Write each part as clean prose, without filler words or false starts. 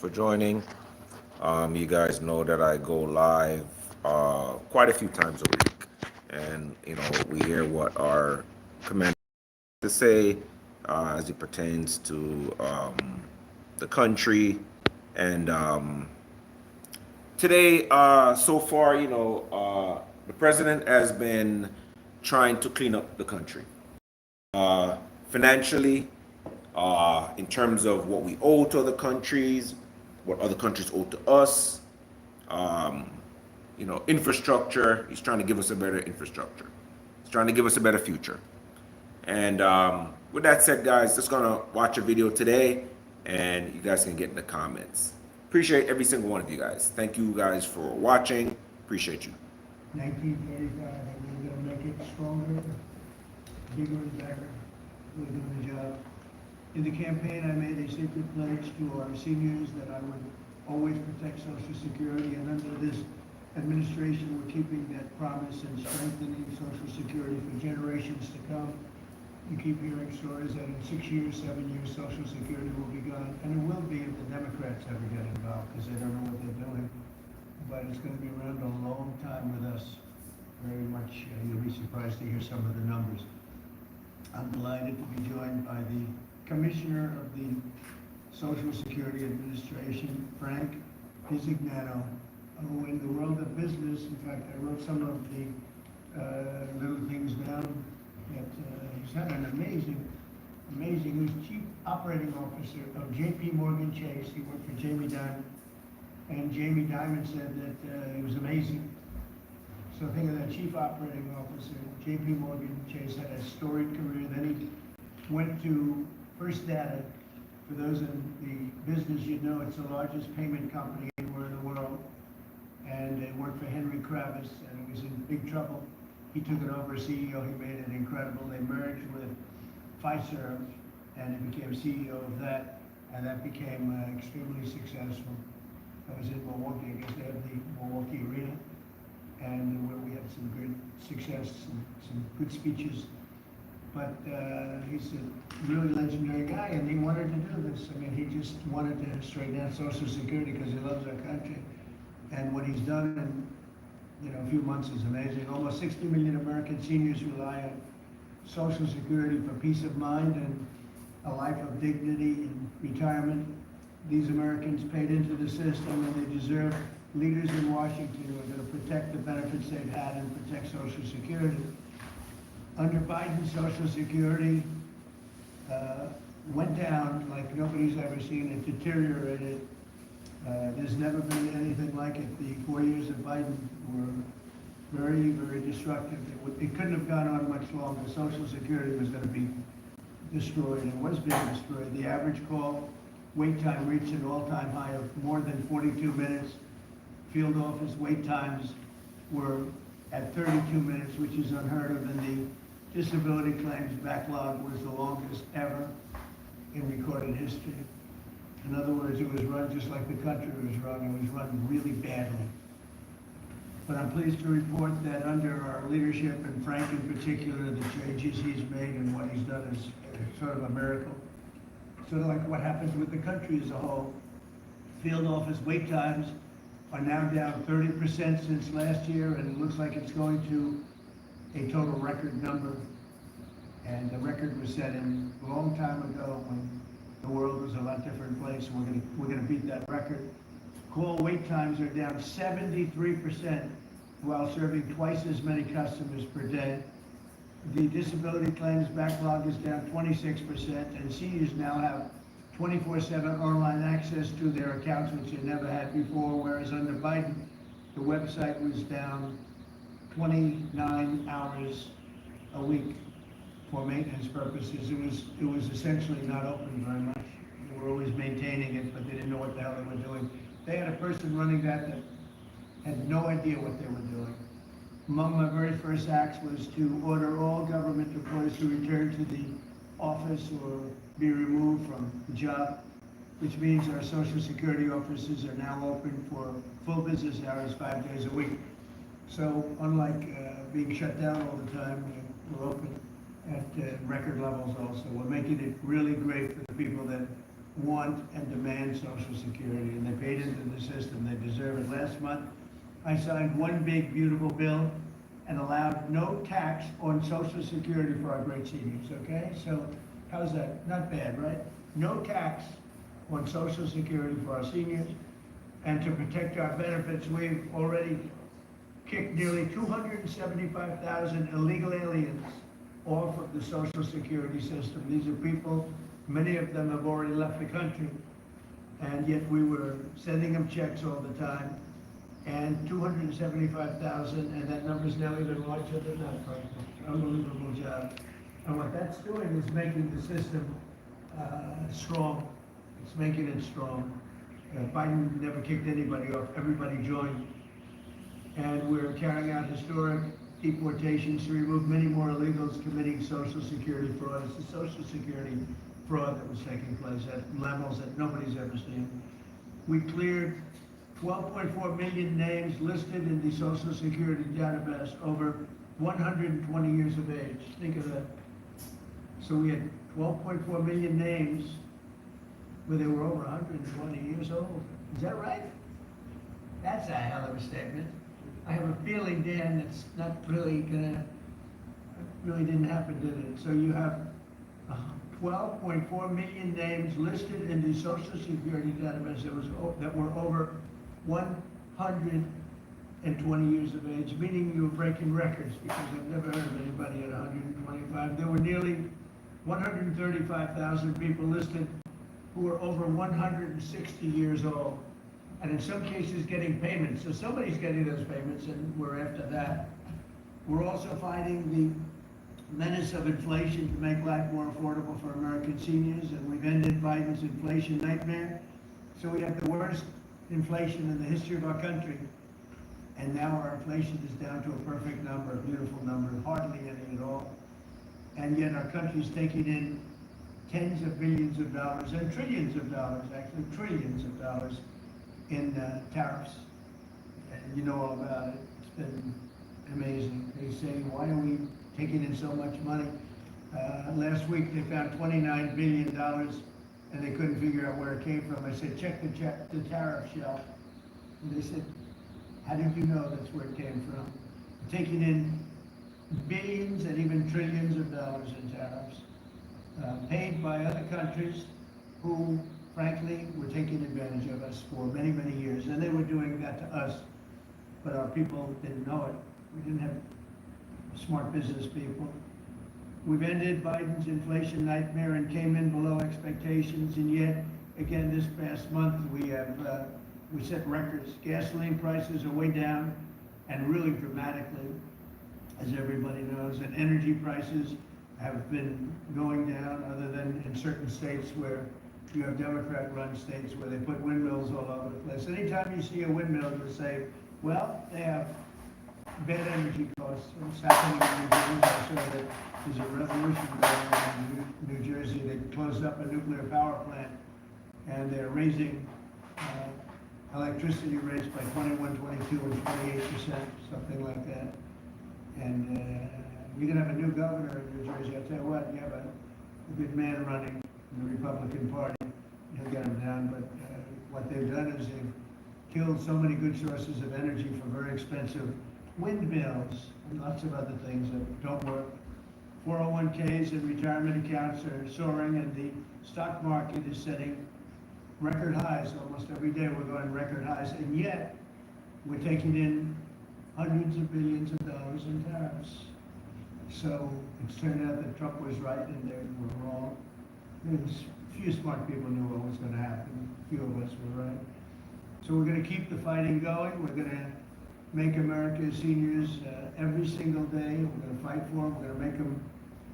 for joining. You guys know that I go live quite a few times a week, and we hear what our commander has to say as it pertains to the country. And today, so far, the president has been trying to clean up the country financially, in terms of what we owe to other countries, what other countries owe to us. Um, Infrastructure. He's trying to give us a better infrastructure. He's trying to give us a better future. And with that said, guys, just gonna watch a video today, and you guys can get in the comments. Appreciate every single one of you guys. Thank you guys for watching. Appreciate you. 1935, and we're gonna make it stronger, bigger and better. We're doing the job. In the campaign, I made a secret pledge to our seniors that I would always protect Social Security, and under this administration, we're keeping that promise and strengthening Social Security for generations to come. You keep hearing stories that in 6 years, 7 years, Social Security will be gone, and it will be if the Democrats ever get involved, because they don't know what they're doing. But it's going to be around a long time with us. Very much, you'll be surprised to hear some of the numbers. I'm delighted to be joined by the Commissioner of the Social Security Administration, Frank Dizigano, who in the world of business, in fact, I wrote some of the little things down, that he's had an amazing, he was Chief Operating Officer of JP Morgan Chase. He worked for Jamie Dimon, and Jamie Dimon said that he was amazing. So think of that, Chief Operating Officer, JP Morgan Chase, had a storied career. Then he went to First Data. For those in the business, you know it's the largest payment company anywhere in the world. And it worked for Henry Kravis, and he was in big trouble. He took it over as CEO. He made it incredible. They merged with Fiserv, and he became CEO of that, and that became extremely successful. I was in Milwaukee. I guess they have the Milwaukee Arena, and where we had some good success, some good speeches. But he's a really legendary guy, and he wanted to do this. I mean, he just wanted to straighten out Social Security because he loves our country. And what he's done in a few months is amazing. Almost 60 million American seniors rely on Social Security for peace of mind and a life of dignity in retirement. These Americans paid into the system, and they deserve leaders in Washington who are going to protect the benefits they've had and protect Social Security. Under Biden, Social Security went down like nobody's ever seen it, deteriorated. There's never been anything like it. The 4 years of Biden were very, very destructive. It couldn't have gone on much longer. Social Security was going to be destroyed. It was being destroyed. The average call wait time reached an all-time high of more than 42 minutes. Field office wait times were at 32 minutes, which is unheard of, and the disability claims backlog was the longest ever in recorded history. In other words, it was run just like the country was run. It was run really badly. But I'm pleased to report that under our leadership, and Frank in particular, the changes he's made and what he's done is sort of a miracle. Sort of like what happens with the country as a whole. Field office wait times are now down 30% since last year, and it looks like it's going to a total record number. And the record was set in a long time ago when the world was a lot different place. We're gonna beat that record. Call wait times are down 73% while serving twice as many customers per day. The disability claims backlog is down 26%, and seniors now have 24/7 online access to their accounts, which they never had before, whereas under Biden, the website was down 29 hours a week for maintenance purposes. It was essentially not open very much. They were always maintaining it, but they didn't know what the hell they were doing. They had a person running that had no idea what they were doing. Among my very first acts was to order all government employees to return to the office or be removed from the job, which means our Social Security offices are now open for full business hours, 5 days a week. So unlike being shut down all the time, we're open at record levels also. We're making it really great for the people that want and demand Social Security, and they paid into the system. They deserve it. Last month, I signed one big, beautiful bill and allowed no tax on Social Security for our great seniors, okay? So how's that? Not bad, right? No tax on Social Security for our seniors. And to protect our benefits, we've already kicked nearly 275,000 illegal aliens off of the Social Security system. These are people, many of them have already left the country, and yet we were sending them checks all the time. And 275,000, and that number's now even larger than that, frankly. Unbelievable job. And what that's doing is making the system strong. It's making it strong. Biden never kicked anybody off. Everybody joined. And we're carrying out historic deportations to remove many more illegals committing Social Security fraud. It's the Social Security fraud that was taking place at levels that nobody's ever seen. We cleared 12.4 million names listed in the Social Security database over 120 years of age. Think of that. So we had 12.4 million names where they were over 120 years old. Is that right? That's a hell of a statement. I have a feeling, Dan, that's not really really didn't happen, did it? So you have 12.4 million names listed in the Social Security database that were over 120 years of age, meaning you were breaking records, because I've never heard of anybody at 125. There were nearly 135,000 people listed who were over 160 years old, and in some cases getting payments. So somebody's getting those payments, and we're after that. We're also fighting the menace of inflation to make life more affordable for American seniors, and we've ended Biden's inflation nightmare. So we have the worst inflation in the history of our country, and now our inflation is down to a perfect number, a beautiful number, hardly any at all. And yet our country's taking in tens of billions of dollars and trillions of dollars, actually trillions of dollars in tariffs. And you know all about it. It's been amazing. They say, why are we taking in so much money? Last week they found $29 billion and they couldn't figure out where it came from. I said, check the tariff shelf. And they said, how did you know that's where it came from? Taking in billions and even trillions of dollars in tariffs, paid by other countries who, frankly, were taking advantage of us for many, many years. And they were doing that to us, but our people didn't know it. We didn't have smart business people. We've ended Biden's inflation nightmare and came in below expectations, and yet, again, this past month, we set records. Gasoline prices are way down, and really dramatically, as everybody knows, and energy prices have been going down, other than in certain states where you have Democrat-run states where they put windmills all over the place. Anytime you see a windmill, you say, well, they have bad energy costs. What's happening in New Jersey? I saw that there's a revolution going on in New Jersey. They closed up a nuclear power plant, and they're raising electricity rates by 21, 22, and 28%, something like that. And you're gonna have a new governor in New Jersey. I tell you what, you have a good man running in the Republican Party. He'll get him down. But what they've done is they've killed so many good sources of energy for very expensive windmills and lots of other things that don't work. 401ks and retirement accounts are soaring, and the stock market is setting record highs. Almost every day we're going record highs, and yet we're taking in hundreds of billions of dollars in tariffs. So it's turned out that Trump was right and they were wrong. There's a few smart people knew what was going to happen. A few of us were right. So we're going to keep the fighting going. We're going to make America's seniors every single day. We're going to fight for them. We're going to make them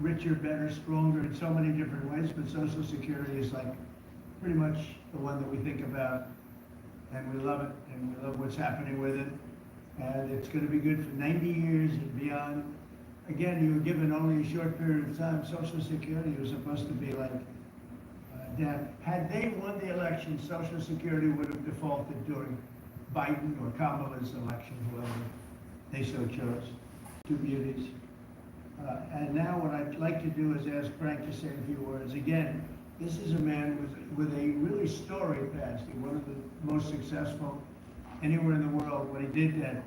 richer, better, stronger in so many different ways. But Social Security is like pretty much the one that we think about, and we love it, and we love what's happening with it. And it's going to be good for 90 years and beyond. Again, you were given only a short period of time. Social Security was supposed to be like death. Had they won the election, Social Security would have defaulted during Biden or Kamala's election, whoever they so chose. Two beauties. And now what I'd like to do is ask Frank to say a few words. Again, This is a man with a really storied past. He's one of the most successful anywhere in the world. What he did at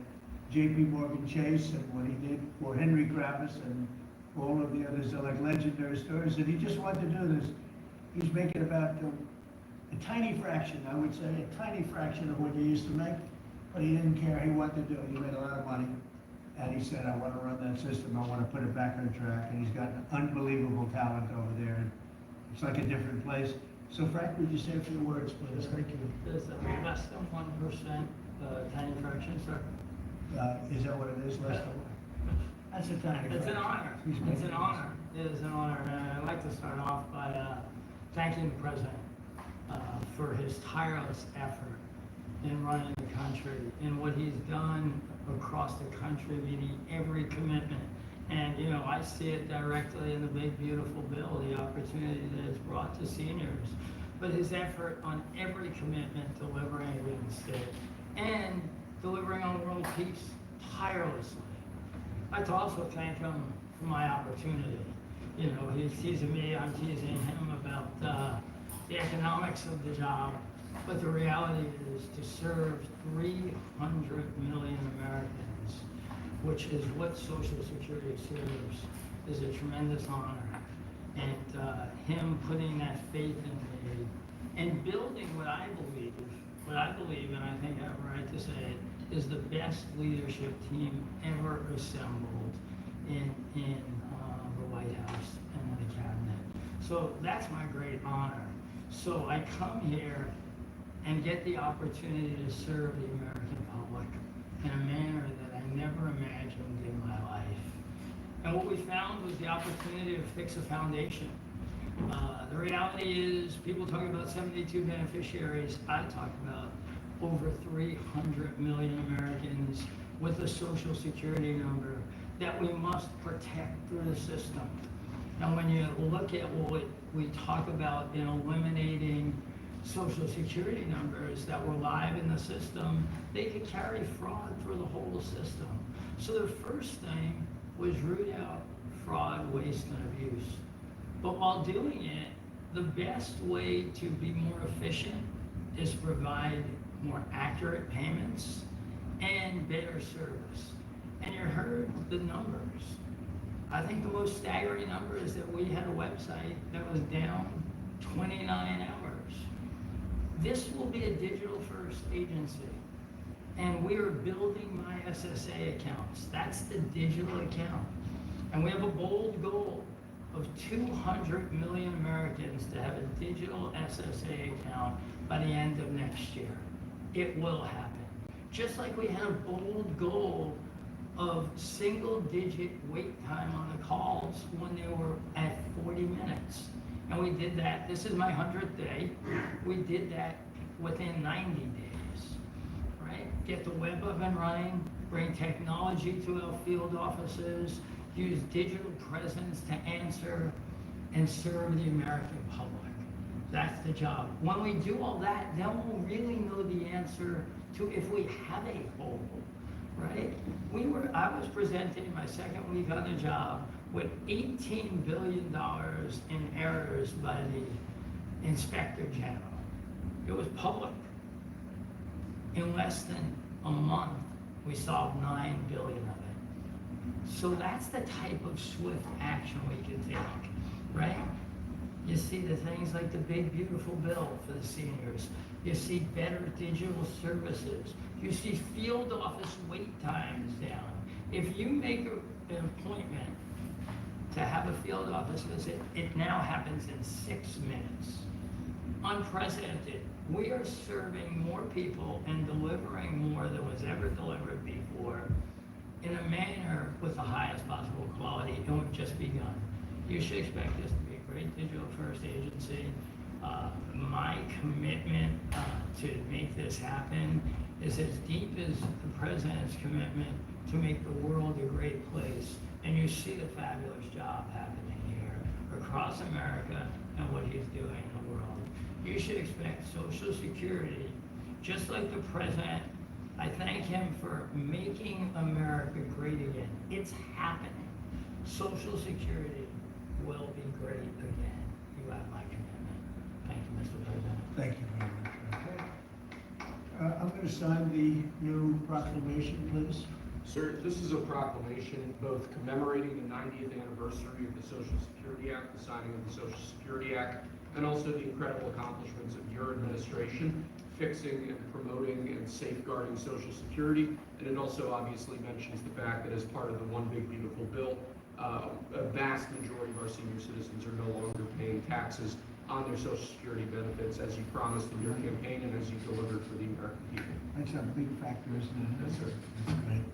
J.P. Morgan Chase and what he did for Henry Kravis and all of the others are like legendary stories. And he just wanted to do this. He's making about a tiny fraction, I would say, a tiny fraction of what he used to make. But he didn't care. He wanted to do it. He made a lot of money. And he said, I want to run that system. I want to put it back on track. And he's got an unbelievable talent over there. And it's like a different place. So Frank, would you say a few words, please? Thank you. There's a less than 1% tiny fraction, sir. Is that what it is, less than? That's a tiny It's fraction. an honor. It's an honor. It is an honor. And I'd like to start off by thanking the president for his tireless effort in running the country and what he's done across the country, meeting every commitment. And, you know, I see it directly in the big, beautiful bill, the opportunity that it's brought to seniors. But his effort on every commitment delivering against it and delivering on world peace tirelessly. I'd like to also thank him for my opportunity. You know, he's teasing me, I'm teasing him about the economics of the job. But the reality is to serve 300 million Americans, which is what Social Security serves, is a tremendous honor. And him putting that faith in me and building what I believe, and I think I have a right to say it, is the best leadership team ever assembled in the White House and in the cabinet. So that's my great honor. So I come here and get the opportunity to serve the American public in a manner that I never imagined in my life. And what we found was the opportunity to fix a foundation. The reality is, people talk about 72 beneficiaries. I talk about over 300 million Americans with a Social Security number that we must protect through the system. And when you look at what we talk about in eliminating Social Security numbers that were live in the system, they could carry fraud through the whole system. So the first thing was root out fraud, waste, and abuse. But while doing it, the best way to be more efficient is provide more accurate payments and better service. And you heard the numbers. I think the most staggering number is that we had a website that was down 29 hours. This will be a digital-first agency, and we are building my SSA accounts. That's the digital account. And we have a bold goal of 200 million Americans to have a digital SSA account by the end of next year. It will happen. Just like we had a bold goal of single-digit wait time on the calls when they were at 40 minutes. And we did that, this is my 100th day, we did that within 90 days, right? Get the web up and running, bring technology to our field offices, use digital presence to answer and serve the American public. That's the job. When we do all that, then we'll really know the answer to if we have a hole, right? I was presented in my second week on the job with $18 billion in errors by the Inspector General. It was public. In less than a month, we solved $9 billion of it. So that's the type of swift action we can take, right? You see the things like the big, beautiful bill for the seniors. You see better digital services. You see field office wait times down. If you make an appointment to have a field office visit, it now happens in 6 minutes. Unprecedented. We are serving more people and delivering more than was ever delivered before in a manner with the highest possible quality, and we've just begun. You should expect this to be a great digital-first agency. My commitment to make this happen is as deep as the president's commitment to make the world a great place. And you see the fabulous job happening here across America and what he's doing in the world. You should expect Social Security, just like the president. I thank him for making America great again. It's happening. Social Security will be great again. You have my commitment. Mr. President. Thank you very much. Okay. I'm going to sign the new proclamation, please. Sir, this is a proclamation both commemorating the 90th anniversary of the Social Security Act, the signing of the Social Security Act, and also the incredible accomplishments of your administration, fixing and promoting and safeguarding Social Security. And it also obviously mentions the fact that as part of the One Big Beautiful Bill, a vast majority of our senior citizens are no longer paying taxes on their Social Security benefits, as you promised in your campaign and as you delivered for the American people. That's a big factor, isn't it? Yes, sir. That's great.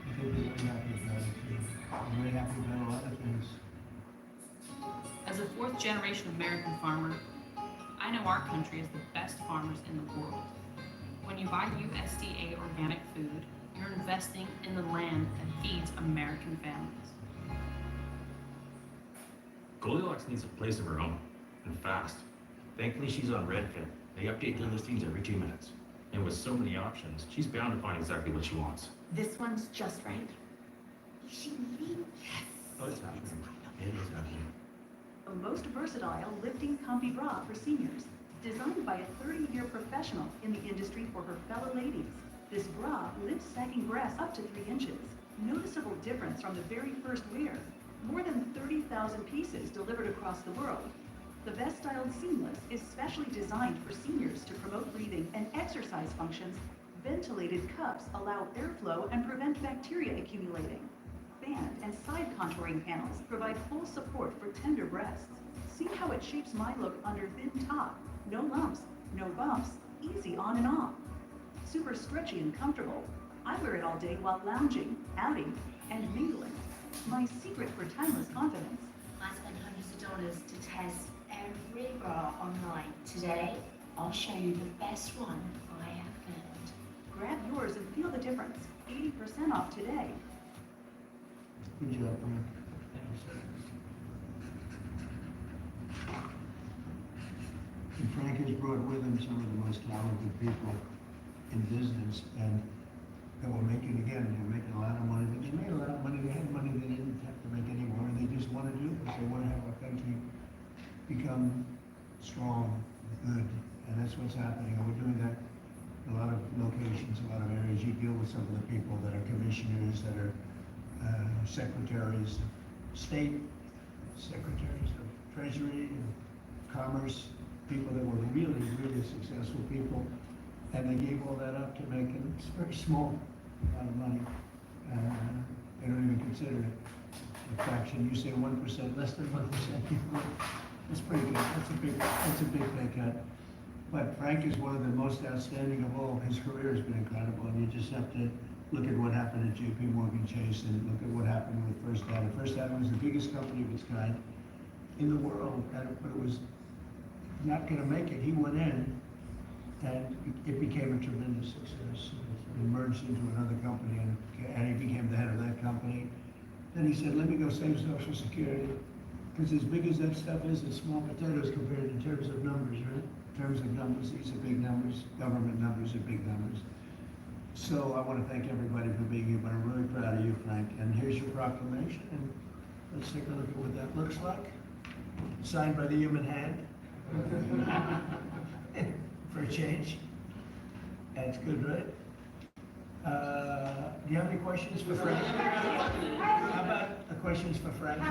I think we're very happy about it, too. I'm very happy about a lot of things. As a fourth generation American farmer, I know our country is the best farmers in the world. When you buy USDA organic food, you're investing in the land that feeds American families. Goldilocks needs a place of her own, and fast. Thankfully, she's on Redfin. They update their listings every 2 minutes. And with so many options, she's bound to find exactly what she wants. This one's just right. Is she moving? Yes. Oh, it's happening. It is happening. A most versatile lifting comfy bra for seniors, designed by a 30-year professional in the industry for her fellow ladies. This bra lifts sagging breasts up to 3 inches. Noticeable difference from the very first wear. More than 30,000 pieces delivered across the world. The best-styled seamless is specially designed for seniors to promote breathing and exercise functions. Ventilated cups allow airflow and prevent bacteria accumulating. Band and side contouring panels provide full support for tender breasts. See how it shapes my look under thin top. No lumps, no bumps, easy on and off. Super stretchy and comfortable. I wear it all day while lounging, outing, and mingling. My secret for timeless confidence. I spent hundreds of dollars to test every bra online. Today, I'll show you the best one I have found. Grab yours and feel the difference. 80% off today. Good job, Frank. Thank you, sir. And Frank has brought with him some of the most talented people in business, and that were making, again, they're making a lot of money. They made a lot of money, they had money they didn't have to make anymore, and they just want to do this. They want to have our country become strong, good, and that's what's happening. And we're doing that in a lot of locations, a lot of areas. You deal with some of the people that are commissioners, that are secretaries, state secretaries of treasury and commerce, people that were really, really successful people, and they gave all that up to make a very small amount of money. They don't even consider it a fraction. You say 1%, less than 1%. That's pretty good. That's a big pay cut. But Frank is one of the most outstanding of all. His career has been incredible, and you just have to look at what happened at J.P. Morgan Chase and look at what happened with First Data. First Data was the biggest company of its kind in the world, but it was not going to make it. He went in, and it became a tremendous success. He merged into another company, and he became the head of that company. Then he said, let me go save Social Security, because as big as that stuff is, it's small potatoes compared in terms of numbers, right? In terms of numbers, these are big numbers. Government numbers are big numbers. So I want to thank everybody for being here, but I'm really proud of you, Frank. And here's your proclamation, and let's take a look at what that looks like. Signed by the human hand. For a change. That's good, right? Do you have any questions for Frank? How about questions for Frank?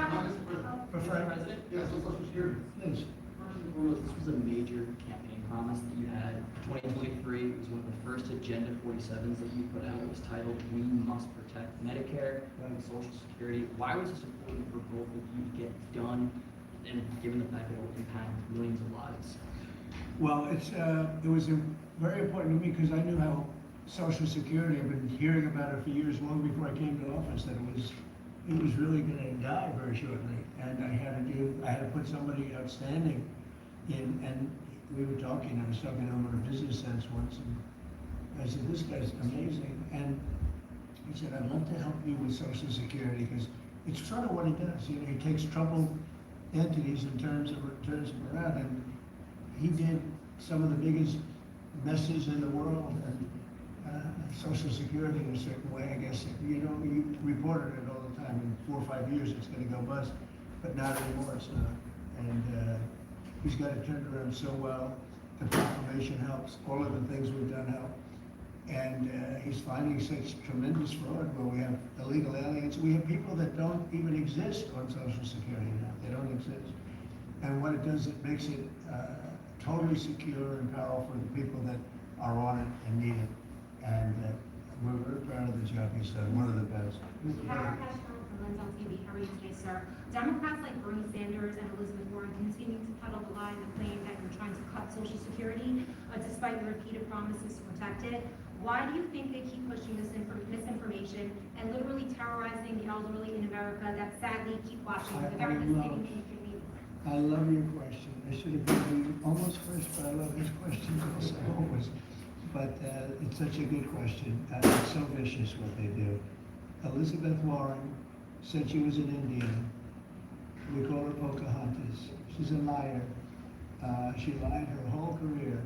For Frank? President? Yes, Social Security. Please. First and foremost, this was a major campaign promise that you had. 2023 was one of the first Agenda 47s that you put out. It was titled, "We Must Protect Medicare and Social Security." Why was this important for both of you to get done, and given the fact that it will impact millions of lives? Well, it was very important to me because I knew how Social Security, I've been hearing about it for years, long before I came to office, that it was really going to die very shortly. And I had to put somebody outstanding in, and we were talking, I was talking to him in a business sense once, and I said, this guy's amazing. And he said, I'd love to help you with Social Security, because it's sort of what he does. You know, he takes troubled entities and turns them around, and he did some of the biggest messes in the world, and Social Security in a certain way, I guess. You know, you reported it all the time. In 4 or 5 years, it's going to go bust, but not anymore. It's not. And He's got it turned around so well. The proclamation helps, all of the things we've done help. And he's finding such tremendous fraud where we have illegal aliens. We have people that don't even exist on Social Security now. They don't exist. And what it does, it makes it totally secure and powerful for the people that are on it and need it. And we're very proud of the job he's done, one of the best. Kara Castro from Lens on TV. How are you today, sir? Democrats like Bernie Sanders and Elizabeth Warren continue to peddle the lie and the claim that you're trying to cut Social Security, despite your repeated promises to protect it. Why do you think they keep pushing this misinformation and literally terrorizing the elderly in America that sadly keep watching the very misleading mainstream media? I love your question. I should have given you almost first, but I love his questions also always. But it's such a good question. It's so vicious what they do. Elizabeth Warren said she was an Indian. We call her Pocahontas. She's a liar. She lied her whole career.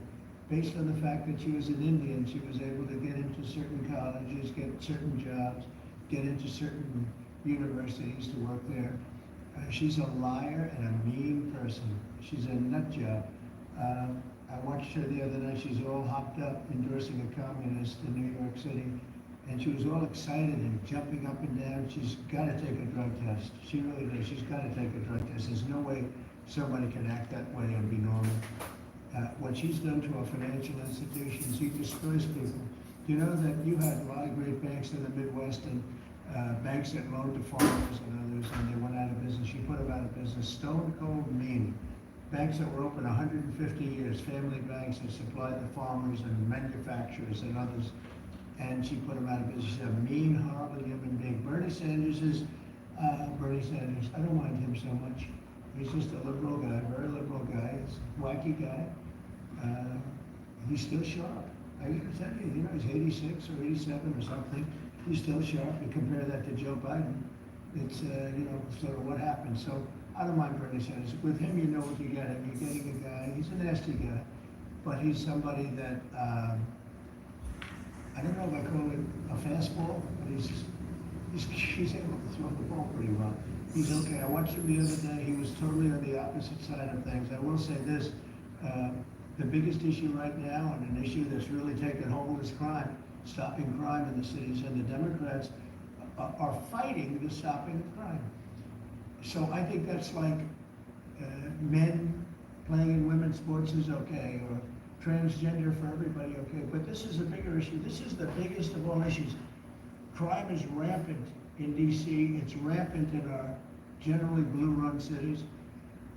Based on the fact that she was an Indian, she was able to get into certain colleges, get certain jobs, get into certain universities to work there. She's a liar and a mean person. She's a nut job. I watched her the other night. She's all hopped up endorsing a communist in New York City. And she was all excited and jumping up and down. She's got to take a drug test. She really does. She's got to take a drug test. There's no way somebody can act that way and be normal. What she's done to our financial institutions, she destroys people. You know that you had a lot of great banks in the Midwest and banks that loaned to farmers and others, and they went out of business. She put them out of business. Stone cold mean. Banks that were open 150 years, family banks that supplied the farmers and manufacturers and others, and she put them out of business. She's a mean, horrible human being. Bernie Sanders is Bernie Sanders. I don't mind him so much. He's just a liberal guy, very liberal guy. He's a wacky guy. He's still sharp. I gotta tell you, he's 86 or 87 or something. He's still sharp. You compare that to Joe Biden, it's, sort of what happened. So I don't mind Bernie Sanders. With him, you know what you're getting. You're getting a guy, he's a nasty guy, but he's somebody that, I don't know if I call it a fastball, but he's able to throw the ball pretty well. He's okay. I watched him the other day. He was totally on the opposite side of things. I will say this, the biggest issue right now, and an issue that's really taken hold, is crime, stopping crime in the cities, and the Democrats are fighting the stopping of crime. So I think that's like men playing in women's sports is okay, or transgender for everybody okay, but this is a bigger issue. This is the biggest of all issues. Crime is rampant in DC, it's rampant in our generally blue-run cities,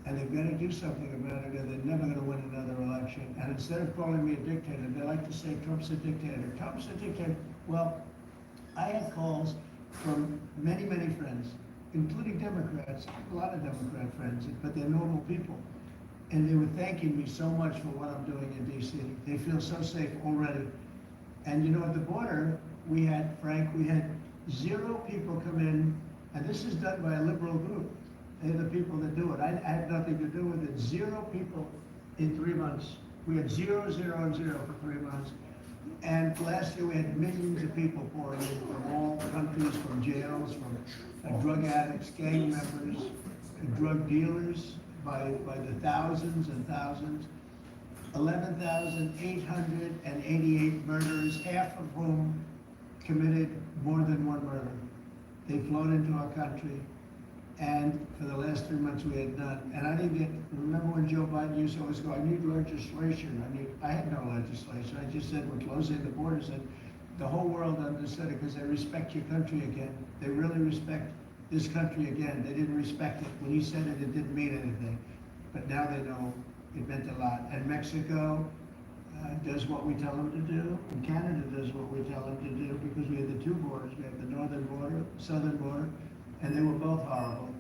and they've got to do something about it, or they're never going to win another election. And instead of calling me a dictator, they like to say Trump's a dictator. Trump's a dictator. Well, I had calls from many, many friends, including Democrats, a lot of Democrat friends, but they're normal people. And they were thanking me so much for what I'm doing in DC. They feel so safe already. And at the border, we had 0 people come in, and this is done by a liberal group. They're the people that do it. I had nothing to do with it. 0 people in 3 months. We had 0, 0, and 0 for 3 months. And last year we had millions of people pouring in from all countries, from jails, from drug addicts, gang members, drug dealers by the thousands and thousands. 11,888 murderers, half of whom committed more than one murder. They flowed into our country, and for the last 3 months we had none. And I didn't remember when Joe Biden used to always go, I need legislation. I had no legislation. I just said, we're closing the borders, and the whole world understood it because they respect your country again. They really respect this country again. They didn't respect it. When he said it, it didn't mean anything. But now they know it meant a lot. And Mexico does what we tell them to do, and Canada does what we tell them to do, because we have the 2 borders. We have the northern border, southern border, and they were both horrible.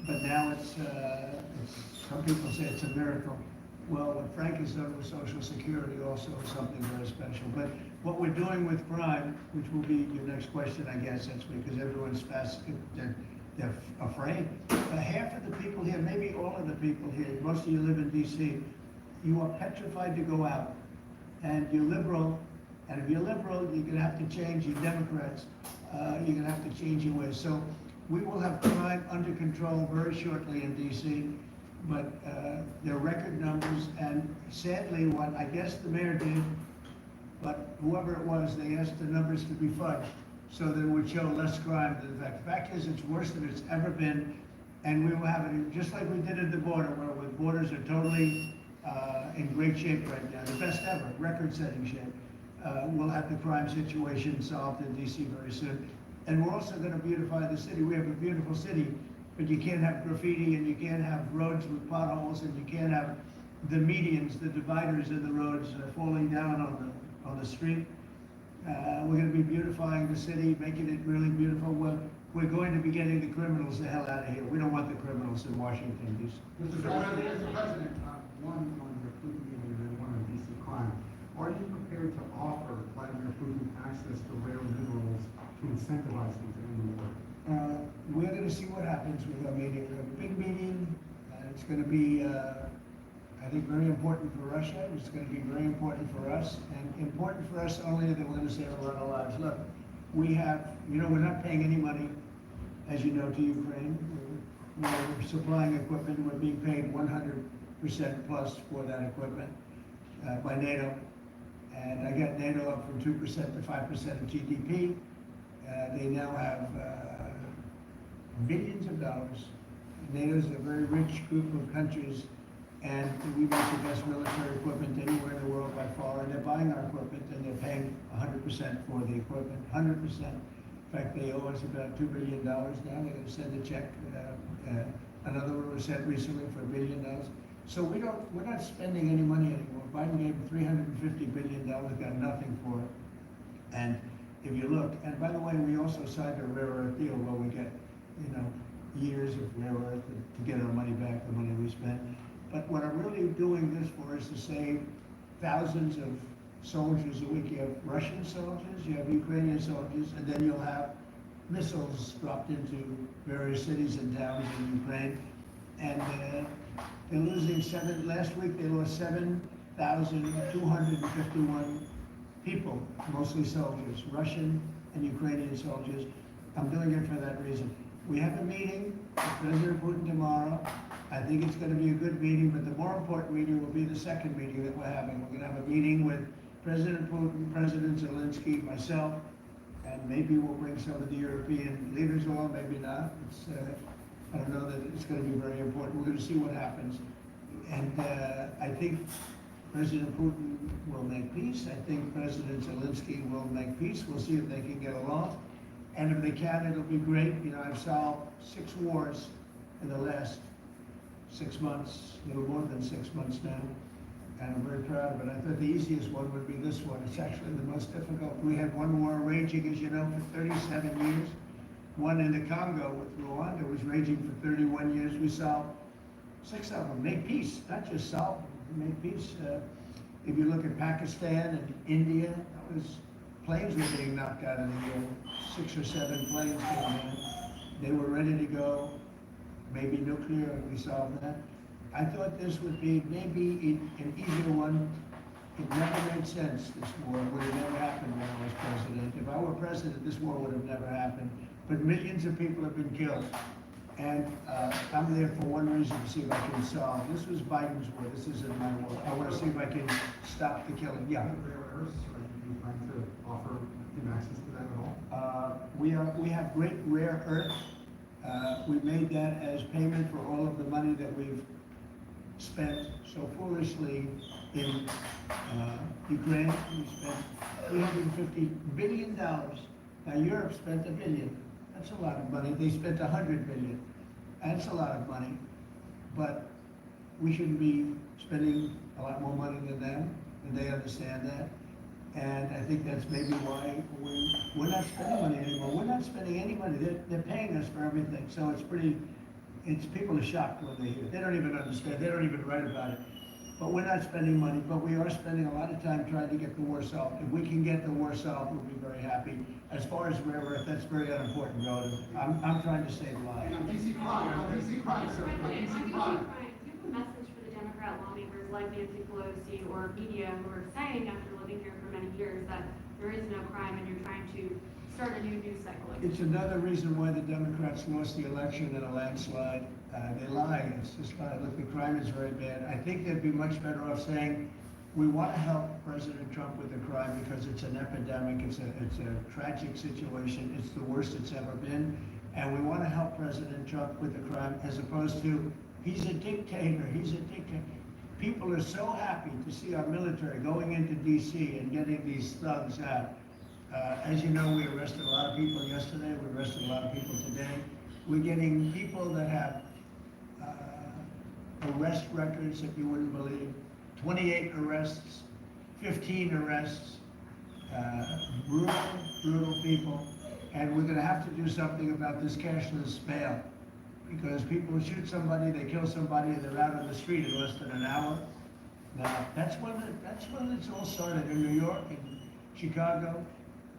But now it's some people say it's a miracle. Well, what Frank has done with Social Security also is something very special. But what we're doing with crime, which will be your next question, I guess, that's because everyone's they're afraid. Half of the people here, maybe all of the people here, most of you live in DC, you are petrified to go out. And you're liberal, and if you're liberal, you're going to have to change. You're Democrats, you're going to have to change your ways. So we will have crime under control very shortly in DC. but they're record numbers, and sadly, what I guess the mayor did, but whoever it was, they asked the numbers to be fudged, so that it would show less crime than the fact. The fact is, it's worse than it's ever been, and we will have it, just like we did at the border, where the borders are totally in great shape right now, the best ever, record-setting shape. We'll have the crime situation solved in DC very soon. And we're also gonna beautify the city. We have a beautiful city, but you can't have graffiti, and you can't have roads with potholes, and you can't have the medians, the dividers in the roads falling down on the street. We're gonna be beautifying the city, making it really beautiful. We're going to be getting the criminals the hell out of here. We don't want the criminals in Washington, D.C. Mr. President, one on your Putin and then one on DC crime. Are you prepared to offer Vladimir Putin access to rare minerals to incentivize him to end the war? We're gonna see what happens with our meeting. We have a big meeting. It's gonna be, I think, very important for Russia. It's gonna be very important for us, and important for us only that we're gonna save a lot of lives. Look, we have, we're not paying any money, as you know, to Ukraine. We're supplying equipment. We're being paid 100% plus for that equipment by NATO. And I got NATO up from 2% to 5% of GDP. They now have billions of dollars. NATO's a very rich group of countries, and we make the best military equipment anywhere in the world by far, and they're buying our equipment, and they're paying 100% for the equipment, 100%. In fact, they owe us about $2 billion now. They're going to send a check. Another one was sent recently for $1 billion. So we're not spending any money anymore. Biden gave $350 billion, got nothing for it. And if you look, and by the way, we also signed a rare earth deal where we get, years of rare earth to get our money back, the money we spent. But what I'm really doing this for is to save thousands of soldiers a week. You have Russian soldiers, you have Ukrainian soldiers, and then you'll have missiles dropped into various cities and towns in Ukraine. And they're losing last week they lost 7,251 people, mostly soldiers, Russian and Ukrainian soldiers. I'm doing it for that reason. We have a meeting with President Putin tomorrow. I think it's going to be a good meeting, but the more important meeting will be the second meeting that we're having. We're going to have a meeting with President Putin, President Zelensky, myself, and maybe we'll bring some of the European leaders along, maybe not. I don't know that it's going to be very important. We're going to see what happens. And I think President Putin will make peace. I think President Zelensky will make peace. We'll see if they can get along. And if they can, it'll be great. I've solved 6 wars in the last 6 months, a little more than 6 months now. And I'm very proud of it. I thought the easiest one would be this one. It's actually the most difficult. We had one war raging, as you know, for 37 years. One in the Congo with Rwanda was raging for 31 years. We solved 6 of them, made peace, not just solved them, made peace. If you look at Pakistan and India, planes were being knocked out of the air. 6 or 7 planes came in. They were ready to go, maybe nuclear, and we solved that. I thought this would be maybe an easier one. It never made sense, this war. It would have never happened when I was president. If I were president, this war would have never happened. But millions of people have been killed. And I'm there for one reason, to see if I can solve. This was Biden's war. This isn't my war. I want to see if I can stop the killing. Yeah. Rare earths, are you planning to offer him access to that at all? We have great rare earth. We made that as payment for all of the money that we've spent so foolishly in Ukraine. We spent $350 billion. Now Europe spent $1 billion. That's a lot of money. They spent $100 billion. That's a lot of money. But we shouldn't be spending a lot more money than them, and they understand that. And I think that's maybe why we're not spending money anymore. We're not spending any money. They're paying us for everything. So people are shocked when they hear it. They don't even understand. They don't even write about it. But we're not spending money, but we are spending a lot of time trying to get the war solved. If we can get the war solved, we'll be very happy. As far as rare earth, that's very unimportant, relative. I'm trying to save lives. And on DC crime, sir, on DC crime. Do you have a message for the Democrat lawmakers like Nancy Pelosi or media who are saying, after living here for many years, that there is no crime and you're trying to start a new news cycle? It's another reason why the Democrats lost the election in a landslide. They lie, it's just lie. Look, the crime is very bad. I think they'd be much better off saying, we want to help President Trump with the crime because it's an epidemic, it's a tragic situation, it's the worst it's ever been, and we want to help President Trump with the crime, as opposed to, he's a dictator, he's a dictator. People are so happy to see our military going into DC and getting these thugs out. As you know, we arrested a lot of people yesterday, we arrested a lot of people today. We're getting people that have arrest records that you wouldn't believe. 28 arrests, 15 arrests, brutal people. And we're gonna have to do something about this cashless bail. Because people shoot somebody, they kill somebody, and they're out on the street in less than an hour. Now, that's when it's all started in New York, in Chicago,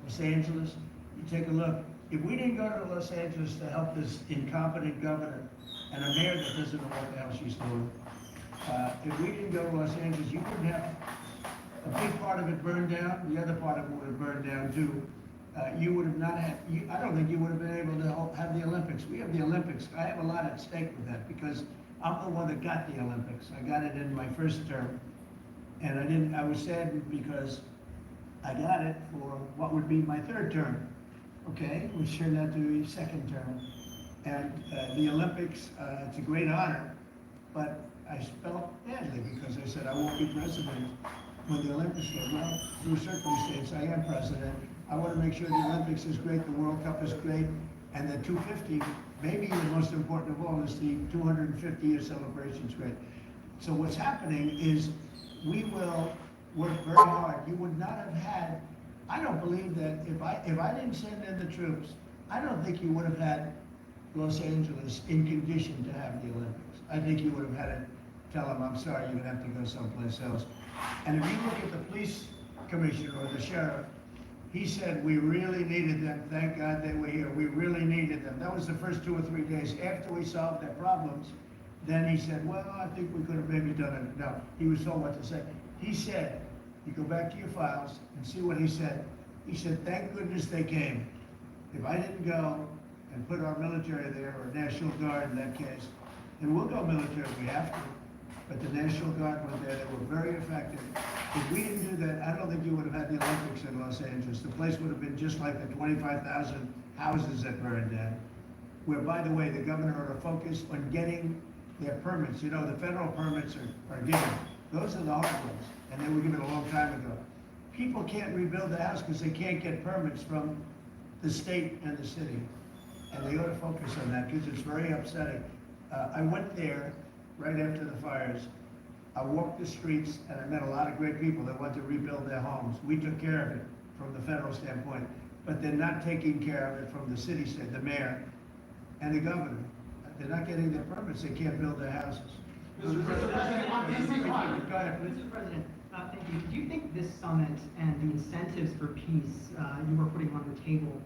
Los Angeles. You take a look. If we didn't go to Los Angeles to help this incompetent governor and a mayor that doesn't know what the hell she's doing, if we didn't go to Los Angeles, you wouldn't have a big part of it burned down. The other part of it would have burned down too. You would have not had, I don't think you would have been able to have the Olympics. We have the Olympics. I have a lot at stake with that because I'm the one that got the Olympics. I got it in my first term. And I was saddened because I got it for what would be my third term, okay? Which turned out to be second term. And the Olympics, it's a great honor, but I felt badly because I said I won't be president when the Olympics go. Well, through circumstance, I am president. I want to make sure the Olympics is great, the World Cup is great, and the 250, maybe the most important of all, is the 250-year celebration is great. So what's happening is we will work very hard. You would not have had, I don't believe that if I didn't send in the troops, I don't think you would have had Los Angeles in condition to have the Olympics. I think you would have had to tell them, I'm sorry, you're gonna have to go someplace else. And if you look at the police commissioner or the sheriff, he said, we really needed them. Thank God they were here. We really needed them. That was the first 2 or 3 days after we solved their problems. Then he said, well, I think we could have maybe done it. No, he was told what to say. He said, you go back to your files and see what he said. He said, thank goodness they came. If I didn't go and put our military there, or National Guard in that case, and we'll go military if we have to, but the National Guard went there, they were very effective. If we didn't do that, I don't think you would have had the Olympics in Los Angeles. The place would have been just like the 25,000 houses that burned down. Where, by the way, the governor ought to focus on getting their permits. You know, the federal permits are given. Those are the hard ones, and they were given a long time ago. People can't rebuild the house because they can't get permits from the state and the city. And they ought to focus on that because it's very upsetting. I went there right after the fires. I walked the streets and I met a lot of great people that want to rebuild their homes. We took care of it from the federal standpoint, but they're not taking care of it from the city state, the mayor and the governor. They're not getting their permits, they can't build their houses. Mr. President, Go ahead, please. Mr. President, thank you. Do you think this summit and the incentives for peace you were putting on the table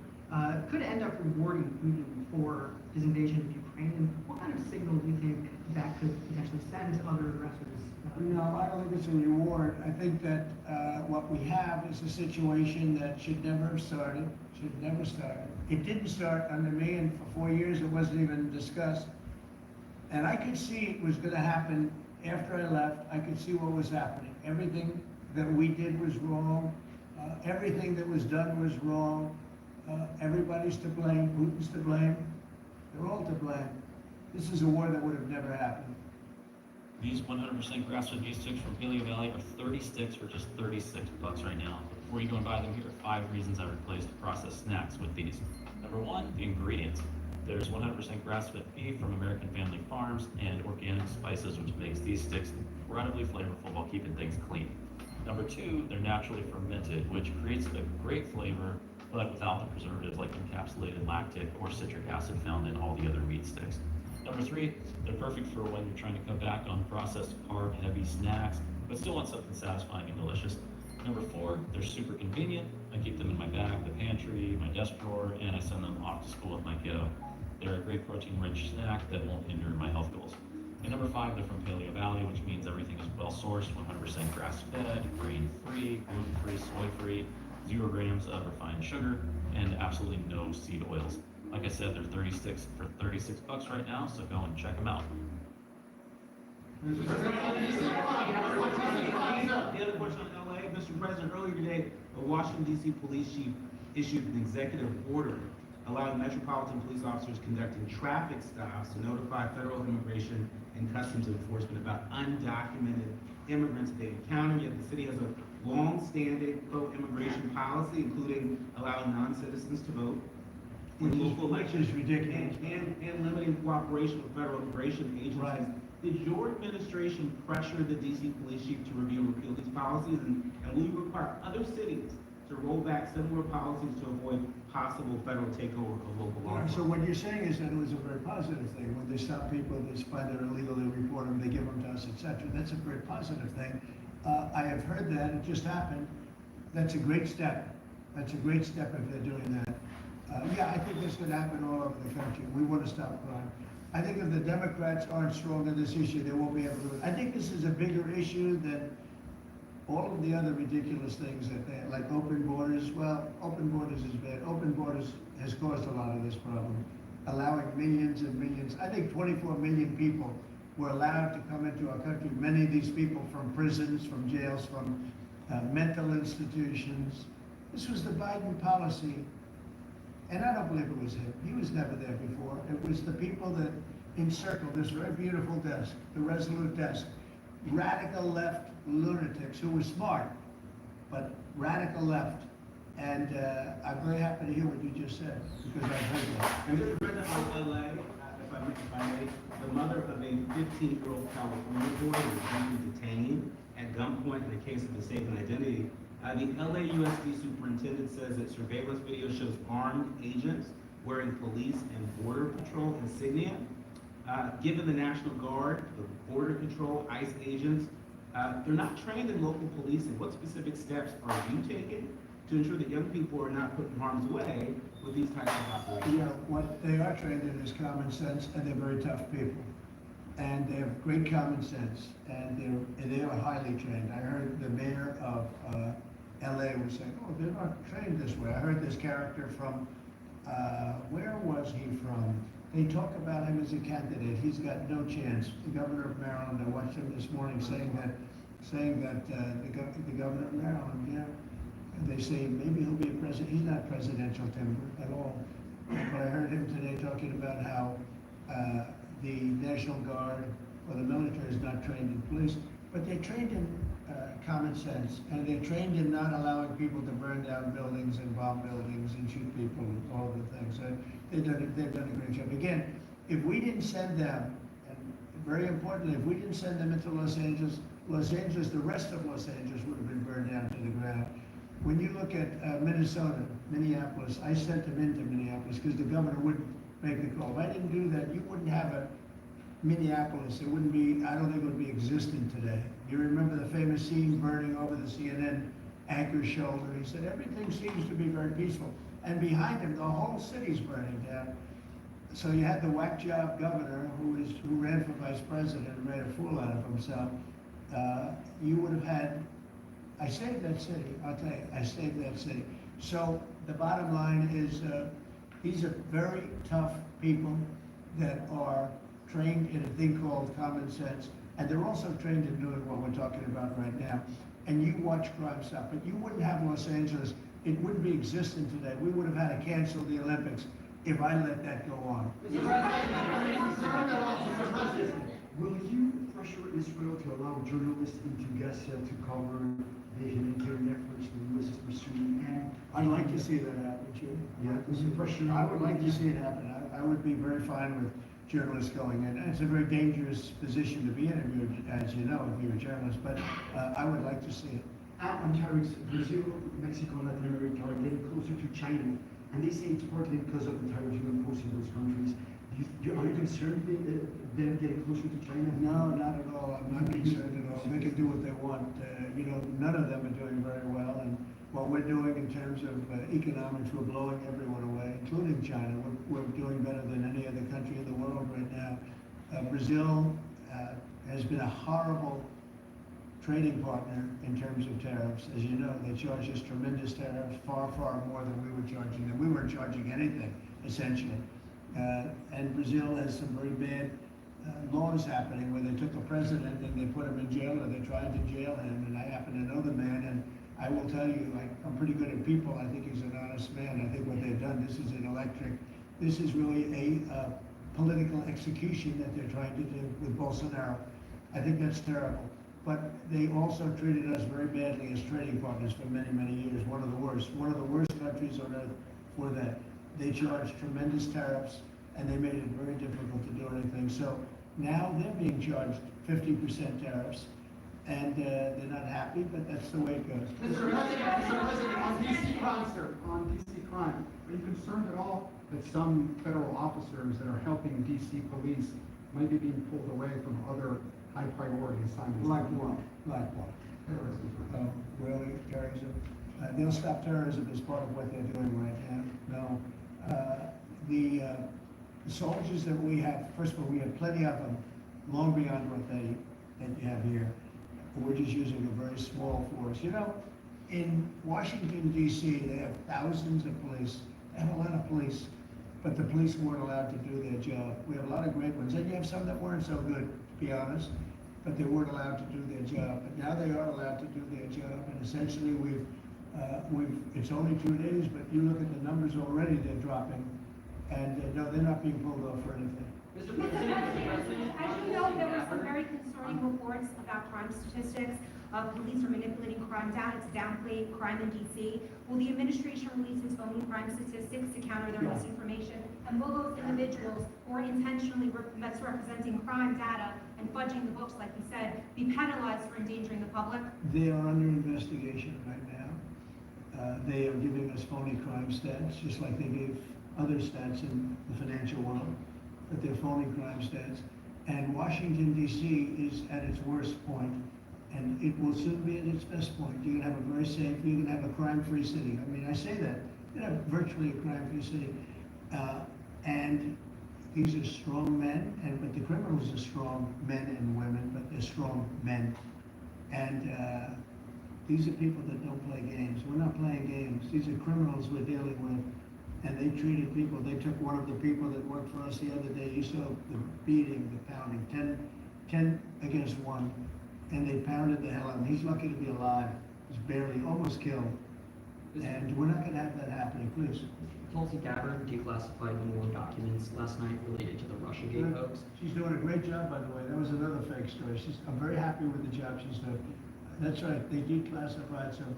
could end up rewarding Putin for his invasion of Ukraine? And what kind of signal do you think that could potentially send to other aggressors? No, I don't think it's a reward. I think that what we have is a situation that should never have started, It didn't start under me, and for 4 years it wasn't even discussed. And I could see it was gonna happen after I left. I could see what was happening. Everything that we did was wrong. Everything that was done was wrong. Everybody's to blame. Putin's to blame. They're all to blame. This is a war that would have never happened. These 100% grass-fed beef sticks from Paleo Valley are 30 sticks for just $36 right now. Before you go and buy them, here are 5 reasons I replaced processed snacks with these. Number 1, the ingredients. There's 100% grass-fed beef from American Family Farms and organic spices, which makes these sticks incredibly flavorful while keeping things clean. Number 2, they're naturally fermented, which creates a great flavor, but without the preservatives like encapsulated lactic or citric acid found in all the other meat sticks. Number 3, they're perfect for when you're trying to cut back on processed carb-heavy snacks, but still want something satisfying and delicious. Number 4, they're super convenient. I keep them in my bag, the pantry, my desk drawer, and I send them off to school with my kiddo. They're a great protein-rich snack that won't hinder my health goals. And number 5, they're from Paleo Valley, which means everything is well-sourced, 100% grass-fed, grain-free, gluten-free, soy-free, 0 grams of refined sugar, and absolutely no seed oils. Like I said, they're 36 for 36 bucks right now, so go and check them out. The other question on LA, Mr. President, earlier today, the Washington DC police chief issued an executive order allowing metropolitan police officers conducting traffic stops to notify federal immigration and customs enforcement about undocumented immigrants in Dade County. Yet the city has a long-standing pro-immigration policy, including allowing non-citizens to vote in local elections. Which is ridiculous. And limiting cooperation with federal immigration agencies. Right. Did your administration pressure the DC police chief to review and repeal these policies? And will you require other cities to roll back similar policies to avoid possible federal takeover of local law? So what you're saying is that it was a very positive thing. When they stop people, they find they're illegal, they report them, they give them to us, etc. That's a very positive thing. I have heard that, it just happened. That's a great step. That's a great step if they're doing that. Yeah, I think this could happen all over the country. We want to stop crime. I think if the Democrats aren't strong on this issue, they won't be able to. I think this is a bigger issue than all of the other ridiculous things that they, like open borders. Well, open borders is bad. Open borders has caused a lot of this problem, allowing millions and millions. I think 24 million people were allowed to come into our country. Many of these people from prisons, from jails, from mental institutions. This was the Biden policy. And I don't believe it was him. He was never there before. It was the people that encircled this very beautiful desk, the Resolute desk. Radical left lunatics who were smart, but radical left. And I'm very happy to hear what you just said, because I've heard that. And Mr. President, of LA, if I may, the mother of a 15-year-old California boy was recently detained at gunpoint in the case of mistaken identity. The LAUSD superintendent says that surveillance video shows armed agents wearing police and border patrol insignia. Given the National Guard, the Border Patrol, ICE agents, they're not trained in local policing. What specific steps are you taking to ensure that young people are not put in harm's way with these types of operations? You know, what they are trained in is common sense, and they're very tough people. And they have great common sense, and they are highly trained. I heard the mayor of LA was saying, oh, they're not trained this way. I heard this character from, where was he from? They talk about him as a candidate. He's got no chance. The governor of Maryland, I watched him this morning saying that the governor of Maryland, yeah, they say maybe he'll be a president. He's not presidential timber at all. But I heard him today talking about how the National Guard or the military is not trained in police, but they're trained in common sense, and they're trained in not allowing people to burn down buildings and bomb buildings and shoot people and all the things. They've done a great job. Again, if we didn't send them, and very importantly, if we didn't send them into Los Angeles, the rest of Los Angeles would have been burned down to the ground. When you look at Minnesota, Minneapolis, I sent them into Minneapolis because the governor wouldn't make the call. If I didn't do that, you wouldn't have a Minneapolis. It wouldn't be, I don't think it would be existent today. You remember the famous scene burning over the CNN anchor's shoulder. He said, everything seems to be very peaceful. And behind him, the whole city's burning down. So you had the whack job governor who ran for vice president and made a fool out of himself. You would have had, I saved that city, I'll tell you, I saved that city. So the bottom line is, these are very tough people that are trained in a thing called common sense, and they're also trained in doing what we're talking about right now. And you watch crime stop, but you wouldn't have Los Angeles, it wouldn't be existent today. We would have had to cancel the Olympics if I let that go on. Will you pressure Israel to allow journalists into Gaza to cover the humanitarian efforts the U.S. is pursuing? And I'd like to see that happen, too. Yeah, will you pressure? I would like to see it happen. I would be very fine with journalists going in. And it's a very dangerous position to be in, as you know, if you're a journalist, but I would like to see it. On tariffs, Brazil, Mexico, and Latin America are getting closer to China, and they say it's partly because of the tariffs you impose in those countries. Are you concerned that they're getting closer to China? No, not at all. I'm not concerned at all. They can do what they want. None of them are doing very well, and what we're doing in terms of economics, we're blowing everyone away, including China. We're doing better than any other country in the world right now. Brazil has been a horrible trading partner in terms of tariffs. As you know, they charge us tremendous tariffs, far, far more than we were charging them. We weren't charging anything. essentially. And Brazil has some very bad laws happening where they took a president and they put him in jail, or they tried to jail him, and I happen to know the man, and I will tell you, I'm pretty good at people. I think he's an honest man. I think what they've done, this is really a political execution that they're trying to do with Bolsonaro. I think that's terrible. But they also treated us very badly as trading partners for many, many years. One of the worst countries on earth for that. They charged tremendous tariffs, and they made it very difficult to do anything. So now they're being charged 50% tariffs, and they're not happy, but that's the way it goes. Mr. President, on DC crime, sir, on DC crime, are you concerned at all that some federal officers that are helping DC police might be being pulled away from other high priority assignments? Like what? Like what? Terrorism. Really, terrorism? They'll stop terrorism as part of what they're doing right now. No. The soldiers that we have, first of all, we have plenty of them, long beyond what that you have here. We're just using a very small force. You know, in Washington, D.C., they have thousands of police. They have a lot of police, but the police weren't allowed to do their job. We have a lot of great ones, and you have some that weren't so good, to be honest, but they weren't allowed to do their job. But now they are allowed to do their job, and essentially it's only 2 days, but you look at the numbers already, they're dropping, and no, they're not being pulled off for anything. Mr. President, as you know, there were some very concerning reports about crime statistics. Police are manipulating crime data to downplay crime in DC. Will the administration release its own crime statistics to counter their misinformation? And will those individuals who are intentionally misrepresenting crime data and fudging the books, like you said, be penalized for endangering the public? They are under investigation right now. They are giving us phony crime stats, just like they gave other stats in the financial world, but they're phony crime stats. And Washington, D.C. is at its worst point, and it will soon be at its best point. You're gonna have a very safe, you're gonna have a crime-free city. I mean, I say that, you're gonna have virtually a crime-free city. And these are strong men, but the criminals are strong men and women, but they're strong men. And these are people that don't play games. We're not playing games. These are criminals we're dealing with. And they treated people, they took one of the people that worked for us the other day, you saw the beating, the pounding, 10 against 1. And they pounded the hell out of him. He's lucky to be alive. He's barely, almost killed. And we're not gonna have that happening, please. Tulsi Gabbard declassified more documents last night related to the Russiagate hoax. She's doing a great job, by the way. That was another fake story. I'm very happy with the job she's doing. That's right, they declassified some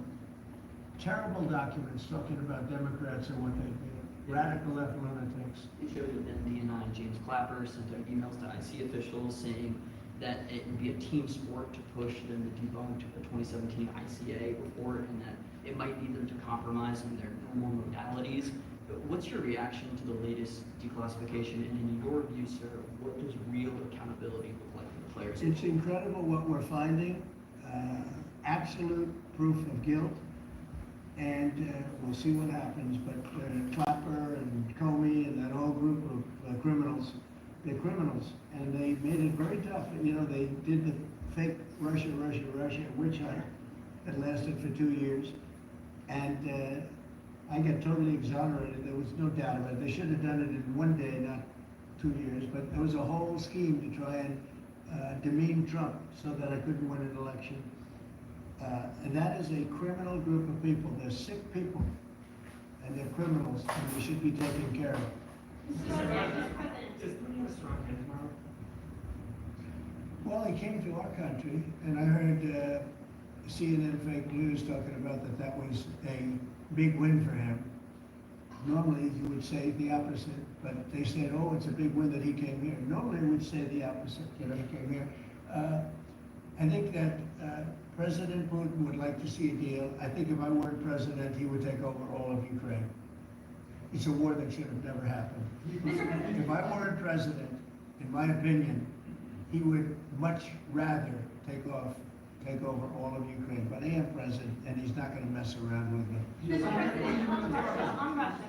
terrible documents talking about Democrats and what they do. Radical left lunatics. It showed that DNI and James Clapper sent out emails to IC officials saying that it would be a team sport to push them to debunk the 2017 ICA report, and that it might lead them to compromise on their normal modalities. But what's your reaction to the latest declassification? And in your view, sir, what does real accountability look like for the players? It's incredible what we're finding. Absolute proof of guilt. And we'll see what happens. But Clapper and Comey and that whole group of criminals, they're criminals. And they made it very tough. You know, they did the fake Russia witch hunt that lasted for 2 years. And I got totally exonerated. There was no doubt about it. They should have done it in 1 day, not 2 years. But there was a whole scheme to try and demean Trump so that I couldn't win an election. And that is a criminal group of people. They're sick people, and they're criminals, and they should be taken care of. Well, he came to our country, and I heard CNN fake news talking about that was a big win for him. Normally, you would say the opposite, but they said, oh, it's a big win that he came here. Normally, we would say the opposite, that he came here. I think that President Putin would like to see a deal. I think if I weren't president, he would take over all of Ukraine. It's a war that should have never happened. If I weren't president, in my opinion, he would much rather take over all of Ukraine. But I am president, and he's not going to mess around with me. Mr. President, on Russia,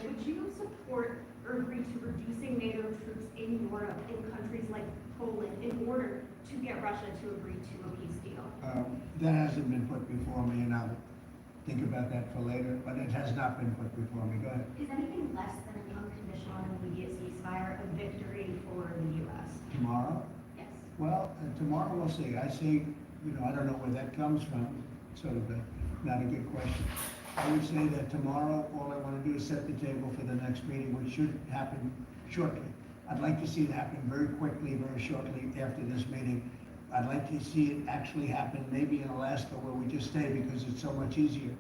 would you support or agree to reducing NATO troops in Europe, in countries like Poland, in order to get Russia to agree to a peace deal? That hasn't been put before me, and think about that for later, but it has not been put before me. Go ahead. Is anything less than an unconditional and immediate ceasefire a victory for the U.S.? Tomorrow? Yes. Well, tomorrow we'll see. I say, I don't know where that comes from, sort of not a good question. I would say that tomorrow, all I want to do is set the table for the next meeting, which should happen shortly. I'd like to see it happen very quickly, very shortly after this meeting. I'd like to see it actually happen maybe in Alaska where we just stay because it's so much easier.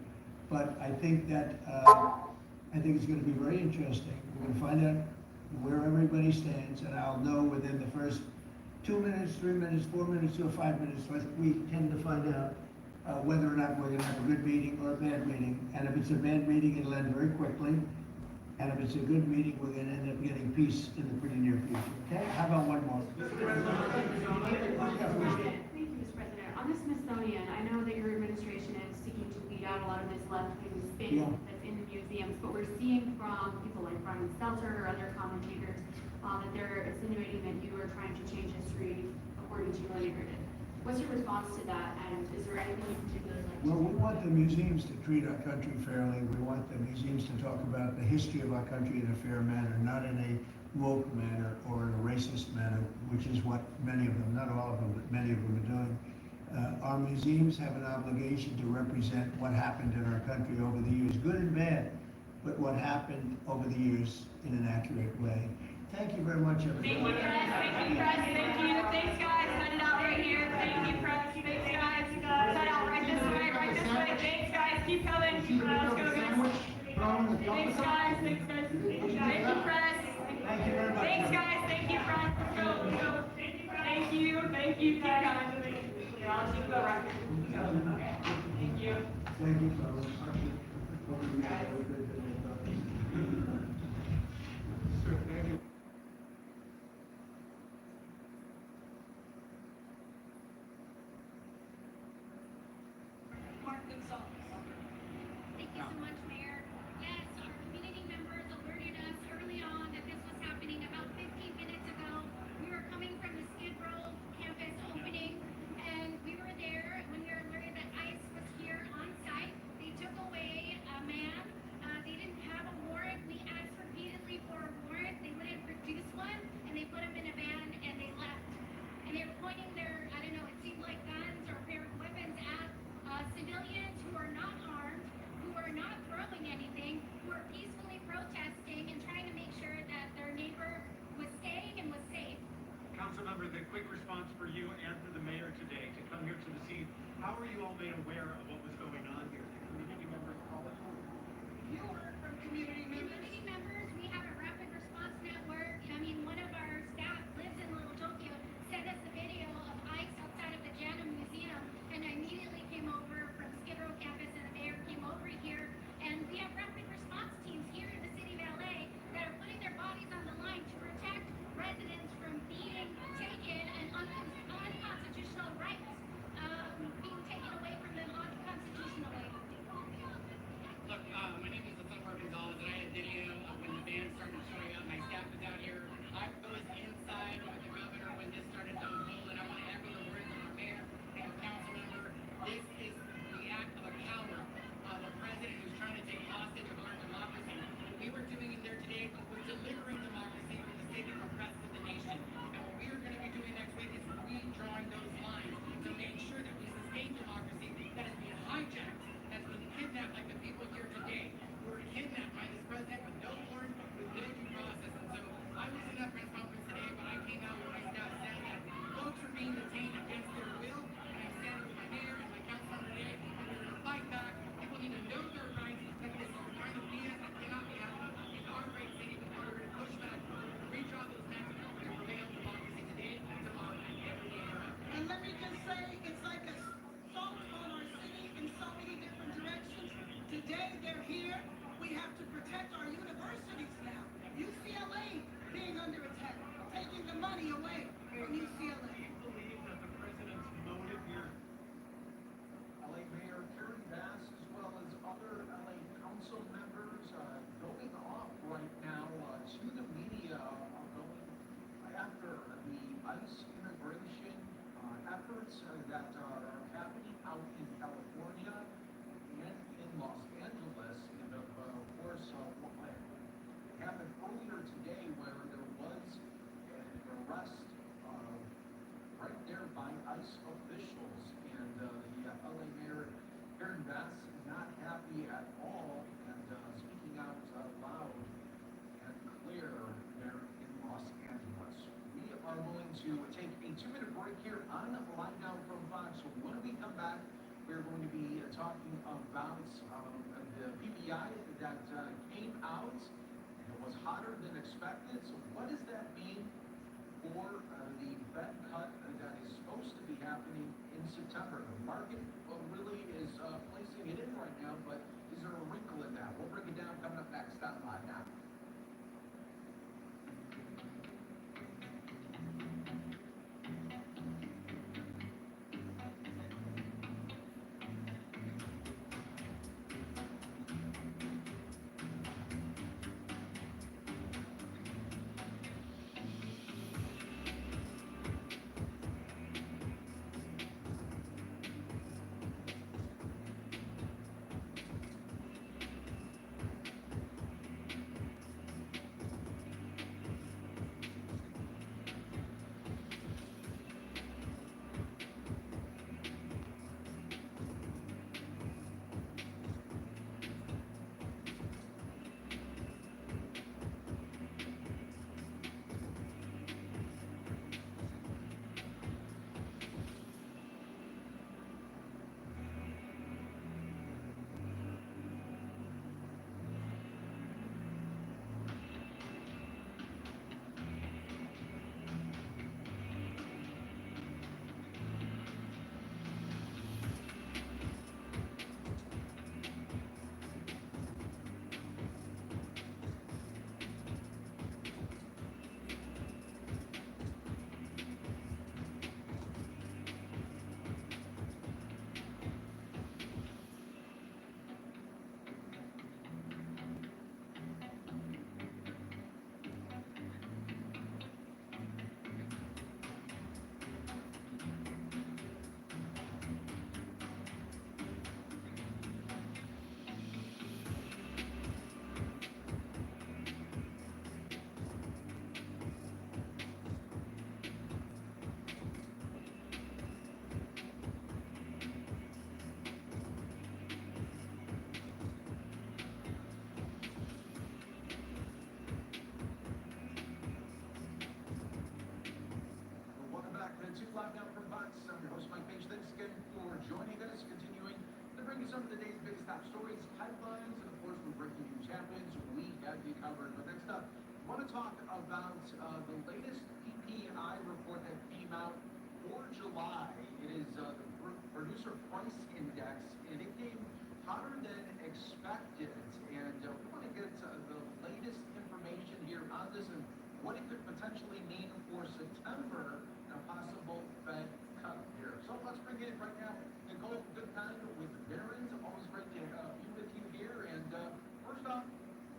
But I think that, I think it's going to be very interesting. We're going to find out where everybody stands, and I'll know within the first 2 minutes, 3 minutes, 4 minutes, or 5 minutes. We tend to find out whether or not we're going to have a good meeting or a bad meeting. And if it's a bad meeting, it'll end very quickly. And if it's a good meeting, we're going to end up getting peace in the pretty near future. Okay? How about one more? Thank you, Mr. President. On the Smithsonian, I know that your administration is seeking to weed out a lot of this left-wing spin that's in the museums, but we're seeing from people like Brian Stelter or other commentators that they're insinuating that you are trying to change history according to your narrative. What's your response to that, and is there anything in particular like? Well, we want the museums to treat our country fairly. We want the museums to talk about the history of our country in a fair manner, not in a woke manner or in a racist manner, which is what many of them, not all of them, but many of them are doing. Our museums have an obligation to represent what happened in our country over the years, good and bad, but what happened over the years in an accurate way. Thank you very much, everybody. Thank you, press. Thank you, press. Thank you. Thanks, guys. Cut it out right here. Thank you, press. Thanks, guys. Cut out right this way, right this way. Thanks, guys. Keep coming. Let's go, guys. Thanks, guys. Thanks, guys. Thank you, press. Thank you very much. Thanks, guys. Thank you, press. Let's go. Let's go. Thank you. Thank you. Keep coming. Y'all keep going. Thank you. Thank you, fellas. Thank you so much, Mayor. Yes, our community members alerted us early on that this was happening about 15 minutes ago. We were coming from the Skid Row campus opening, and we were there when we were alerted that ICE was here on site. They took away a man. They didn't have a warrant. We asked repeatedly for a warrant. They wouldn't produce one, and they put him in a van and they left. And they were pointing their, I don't know, it seemed like guns or a pair of weapons at civilians who are not armed, who are not throwing anything, who are peacefully protesting and trying to make sure that their neighbor was staying and was safe. Councilmember, the quick response for you and for the mayor today to come here to the scene. How were you all made aware of what was going on here? Did community members call it? You heard from community members. We have a rapid response network. I mean, one of our staff lives in Little Tokyo, sent us a video of ICE outside of the Jana Museum, and I immediately came over from Skid Row campus, and the mayor came over here, and we have rapid response teams here in the city of LA that are putting their bodies on the line to protect residents from being taken and unconstitutional rights being taken away from them unconstitutionally. Look, my name is Alfonso Gonzalez, and I had video of when the band started showing up. My staff was out here. I was inside with the governor when this started to unfold, and I want to echo the words of our mayor and our council member. This is the act of a coward, of a president who's trying to take hostage of our democracy. What we were doing in there today was delivering democracy from the state of oppressed of the nation. And what we are going to be doing next week is redrawing those lines to make sure that we sustain democracy that is being hijacked, that's being kidnapped like the people here today, who were kidnapped by this president with no warrant, with no due process. And so I was in that press conference today, but I came out where my staff said that folks are being detained against their will, and I'm standing with my mayor and my council member today, and we're going to fight back. People need to know their rights, that this kind of BS that cannot be happening in our great city, and we're going to push back, redraw those maps, and prevail democracy today, tomorrow, and every day thereafter. And let me just say, it's like a assault on our city in so many different directions. Today, they're here. We have to protect our universities now. UCLA being under attack, taking the money away from UCLA. Do you believe that the president's motive here? LA Mayor Karen Bass, as well as other LA council members, going off right now to the media, going after the ICE immigration efforts that are happening out in California and in Los 2-minute break here on Live Now from Fox. So when we come back, we're going to be talking about the PPI that came out. It was hotter than expected. So what does that mean for the Fed cut that is supposed to be happening in September? The market really is placing it in right now, but is there a wrinkle in that? We'll break it down coming up next on Live Now. Live Now from Fox. I'm your host, Mike Page. Thanks again for joining us, continuing to bring you some of the day's biggest top stories, headlines, and of course, when breaking news happens, we have you covered. But next up, I want to talk about the latest PPI report that came out for July. It is the Producer Price Index, and it came hotter than expected. And we want to get the latest information here on this and what it could potentially mean for September and a possible Fed cut here. So let's bring in right now Nicole Goodkind with Barron's. Always great to be with you here. And first off,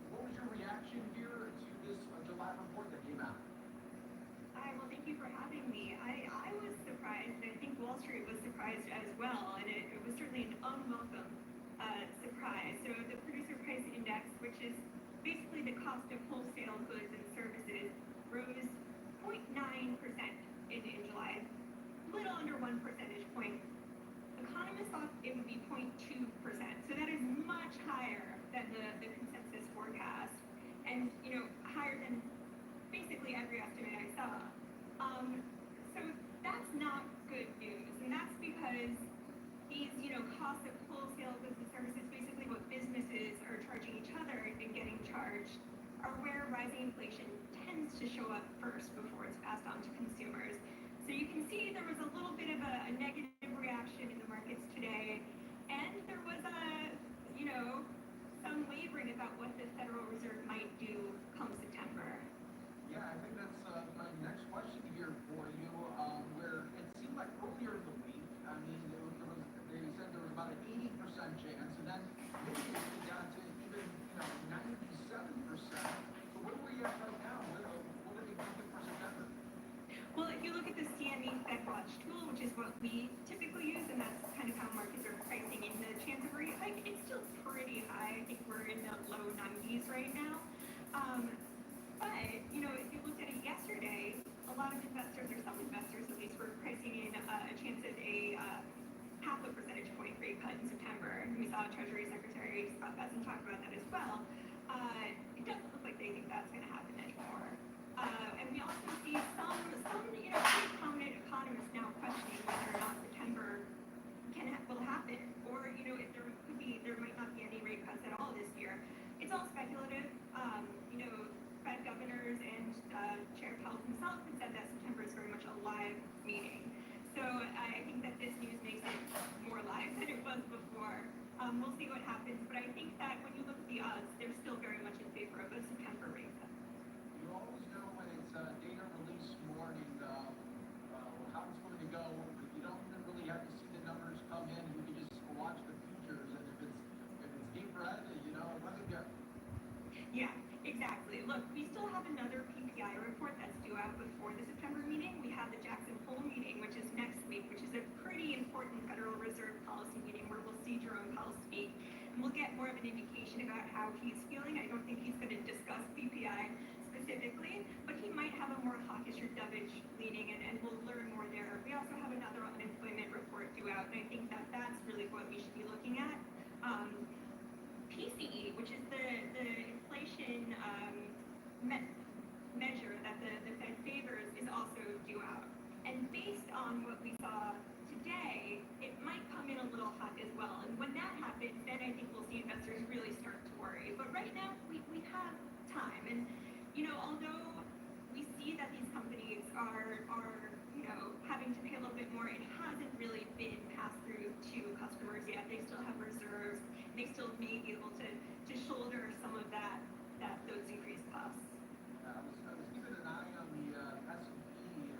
what was your reaction here to this July report that came out? Hi, well, thank you for having me. I was surprised, and I think Wall Street was surprised as well, and it was certainly an unwelcome surprise. So the Producer Price Index, which is basically the cost of wholesale goods and services, rose 0.9% in July, a little under 1 percentage point. Economists thought it would be 0.2%, so that is much higher than the consensus forecast, and higher than basically every estimate I saw. So that's not good news, and that's because these costs of wholesale goods and services, basically what businesses are charging each other and getting charged, are where rising inflation tends to show up first before it's passed on to consumers. So you can see there was a little bit of a negative reaction in the markets today, and there was some wavering about what the Federal Reserve might do come September. Yeah, I think that's my next question here for you, where it seemed like earlier in the week, I mean, they said there was about an 80% chance, and then maybe we got to even 97%. So where are we at right now? What are they thinking for September? Well, if you look at the CME Fed Watch tool, which is what we typically use, and that's kind of how markets are pricing in the chance of a rate hike, it's still pretty high. I think we're in the low 90s right now. But, if you looked at it yesterday, a lot of investors, or some investors at least, were pricing in a chance of a half a percentage point rate cut in September. And we saw Treasury Secretary Scott Bessent talk about that as well. It doesn't look like they think that's going to happen anymore. And we also see some pretty prominent economists or, if there might not be any rate cuts at all this year. It's all speculative. Fed governors and Chair Powell himself had said that September is very much a live meeting. So I think that this news makes it more live than it was before. We'll see what happens, but I think that when you look at the odds, they're still very much in favor of a September rate cut. You always know when it's data release morning, how it's going to go, but you don't even really have to see the numbers come in, you can just watch the futures, and if it's deep red, let it go. Yeah, exactly. Look, we still have another PPI report that's due out before the September meeting. We have the Jackson Hole meeting, which is next week, which is a pretty important Federal Reserve policy meeting where we'll see Jerome Powell speak. And we'll get more of an indication about how he's feeling. I don't think he's going to discuss PPI specifically, but he might have a more hawkish or dovish leaning, and we'll learn more there. We also have another unemployment report due out, and I think that that's really what we should be looking at. PCE, which is the inflation measure that the Fed favors, is also due out. And based on what we saw today, it might come in a little hot as well. And when that happens, then I think we'll see investors really start to worry. But right now, we have time. And, although we see that these companies are having to pay a little bit more, it hasn't really been passed through to customers yet. They still have reserves. They still may be able to shoulder some of those increased costs. I was keeping an eye on the S&P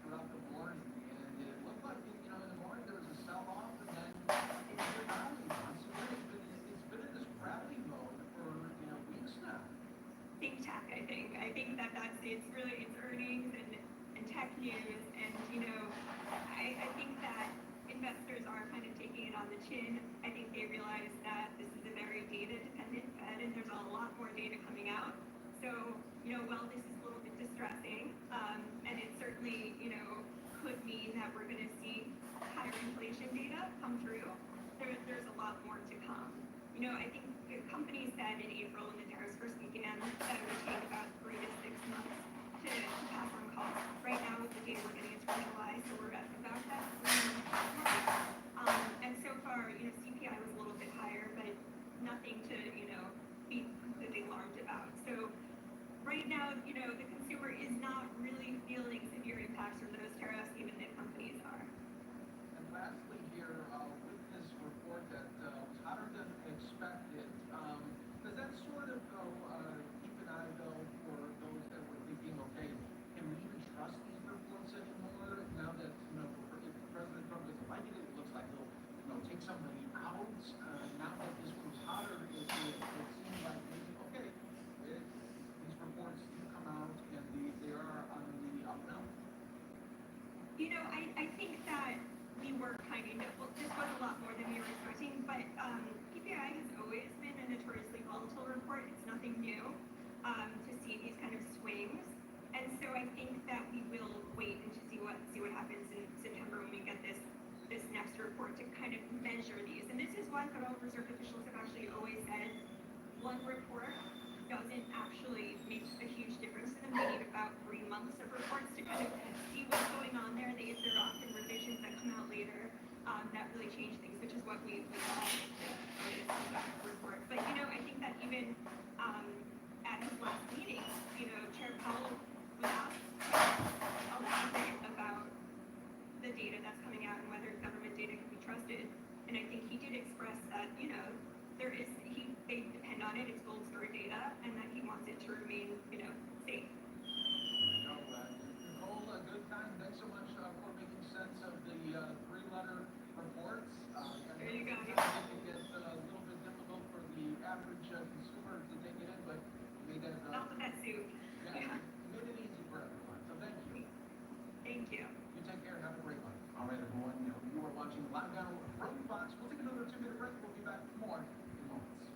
throughout the morning, and it looked like, in the morning there was a sell-off, and then it was a rally. So it's been in this rally mode for, weeks now. Think tech, I think. I think it's earnings and tech news, and, I think that investors are kind of taking it on the chin. I think they realize that this is a very data-dependent Fed, and there's a lot more data coming out. So, while this is a little bit distressing, and it certainly, could mean that we're going to see higher inflation data come through, there's a lot more to come. I think the company said in April when the tariffs first began that it would take about 3 to 6 months to pass on costs. Right now, with the data we're getting, it's early July, so we're at about that 3 month. And so far, CPI was a little bit higher, but nothing to, be completely alarmed about. So right now, the consumer is not really feeling severe impacts from those tariffs, even if companies are. And lastly here, with this report that was hotter than expected, does that sort of keep an eye though for those that were thinking, okay, can we even trust these reports anymore now that, if President Trump doesn't like it, it looks like he'll, take somebody out. Now that this was hotter, it seems like maybe, okay, these reports do come out and they are on the up now. I think that we were this was a lot more than we were expecting, but PPI has always been a notoriously volatile report. It's nothing new to see these kind of swings. And so I think that we will wait and to see what happens in September when we get this next report to kind of measure these. And this is why Federal Reserve officials have actually always said one report doesn't actually make a huge difference to them. They need about 3 months of reports to kind of see what's going on there. There are often revisions that come out later that really change things, which is what we saw in this report. But, I think that even at his last meeting, Chair Powell was asked a lot about the data that's coming out and whether government data can be trusted. And I think he did express that, they depend on it, it's gold star data, and that he wants it to remain, safe. Nicole, a good time. Thanks so much for making sense of the 3-letter reports. There you go. It gets a little bit difficult for the average consumer to take it in, but you made that. Not with that suit. Yeah, you made it easy for everyone. So thank you. Thank you. You take care. Have a great one. All right, everyone. You are watching Live Now from Fox. We'll take another 2-minute break. We'll be back with more in moments.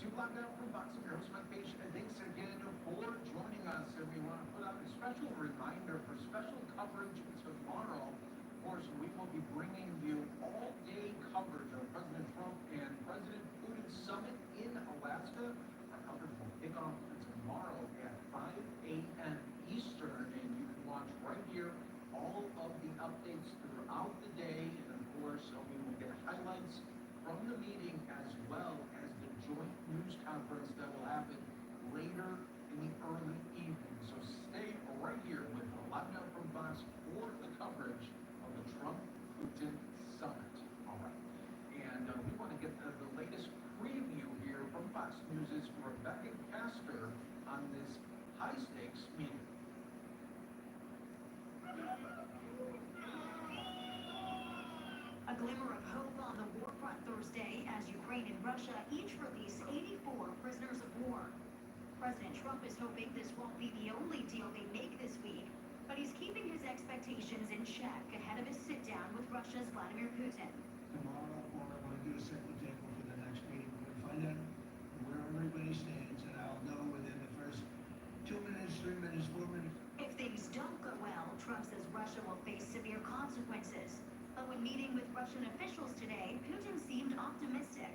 To log out from Box of Heroes, my page, and thanks again for joining us. And we want to put out a special reminder for special coverage tomorrow. Of course, we will be bringing you all-day coverage of President Trump and President Putin's summit in Alaska. Our coverage will kick off tomorrow at 5 a.m. Eastern, and you can watch right here all of the updates throughout the day. And of course, we will get highlights from the meeting as well as the joint news conference that will happen later in the early evening. So stay right here with the Live Now from Fox for the coverage of the Trump-Putin summit. All right. And we want to get the latest preview here from Fox News' Rebecca Castor on this high-stakes meeting. A glimmer of hope on the war front Thursday as Ukraine and Russia each release 84 prisoners of war. President Trump is hoping this won't be the only deal they make this week, but he's keeping his expectations in check ahead of his sit-down with Russia's Vladimir Putin. Tomorrow, or I want to do a second table for the next meeting. We're going to find out where everybody stands, and I'll know within the first 2 minutes, 3 minutes, 4 minutes. If things don't go well, Trump says Russia will face severe consequences. But when meeting with Russian officials today, Putin seemed optimistic.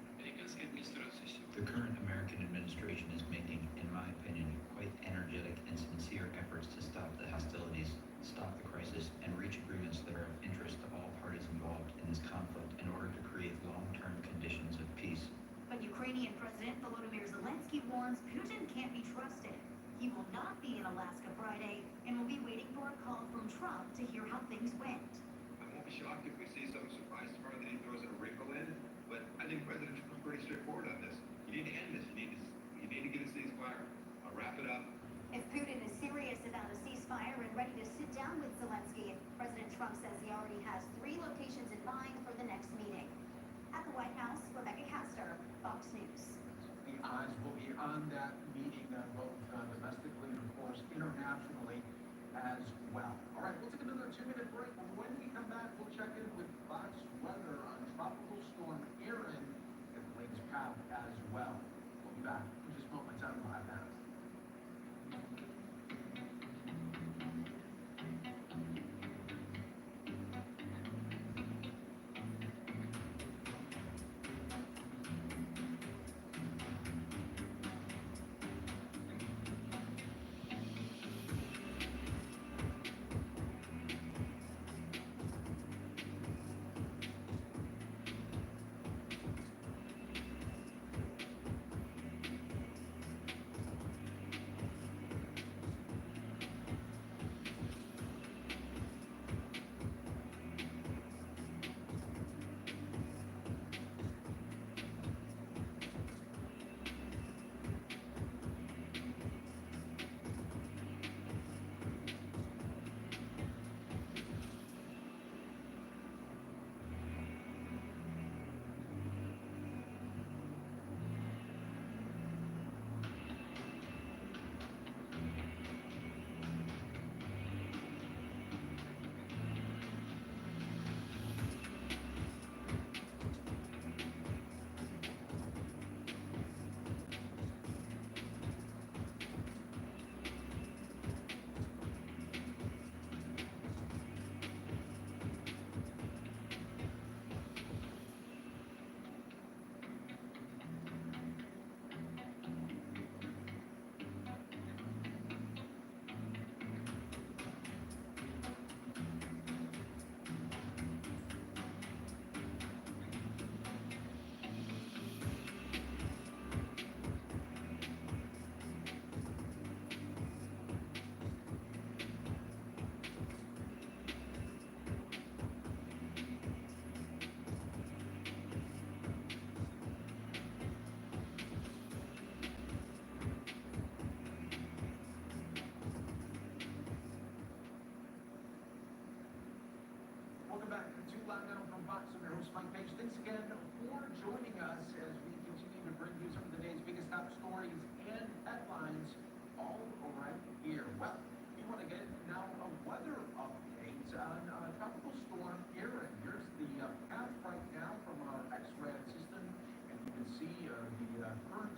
The current American administration is making, in my opinion, quite energetic and sincere efforts to stop the hostilities, stop the crisis, and reach agreements that are of interest to all parties involved in this conflict in order to create long-term conditions of peace. But Ukrainian President Volodymyr Zelensky warns Putin can't be trusted. He will not be in Alaska Friday and will be waiting for a call from Trump to hear how things went. I won't be shocked if we see some surprise tomorrow that he throws a wrinkle in, but I think President Trump is pretty straightforward on this. You need to end this. You need to get a ceasefire. Wrap it up. If Putin is serious about a ceasefire and ready to sit down with Zelensky, President Trump says he already has 3 locations in mind for the next meeting. At the White House, Rebecca Castor, Fox News. The eyes will be on that meeting, both domestically and, of course, internationally as well. All right, we'll take another 2-minute break. When we come back, we'll check in with Fox weather on Tropical Storm Erin and Blake's Path as well. We'll be back in just moments on Live Now. Welcome back to Live Now from Fox on your host Mike Page. Thanks again for joining us as we continue to bring you some of the day's biggest top stories and headlines all right here. Well, we want to get now a weather update on Tropical Storm Erin. Here's the path right now from our X-ray system, and you can see the current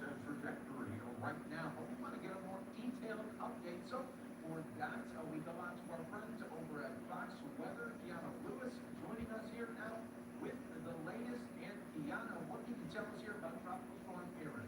tell us here about Tropical Storm Erin?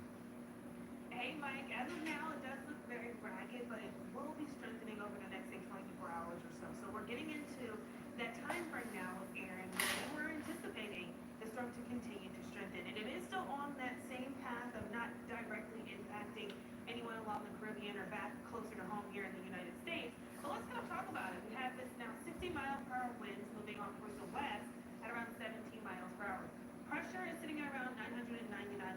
Hey, Mike, as of now, it does look very ragged, but it will be strengthening over the next, say, 24 hours or so. So we're getting into that time frame now with Aaron, and we're anticipating the storm to continue to strengthen. And it is still on that same path of not directly impacting anyone along the Caribbean or back closer to home here in the United States. But let's kind of talk about it. We have this now 60-mile-per-hour winds moving off towards the west at around 17 miles per hour. Pressure is sitting at around 999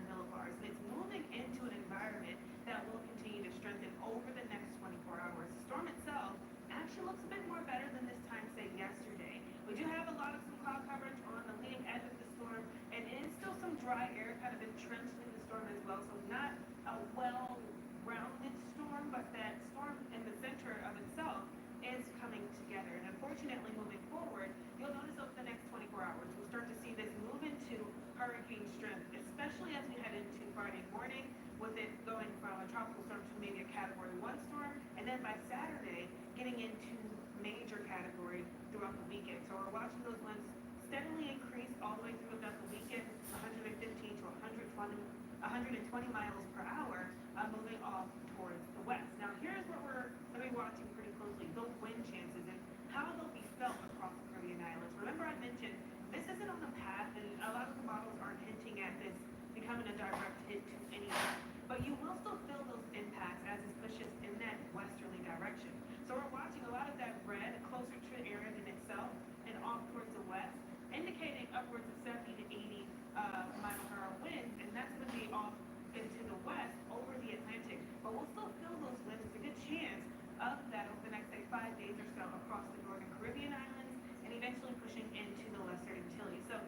millibars, and it's moving into an environment that will continue to strengthen over the next 24 hours. The storm itself actually looks a bit more better than this time, say, yesterday. We do have a lot of some cloud coverage on the leading edge of the storm, and it is still some dry air kind of entrenched in the storm as well, so not a well-rounded storm, but that storm in the center of itself is coming together. And unfortunately, moving forward, you'll notice over the next 24 hours, we'll start to see this move into hurricane strength, especially as we head into Friday morning, with it going from a tropical storm to maybe a Category 1 storm, and then by Saturday, getting into major category throughout the weekend. So we're watching those winds steadily increase all the way throughout the weekend, 115 to 120 miles per hour, moving off towards the west. Now, here's what we're going to be watching pretty closely, those wind chances and how they'll be felt across the Caribbean islands. Remember I mentioned this isn't on the path, and a lot of the models aren't hinting at this becoming a direct hit to anyone. But you will still feel those impacts as it pushes in that westerly direction. So we're watching a lot of that red closer to the area in itself and off towards the west, indicating upwards of 70 to 80 mile per hour winds, and that's going to be off into the west over the Atlantic. But we'll still feel those winds. It's a good chance of that over the next, say, 5 days or so across the northern Caribbean islands, and eventually pushing into the Lesser Antilles. So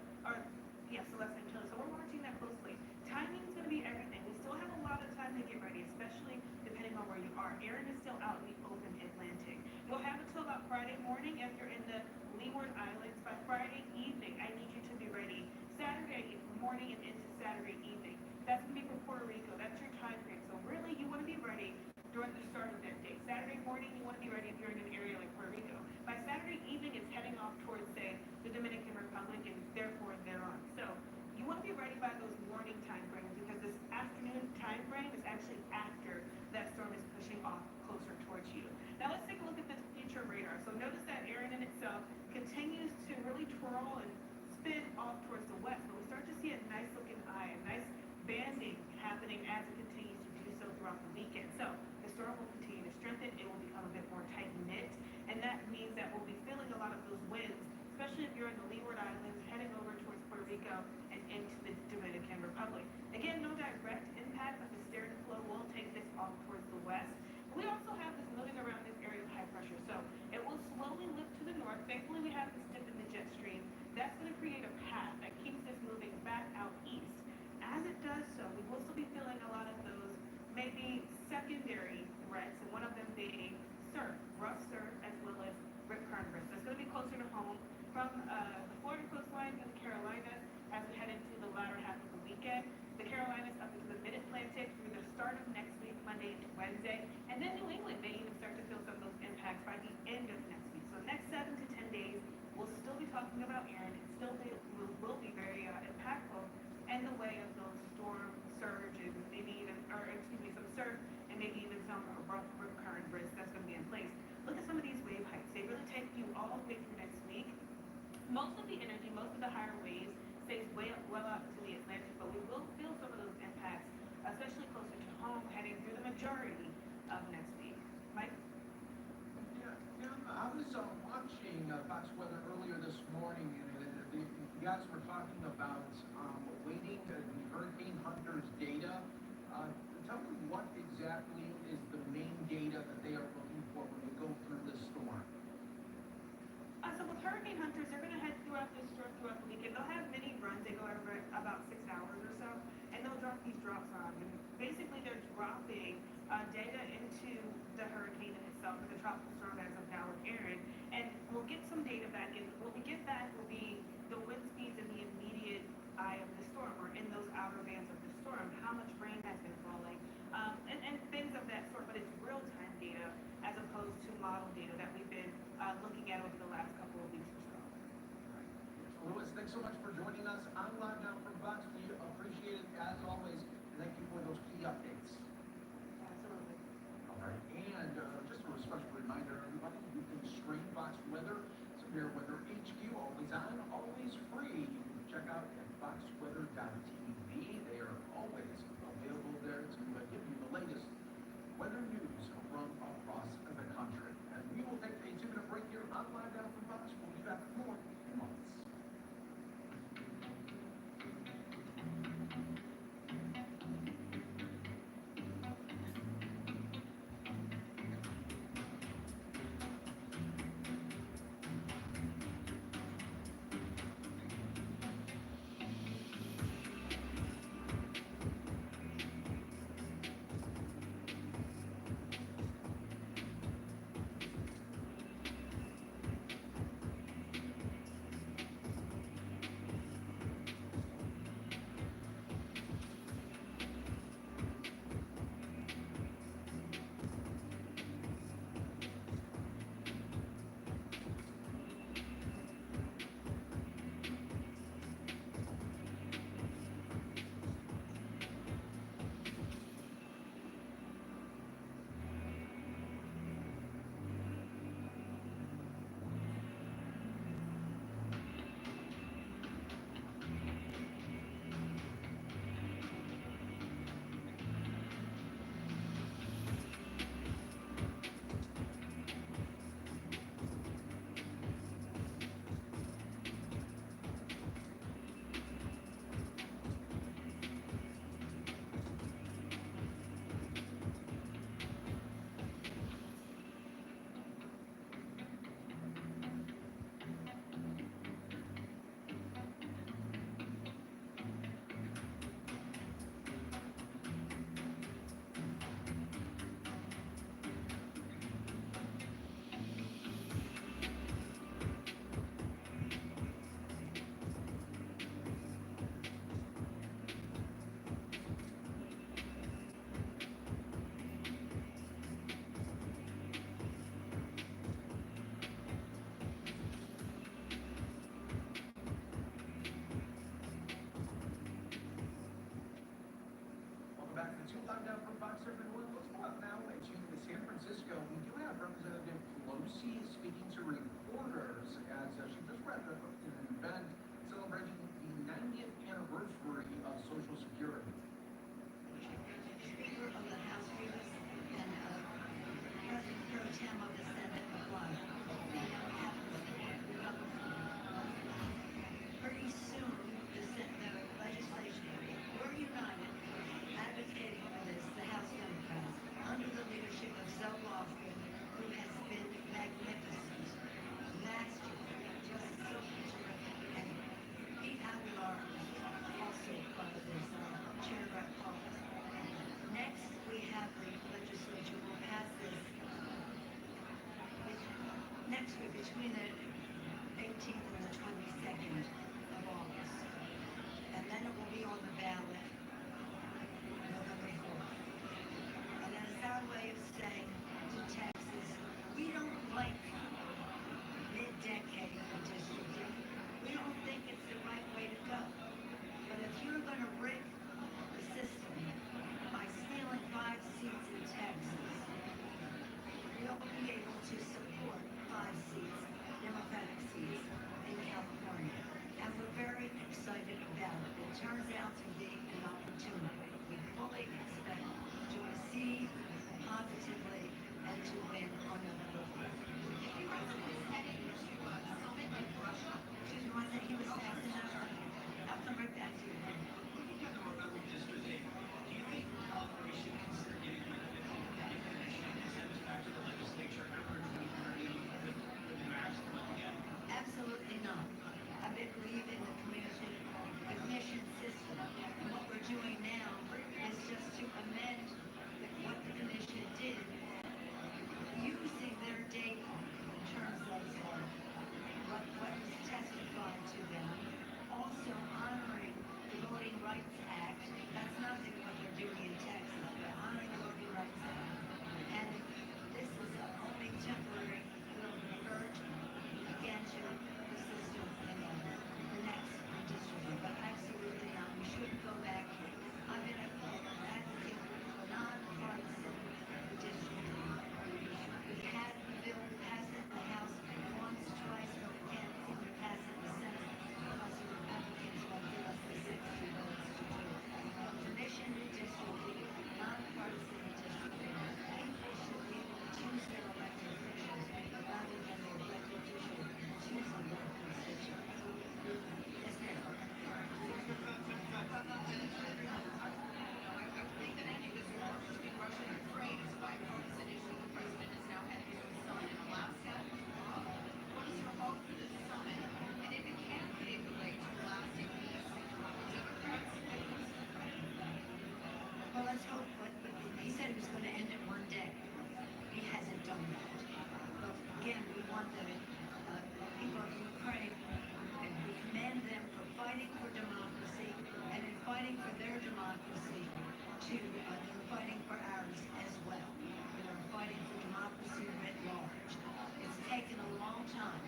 we're watching that closely. Timing's going to be everything. We still have a lot of time to get ready, especially depending on where you are. Aaron is still out in the open Atlantic. You'll have until about Friday morning if you're in the Leeward Islands. By Friday evening, I need you to be ready. Saturday morning and into Saturday evening. That's going to be for Puerto Rico. That's your time frame. So really, you want to be ready during the start of that day. Saturday morning, you want to be ready if you're in an area like Puerto Rico. By Saturday evening, it's heading off towards, say, the Dominican Republic and therefore thereon. So you want to be ready by those morning time frames, because this afternoon time frame is actually after that storm is pushing off closer towards you. Now let's take a look at this future radar. So notice that Aaron in itself continues to really twirl and spin off towards the west, but we start to see a nice looking eye, a nice banding happening as it continues to do so throughout the weekend. So the storm will continue to strengthen. It will become a bit more tight knit, and that means that we'll be feeling a lot of those winds, especially if you're in the Leeward Islands heading over towards Puerto Rico and into the Dominican Republic. Again, no direct impact, but the stern flow will take this off towards the west. We also have this moving around this area of high pressure, so it will slowly lift to the north. Thankfully, we have this dip in the jet stream. That's going to create a path that keeps this moving back out east. As it does so, we will still be feeling a lot of those maybe secondary threats, and one of them being surf, rough surf, as well as rip current risks. That's going to be closer to home from the Florida coastline to the Carolinas as we head into the latter half of the weekend. The Carolinas up into the mid-Atlantic through the start of next week, Monday to Wednesday, and then New England may even start to feel some of those impacts by the end of next week. So next 7 to 10 days, we'll still be talking about Aaron. It still will be very impactful in the way of those storm surge and maybe even, some surf and maybe even some rough current risk that's going to be in place. Look at some of these wave heights. They really take you all the way through next week. Most of the energy, most of the higher waves stays way up, well out into the Atlantic, but we will feel some of those impacts, especially closer to home, heading through the majority of next week. Mike? Yeah, I was watching Fox Weather earlier this morning, and the guys were talking about waiting the Hurricane Hunters data. Tell me what exactly is the main data that they are looking for when we go through this storm. So with Hurricane Hunters, they're going to head throughout this storm throughout the weekend. They'll have many runs. They go over about 6 hours or so, and they'll drop these drops on. And basically, they're dropping data into the hurricane in itself, or the tropical storm as of now with Aaron, and we'll get some data back. And what we get back will be the wind speeds in the immediate eye of the storm, or in those outer bands of the storm, how much rain has been falling, and things of that sort. But it's real-time data as opposed to model data that we've been looking at over the last couple of weeks or so. Lewis, thanks so much for joining us. I'm logged out from Fox. We appreciate it. Fair Weather HQ, always on, always free. You can check out at foxweather.tv. They are always available there to give you the latest weather news from across the country. And we will take a 2-minute break here on Live Down from Fox. We'll be back with more in months. Back to Live Down from Fox, everyone. Let's go out now to San Francisco. We do have Representative Pelosi speaking to reporters as she just wrapped up an event celebrating the 90th anniversary of Social Security. Speaker of the House Speakers and President Pro Tem of the Senate applied. Pretty soon, the legislation, we're united, advocating for this, the House Democrats, under the leadership of Zoe Lofgren, who has been magnificent, masterful, just so terrific. And Pete Aguilar, also part of this, Chair Brett Paulus. Next, we have the legislature will pass this next week, between the 18th and the 22nd of August. And then it will be on the ballot November 4th. And that is our way of saying to Texas, we don't like mid-decade redistricting. We don't think it's the right way to go. But if you're going to rig the system by stealing 5 seats in Texas, you'll be able to support 5 seats, Democratic seats, in California. And we're very excited about it. It turns out to be an opportunity. We fully expect to receive positively and to win on November 4th. Excuse me, one second, he was passing that on. I'll come right back to you. Absolutely not. I believe in the commission system. And what we're doing now is just to amend what the commission did using their data in terms of let's hope, but he said he was going to end it one day. He hasn't done that. But again, we want the people of Ukraine, and we commend them for fighting for democracy, and in fighting for their democracy, they're fighting for ours as well. They're fighting for democracy writ large. It's taken a long time.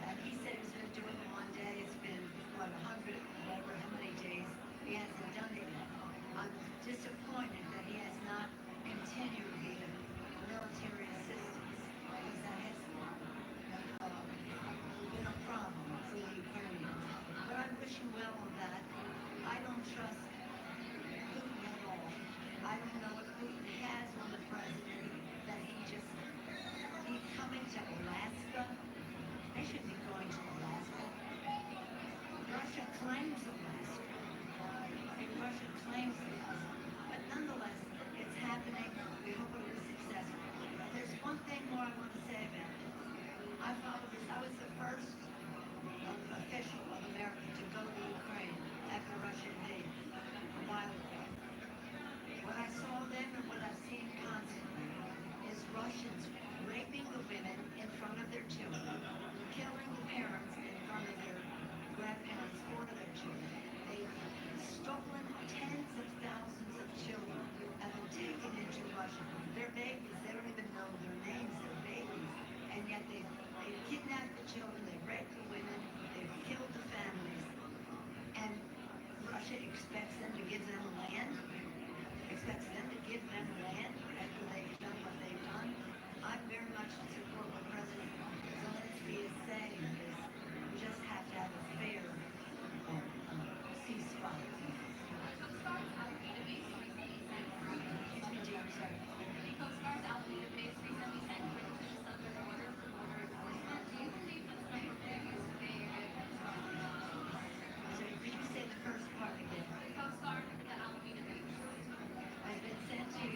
And he said he was going to do it in one day. It's been, what, 100, whatever, how many days. He hasn't done it yet. I'm disappointed that he has not continued the military assistance, because that has been a problem for the Ukrainians. But I wish him well on that. I don't trust Putin at all. I don't know what Putin has on the president, that he's coming to Alaska. They shouldn't be going to Alaska. Russia claims Alaska. Russia claims Alaska. But nonetheless, it's happening. We hope it was successful. There's one thing more I want to say about it. I followed this. I was the first official of America to go to Ukraine after Russia invaded a while ago. What I saw then and what I've seen constantly is Russians raping the women in front of their children, killing the parents in front of their grandparents or their children. They've stolen tens of thousands of children and been taken into Russia. They're babies. They don't even know their names. They're babies. And yet they've kidnapped the children. They've raped the women. They've killed the families. And Russia expects them to give them land. Expects them to give them land after they've done what they've done. I very much support what President Zelensky is saying, is we just have to have a fair ceasefire. Could you say the first part again? Has been sent to you.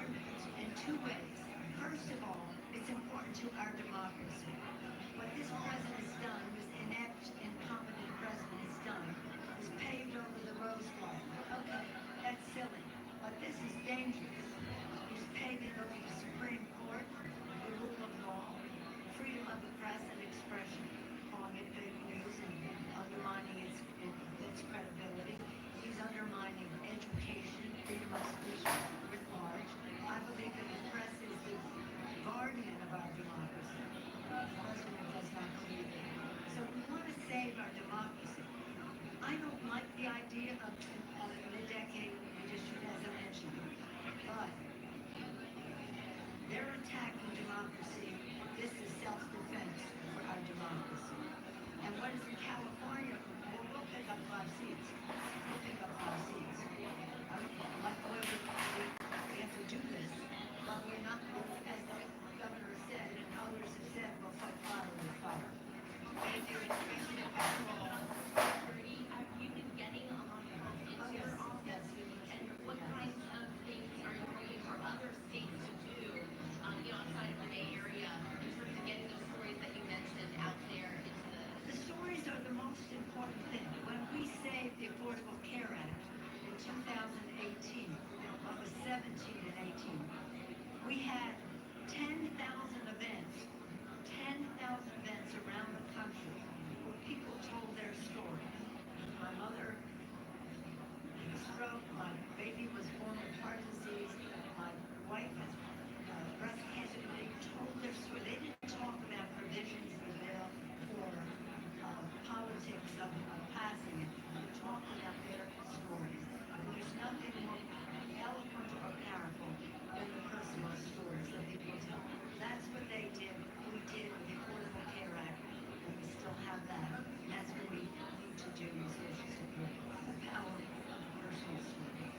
important in two ways. First of all, it's important to our democracy. What this president has done, this inept, incompetent president has done, is paved over the rose garden. Okay, that's silly, but this is dangerous. He's paving over the Supreme Court, the rule of law, freedom of the press and expression, calling it fake news and undermining its credibility. He's undermining education, freedom of speech writ large. I believe that the press is the guardian of our democracy. The president does not believe it. So we want to save our democracy. I don't like the idea of the decade redistricting, as I mentioned, but they're attacking democracy. This is self-defense for our democracy. And what is in California? Well, we'll pick up 5 seats. We'll pick up 5 seats. I don't like the way we have to do this, but we're not, as the governor said and others have said, we'll fight fire with fire. Thank you. Security, have you been getting into your office? And what kinds of things are you looking for other states to do, outside of the Bay Area, in terms of getting those stories that you mentioned out there into The stories are the most important thing. When we saved the Affordable Care Act in 2018, what was 17 and 18, we had 10,000 events, 10,000 events around the country where people told their story. My mother had a stroke, my baby was born with heart disease, my wife has breast cancer. They told their story. They didn't talk about provisions in the bill or politics of passing it. They talked about their stories. There's nothing more eloquent or powerful than the personal stories that people tell. That's what they did. We did with the Affordable Care Act, and we still have that. And that's what we need to do with Social Security. The power of personal story.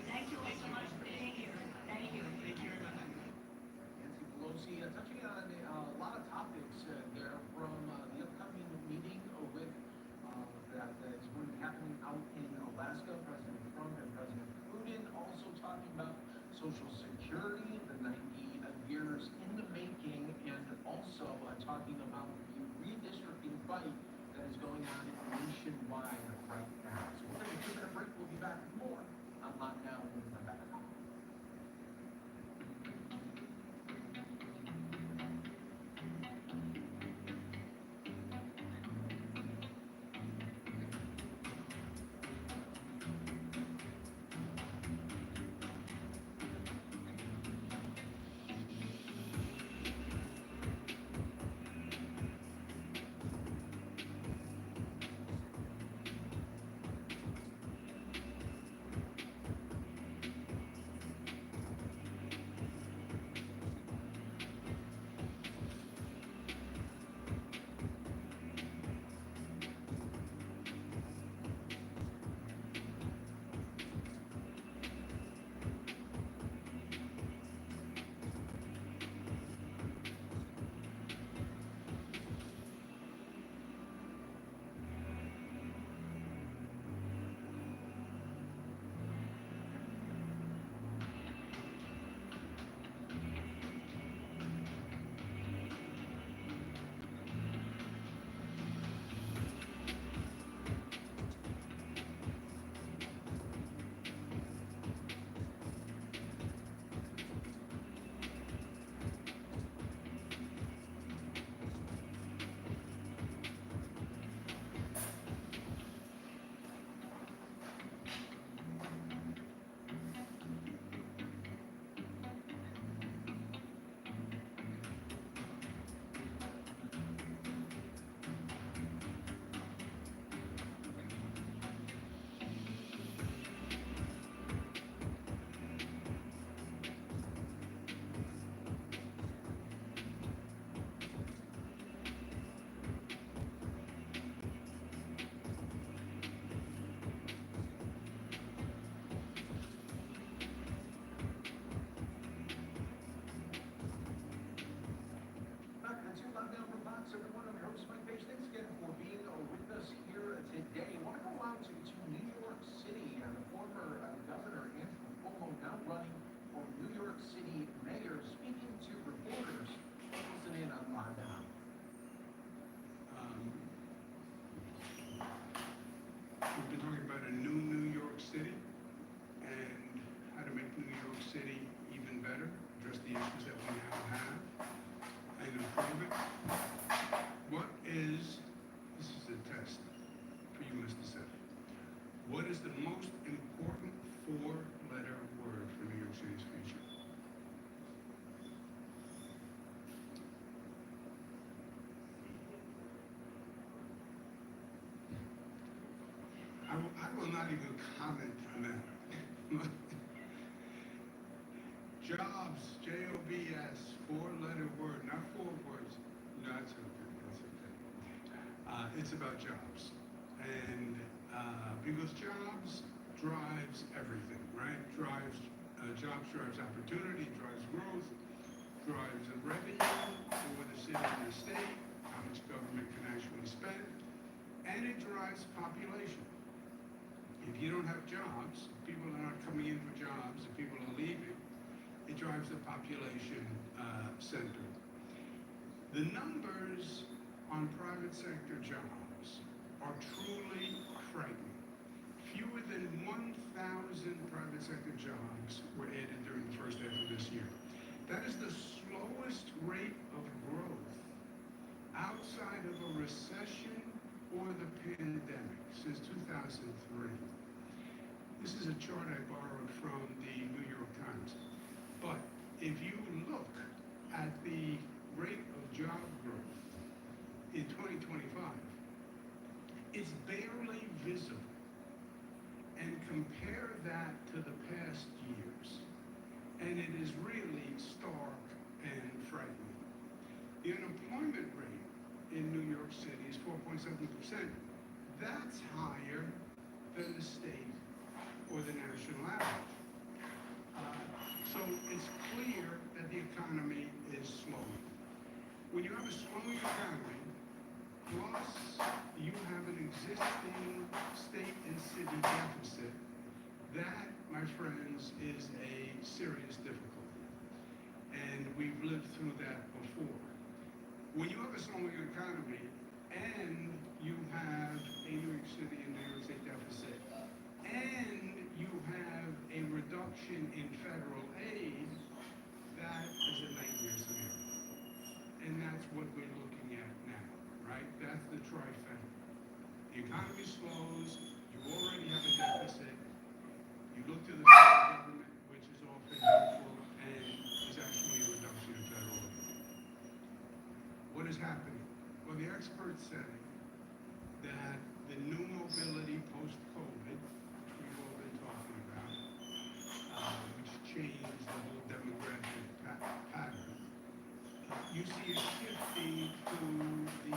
Thank you all so much for being here. Thank you. Thank you very much. Nancy Pelosi, touching on a lot of topics there from the upcoming meeting with that is going to be happening out in Alaska. President Trump and President Putin also talking about Social Security, the 90 years in the making, and also talking about the redistricting fight that is going on nationwide right now. So we're going to take a 2-minute break. We'll be back with more on Lock Now when we come back. issues that we now have and improve it. What is, this is a test for you, Mr. Senator. What is the most important four-letter word for New York City's future? I will not even comment on that. Jobs, J-O-B-S, four-letter word, not four words. No, that's okay, that's okay. It's about jobs. And because jobs drives everything, right? Jobs drives opportunity, drives growth, drives the revenue for the city and the state, how much government can actually spend, and it drives population. If you don't have jobs, people are not coming in for jobs, if people are leaving, it drives the population center. The numbers on private sector jobs are truly frightening. Fewer than 1,000 private sector jobs were added during the first half of this year. That is the slowest rate of growth outside of a recession or the pandemic since 2003. This is a chart I borrowed from the New York Times. But if you look at the rate of job growth in 2025, it's barely visible. And compare that to the past years, and it is really stark and frightening. The unemployment rate in New York City is 4.7%. That's higher than the state or the national average. So it's clear that the economy is slowing. When you have a slowing economy, plus you have an existing state and city deficit, that, my friends, is a serious difficulty. And we've lived through that before. When you have a slowing economy and you have a New York City and New York State deficit, and you have a reduction in federal aid, that is a nightmare scenario. And that's what we're looking at now, right? That's the trifecta. The economy slows, you already have a deficit, you look to the federal government, which is often helpful, and there's actually a reduction in federal aid. What is happening? Well, the experts say that the new mobility post-COVID, we've all been talking about, which changed the whole demographic pattern, you see a shifting to the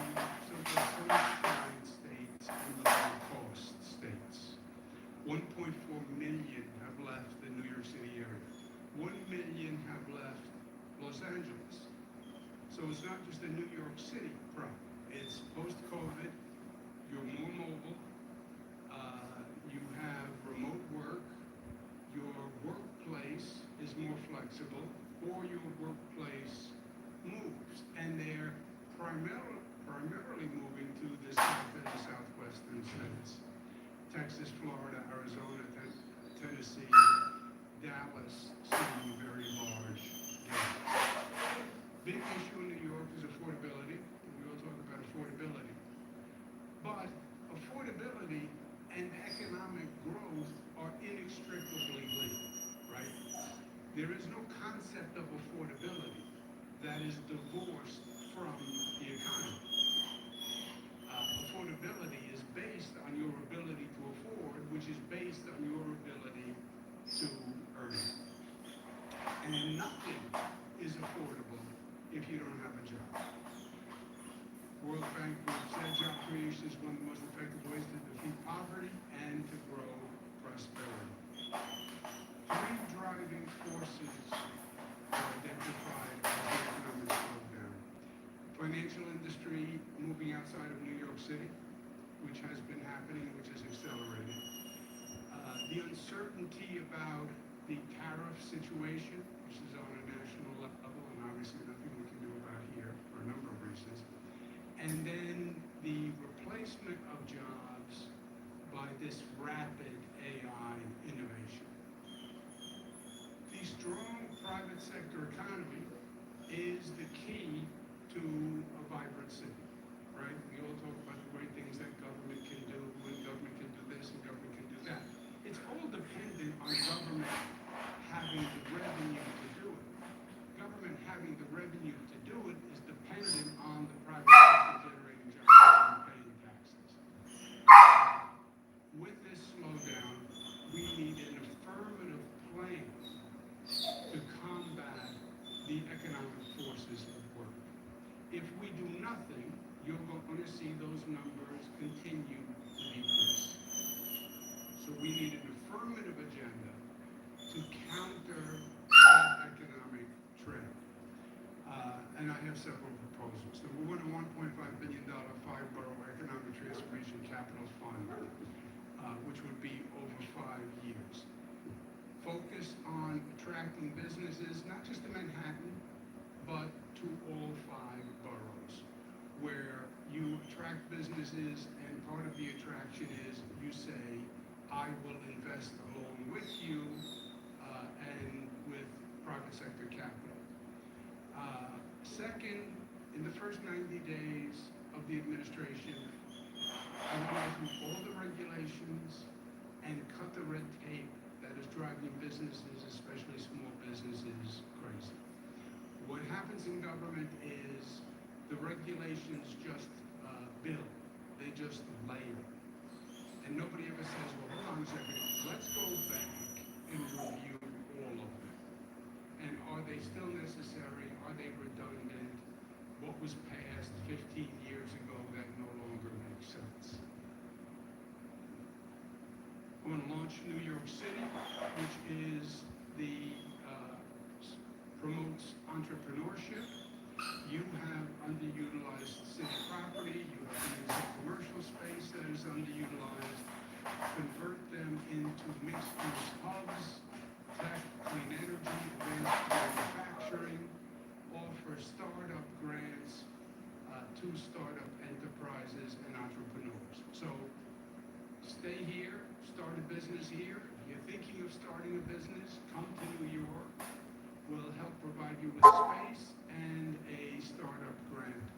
so-called coastline states and the low-cost states. 1.4 million have left the New York City area. 1 million have left Los Angeles. So it's not just a New York City problem. It's post-COVID, you're more mobile, you have remote work, your workplace is more flexible, or your workplace moves. And they're primarily moving to the south and the southwestern states. Texas, Florida, Arizona, Tennessee, Dallas, seeing very large gains. Big issue in New York is affordability. We all talk about affordability. But affordability and economic growth are inextricably linked, right? There is no concept of affordability that is divorced from the economy. Affordability is based on your ability to afford, which is based on your ability to earn. And nothing is affordable if you don't have a job. World Bank Group said job creation is one of the most effective ways to defeat poverty and to grow prosperity. Three driving forces are identified as the economic slowdown. Financial industry moving outside of New York City, which has been happening, which has accelerated. The uncertainty about the tariff situation, which is on a national level, and obviously nothing we can do about here for a number of reasons. And then the replacement of jobs by this rapid AI innovation. The strong private sector economy is the key to a vibrant city, right? We all talk about the great things that government can do, and government can do this, and government can do that. It's all dependent on government having the revenue to do it. Government having the revenue to do it is dependent on the private sector generating jobs and paying taxes. With this slowdown, we need an affirmative plan to combat the economic forces at work. If we do nothing, you're going to see those numbers continue to decrease. So we need an affirmative agenda to counter that economic trend. And I have several proposals. Number one, a $1.5 billion five-borough economic transformation capital fund, which would be over 5 years. Focus on attracting businesses, not just to Manhattan, but to all 5 boroughs, where you attract businesses, and part of the attraction is you say, I will invest along with you and with private sector capital. Second, in the first 90 days of the administration, I want to go through all the regulations and cut the red tape that is driving businesses, especially small businesses, crazy. What happens in government is the regulations just build. They just layer. And nobody ever says, well, hold on a second, let's go back and review all of them. And are they still necessary? Are they redundant? What was passed 15 years ago that no longer makes sense? I'm going to launch New York City, which is promotes entrepreneurship. You have underutilized city property. You have used commercial space that is underutilized. Convert them into mixed-use hubs, tech, clean energy, advanced manufacturing, offer startup grants to startup enterprises and entrepreneurs. So stay here, start a business here. If you're thinking of starting a business, come to New York. We'll help provide you with space and a startup grant.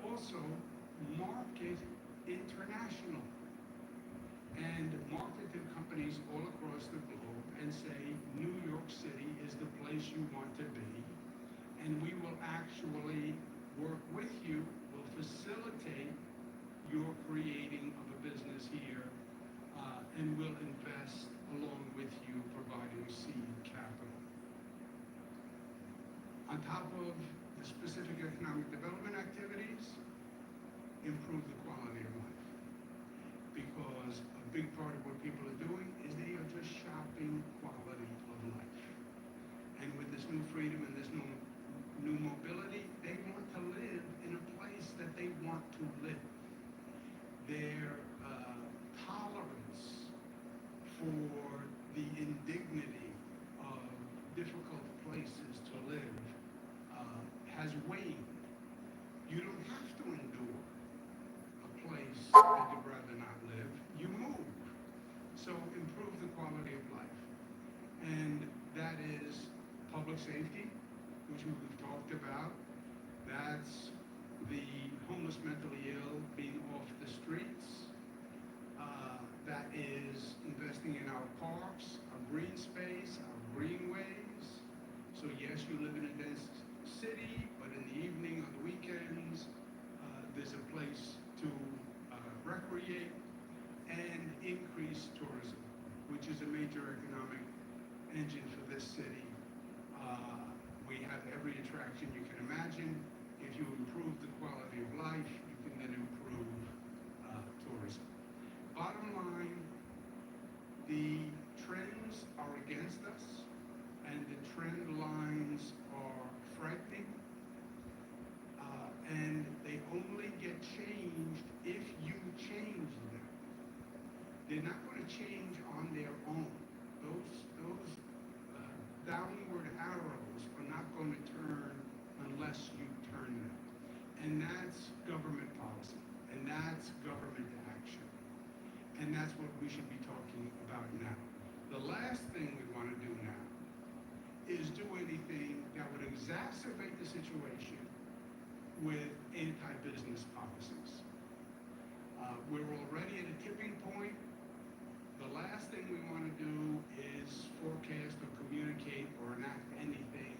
Also, market international. And market to companies all across the globe and say, New York City is the place you want to be. And we will actually work with you, will facilitate your creating of a business here, and will invest along with you, providing seed capital. On top of the specific economic development activities, improve the quality of life. Because a big part of what people are doing is they are just shopping quality of life. And with this new freedom and this new mobility, they want to live in a place that they want to live. Their tolerance for the indignity of difficult places to live has waned. You don't have to endure a place that you'd rather not live. You move. So improve the quality of life. And that is public safety, which we've talked about. That's the homeless, mentally ill being off the streets. That is investing in our parks, our green space, our greenways. So yes, you live in a dense city, but in the evening, on the weekends, there's a place to recreate and increase tourism, which is a major economic engine for this city. We have every attraction you can imagine. If you improve the quality of life, you can then improve tourism. Bottom line, the trends are against us, and the trend lines are frightening, and they only get changed if you change them. They're not going to change on their own. Those downward arrows are not going to turn unless you turn them. And that's government policy, and that's government action. And that's what we should be talking about now. The last thing we want to do now is do exacerbate the situation with anti-business policies. We're already at a tipping point. The last thing we want to do is forecast or communicate or enact anything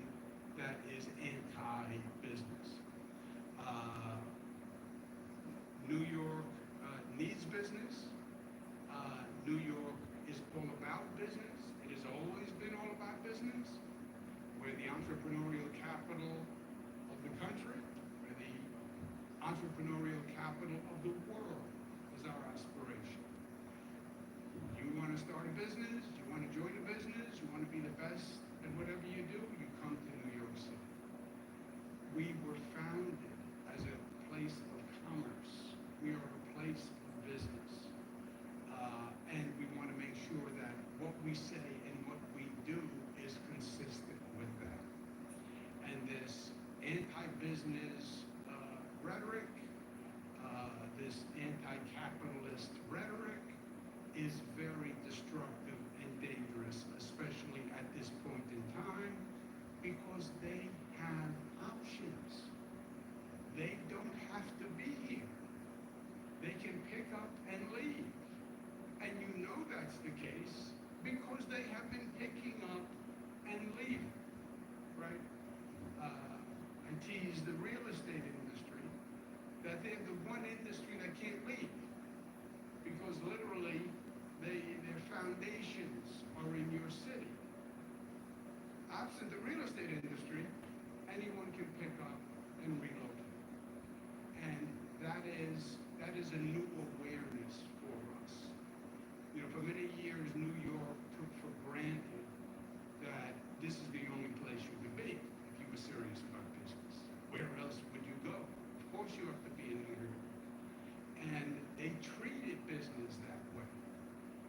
that is anti-business. New York needs business. New York is all about business. It has always been all about business. We're the entrepreneurial capital of the country. We're the entrepreneurial capital of the world is our aspiration. You want to start a business, you want to join a business, you want to be the best at whatever you do, you come to New York City. We were founded as a place of commerce. We are a place of business. And we want to make sure that what we say and what we do is consistent with that. And this anti-business rhetoric, this anti-capitalist rhetoric is very destructive and dangerous, especially at this point in time, because they have options. They don't have to be here. They can pick up and leave. And you know that's the case because they have been picking up and leaving, right? I tease the real estate industry that they're the one industry that can't leave because literally their foundations are in your city. Absent the real estate industry, anyone can pick up and relocate. And that is a new awareness for us. You know, for many years, New York took for granted that this is the only place you could be if you were serious about business. Where else would you go? Of course you have to be in New York. And they treated business that way,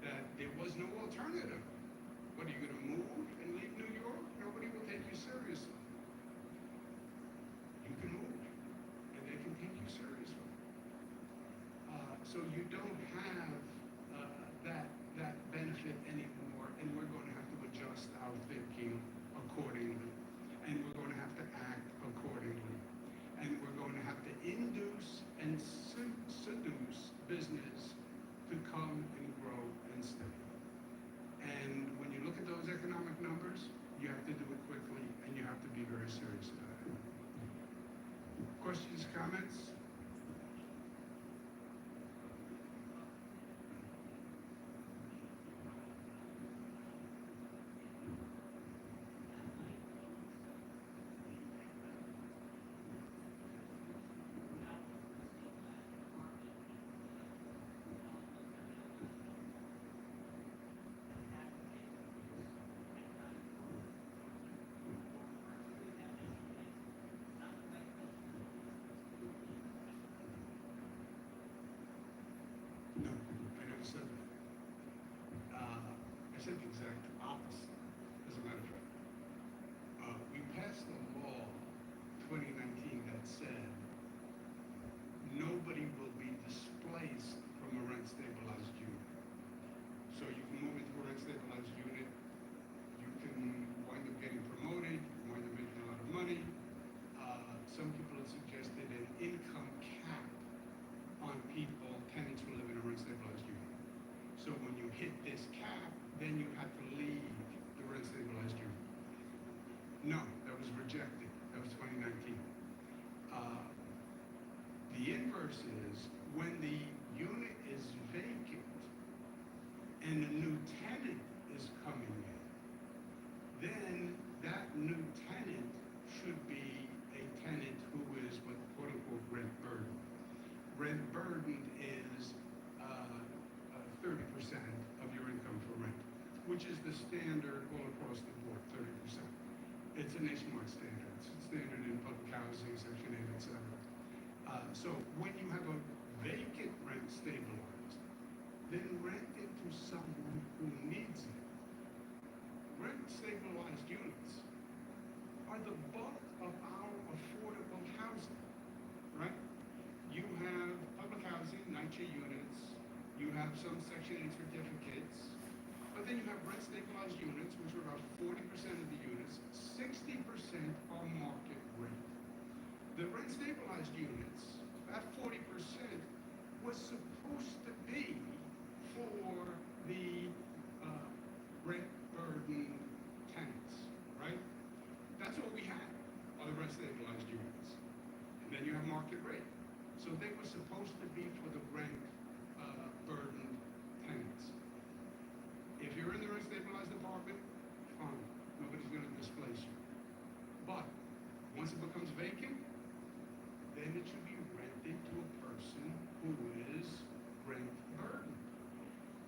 that there was no alternative. What, are you going to move and leave New York? Nobody will take you seriously. You can move, and they can take you seriously. So you don't have that benefit anymore, and we're going to have to adjust our thinking accordingly, and we're going to have to act accordingly, and we're going to have to induce and seduce business to come and grow and stay. And when you look at those economic numbers, you have to do it quickly, and you have to be very serious about it. Questions, comments? No, I never said that. I said the exact opposite, as a matter of fact. We passed a law 2019 that said nobody will be displaced from a rent-stabilized unit. So you can move into a rent-stabilized unit, you can wind up getting promoted, you wind up making a lot of money. Some people have suggested an income cap on people, tenants who live in a rent-stabilized unit. So when you hit this cap, then you have to leave the rent-stabilized unit. No, that was rejected. That was 2019. The inverse is when the unit is vacant and a new tenant is coming in, then that new tenant should be a tenant who is what quote-unquote rent burden. Rent burden is 30% of your income for rent, which is the standard all across the board, 30%. It's a nationwide standard. It's a standard in public housing, Section 8, et cetera. So when you have a vacant rent stabilized, then rent it to someone who needs it. Rent stabilized units are the bulk of our affordable housing, right? You have public housing, NYCHA units, you have some Section 8 certificates, but then you have rent stabilized units, which are about 40% of the units. 60% are market rate. The rent stabilized units, that 40% was supposed to be for the rent burden tenants, right? That's what we had, are the rent stabilized units. And then you have market rate. So they were supposed to be for the rent burden tenants. If you're in the rent stabilized apartment, fine, nobody's gonna displace you. But once it becomes vacant, then it should be rented to a person who is rent burdened.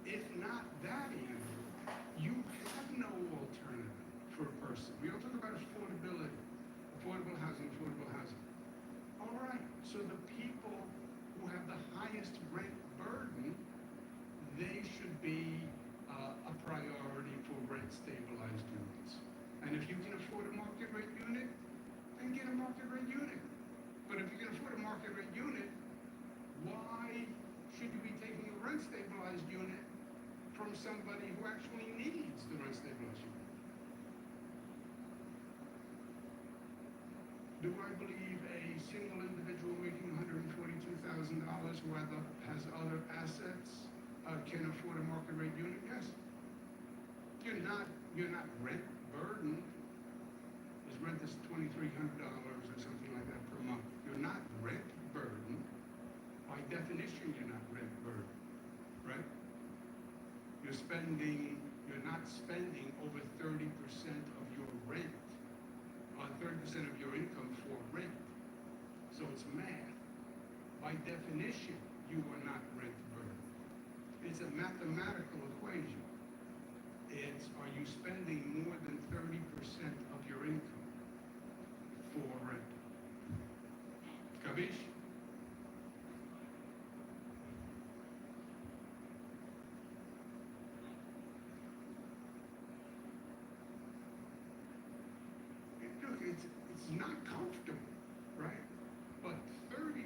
If not that, Andrew, you have no alternative for a person. We don't talk about affordability, affordable housing. All right, so the people who have the highest rent burden, they should be a priority for rent stabilized units. And if you can afford a market rate unit, then get a market rate unit. But if you can afford a market rate unit, why should you be taking a rent stabilized unit from somebody who actually needs the rent stabilized unit? Do I believe a single individual making $142,000 who has other assets can afford a market rate unit? Yes. You're not rent burdened. His rent is $2,300 or something like that per month. You're not rent burdened. By definition, you're not rent burdened, right? You're not spending over 30% of your rent, 30% of your income for rent. So it's math. By definition, you are not rent burdened. It's a mathematical equation. It's, are you spending more than 30% of your income for rent? Kavish? Look, it's not comfortable, right? But 30%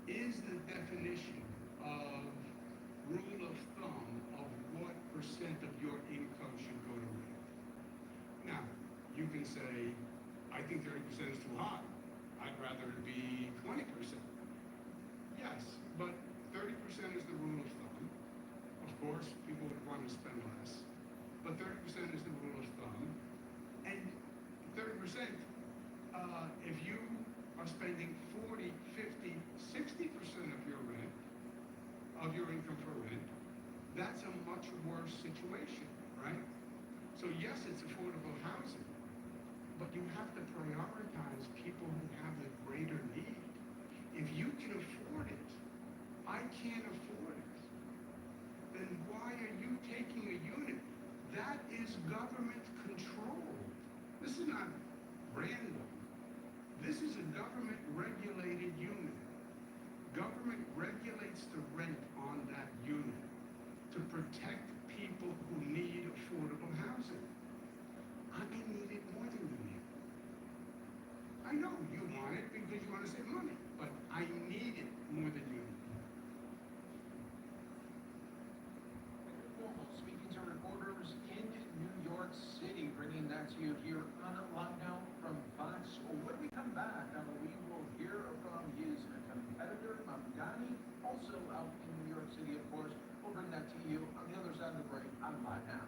is the definition of rule of thumb of what percent of your income should go to rent. Now, you can say, I think 30% is too high. I'd rather it be 20%. Yes, but 30% is the rule of thumb. Of course, people would want to spend less, but 30% is the rule of thumb. And 30%, if you are spending 40, 50, 60% of your rent, of your income for rent, that's a much worse situation, right? So yes, it's affordable housing, but you have to prioritize people who have the greater need. If you can afford it, I can't afford it, then why are you taking a unit? That is government control. This is not random. This is a government regulated unit. Government regulates the rent on that unit to protect people who need affordable housing. I need it more than you need. I know you want it because you want to save money, but I need it more than you need. Speaking to reporters in New York City, bringing that to you here on lockdown from Fox. When we come back, we will hear from his competitor, Mamdani, also out in New York City, of course. We'll bring that to you on the other side of the break on Live Now.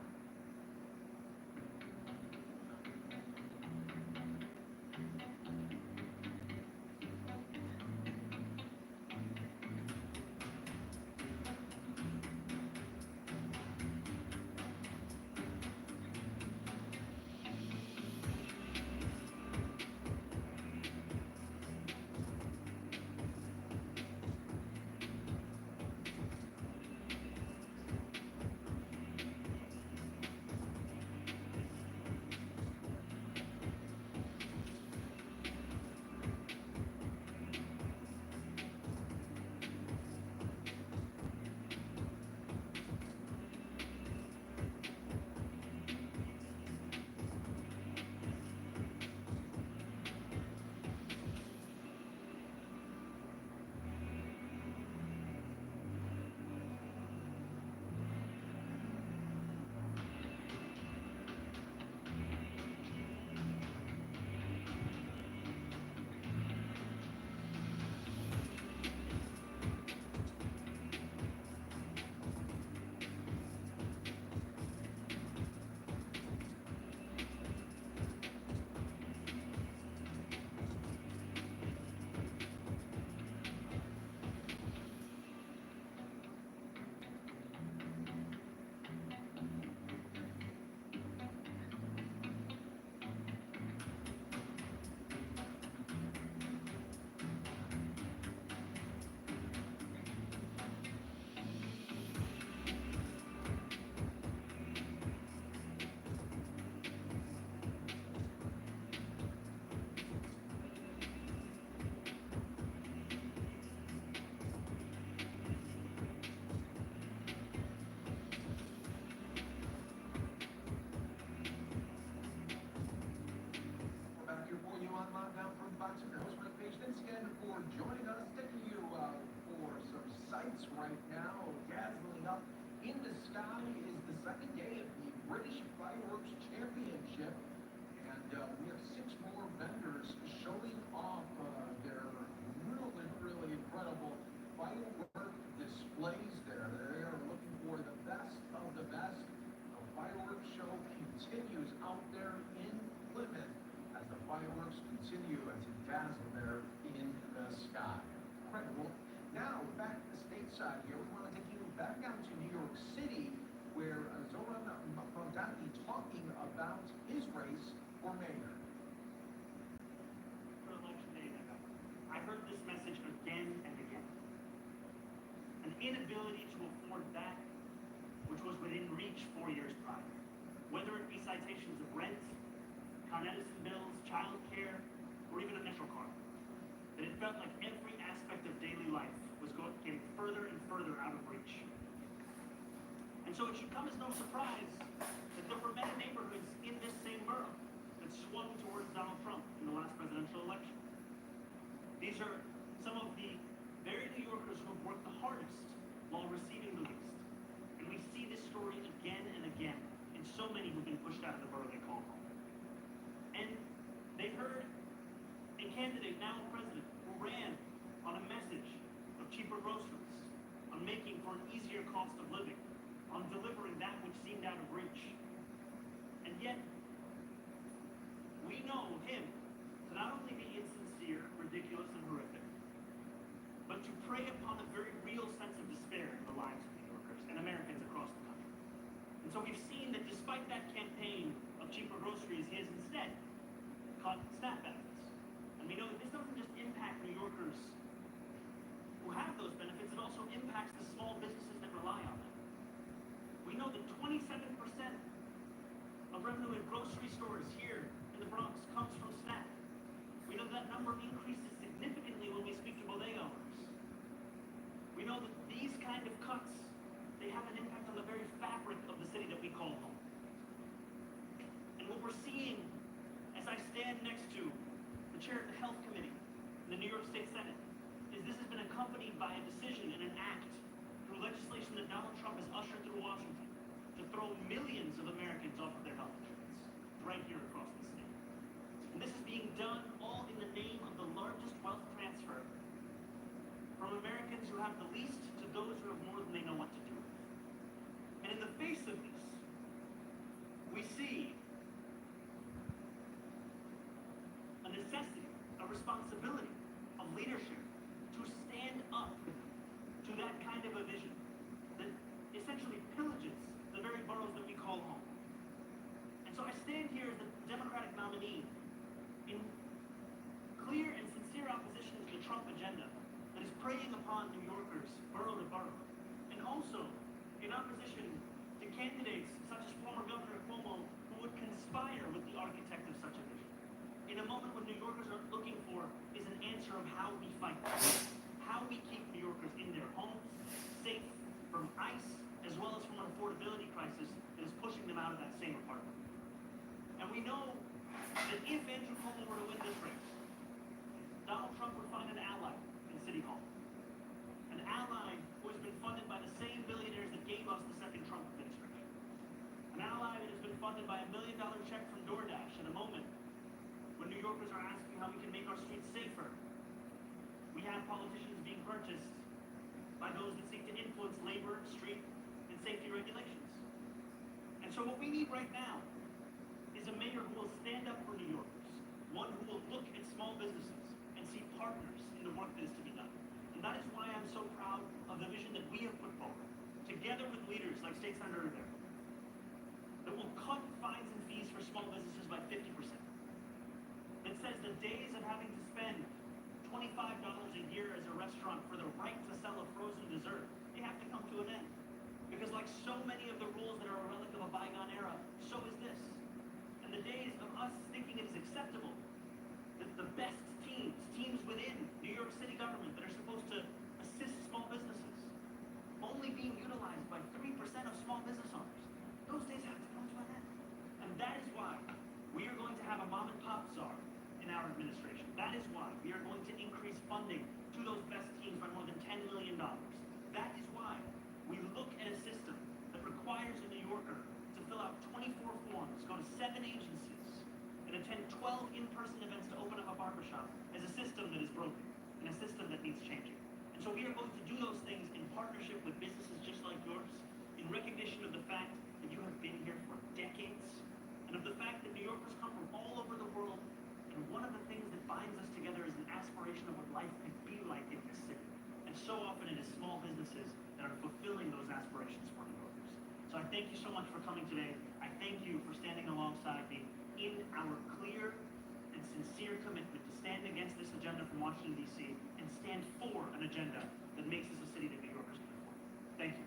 sights right now, dazzling up in the sky is the second day of the British Fireworks Championship. And we have 6 more vendors showing off their really incredible firework displays there. They are looking for the best of the best. The fireworks show continues out there in Plymouth as the fireworks continue to dazzle there in the sky. Incredible. Now, back to the stateside here, we want to take you back down to New York City, where Zoran Bogdani talking about his race for mayor. For election day, I heard this message again and again. An inability to afford that which was within reach 4 years prior. Whether it be citations of rent, Con Edison bills, child care, or even a Metro card. That it felt like every aspect of daily life was getting further and further out of reach. And so it should come as no surprise that there were many neighborhoods in this same borough that swung towards Donald Trump in the last presidential election. These are some of the very New Yorkers who have worked the hardest while receiving the least. And we see this story again and again in so many who've been pushed out of the borough they call home. And they've heard a candidate, now a president, who ran on a message of cheaper groceries, on making for an easier cost of living, on delivering that which seemed out of reach. And yet, we know him to not only be insincere, ridiculous, and horrific, but to prey upon a very real sense of despair in the lives of New Yorkers and Americans across the country. And so we've seen that despite that campaign of cheaper groceries, he has instead cut SNAP benefits. And we know that this doesn't just impact New Yorkers who have those benefits, it also impacts the small businesses that rely on them. We know that 27% of revenue in grocery stores here in the Bronx comes from SNAP. We know that number increases significantly when we speak to bodega owners. We know that these kind of cuts, they have an impact on the very fabric of the city that we call home. And what we're seeing as I stand next to the chair of the Health Committee in the New York State Senate is this has been accompanied by a decision and an act through legislation that Donald Trump has ushered through Washington to throw millions of Americans off of their health insurance right here across the state. And this is being done all in the name of the largest wealth transfer from Americans who have the least to those who have more than they know what to do with. And in the face of this, we see a necessity, a responsibility of leadership to stand up to that kind of a vision that essentially pillages the very boroughs that we call home. And so I stand here as the Democratic nominee in clear and sincere opposition to the Trump agenda that is preying upon New Yorkers borough to borough, and also in opposition to candidates such as former Governor Cuomo who would conspire with the architect of such a vision. In a moment when New Yorkers are looking for is an answer of how we fight this, how we keep New Yorkers in their homes, safe from ICE, as well as from an affordability crisis that is pushing them out of that same apartment. And we know that if Andrew Cuomo were to win this race, Donald Trump would find an ally in City Hall. An ally who has been funded by the same billionaires that gave us the second Trump administration. An ally that has been funded by $1 million check from DoorDash in a moment when New Yorkers are asking how we can make our streets safer. We have politicians being purchased by those that seek to influence labor, street, and safety regulations. And so what we need right now is a mayor who will stand up for New Yorkers, one who will look at small businesses and see partners in the work that is to be done. And that is why I'm so proud of the vision that we have put forward, together with leaders like State Senator Rivera, that will cut fines and fees for small businesses by 50%. That says the days of having to spend $25 a year as a restaurant for the right to sell a frozen dessert, they have to come to an end. Because like so many of the rules that are a relic of a bygone era, so is this. And the days of us thinking it is acceptable that the best teams within New York City government that are supposed to assist small businesses, only being utilized by 3% of small business owners, those days have to come to an end. And that is why we are going to have a mom and pop czar in our administration. That is why we are going to increase funding to those best teams by more than $10 million. That is why we look at a system that requires a New Yorker to fill out 24 forms, go to 7 agencies, and attend 12 in-person events to open up a barbershop as a system that is broken and a system that needs changing. And so we are going to do those things in partnership with businesses just like yours, in recognition of the fact that you have been here for decades, and of the fact that New Yorkers come from all over the world, and one of the things that binds us together is an aspiration of what life could be like in this city. And so often it is small businesses that are fulfilling those aspirations for New Yorkers. So I thank you so much for coming today. I thank you for standing alongside me in our clear and sincere commitment to stand against this agenda from Washington, D.C., and stand for an agenda that makes this a city that New Yorkers can afford. Thank you.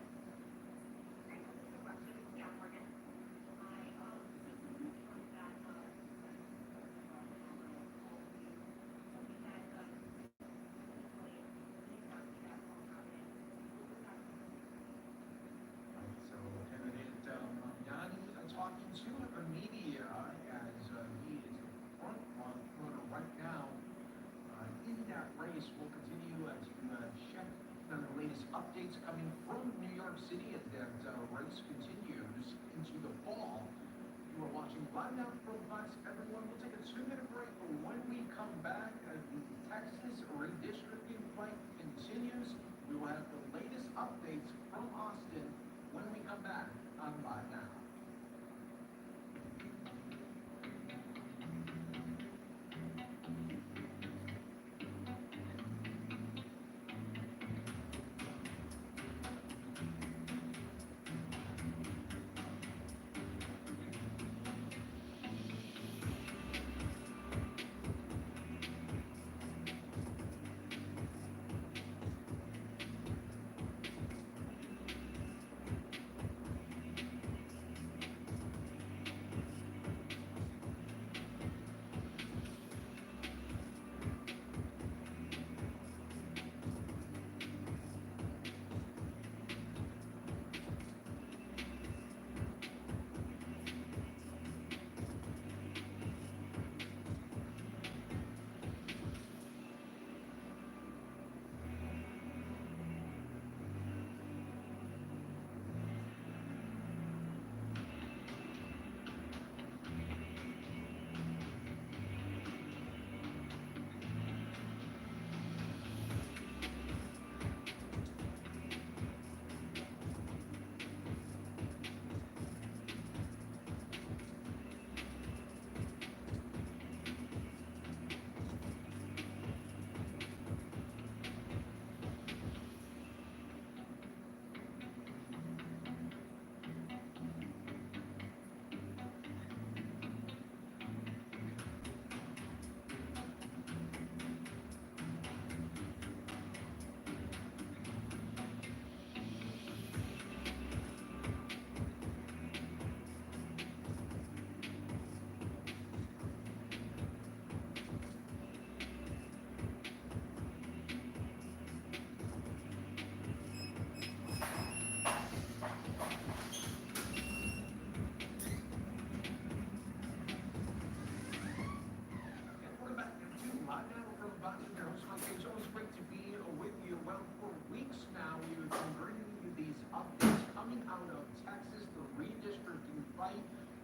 So candidate Mamdani talking to the media as he is the front runner right now in that race. We'll continue to check on the latest updates coming from New York City as that race continues into the fall. You are watching live now from Fox. Everyone, we'll take a 2-minute break. When we come back, the Texas redistricting fight continues. We will have the latest updates from Austin when we come back on Live Now.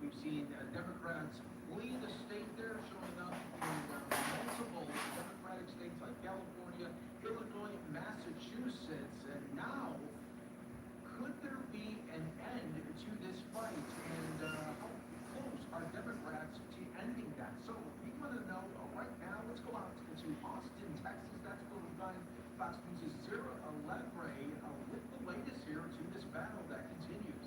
We've seen Democrats flee the state there, showing up in multiple Democratic states like California, Illinois, Massachusetts, and now could there be an end to this fight? And how close are Democrats to ending that? So we want to know right now. Let's go out to Austin, Texas. That's where we find Fox News' Zara Alegre with the latest here to this battle that continues.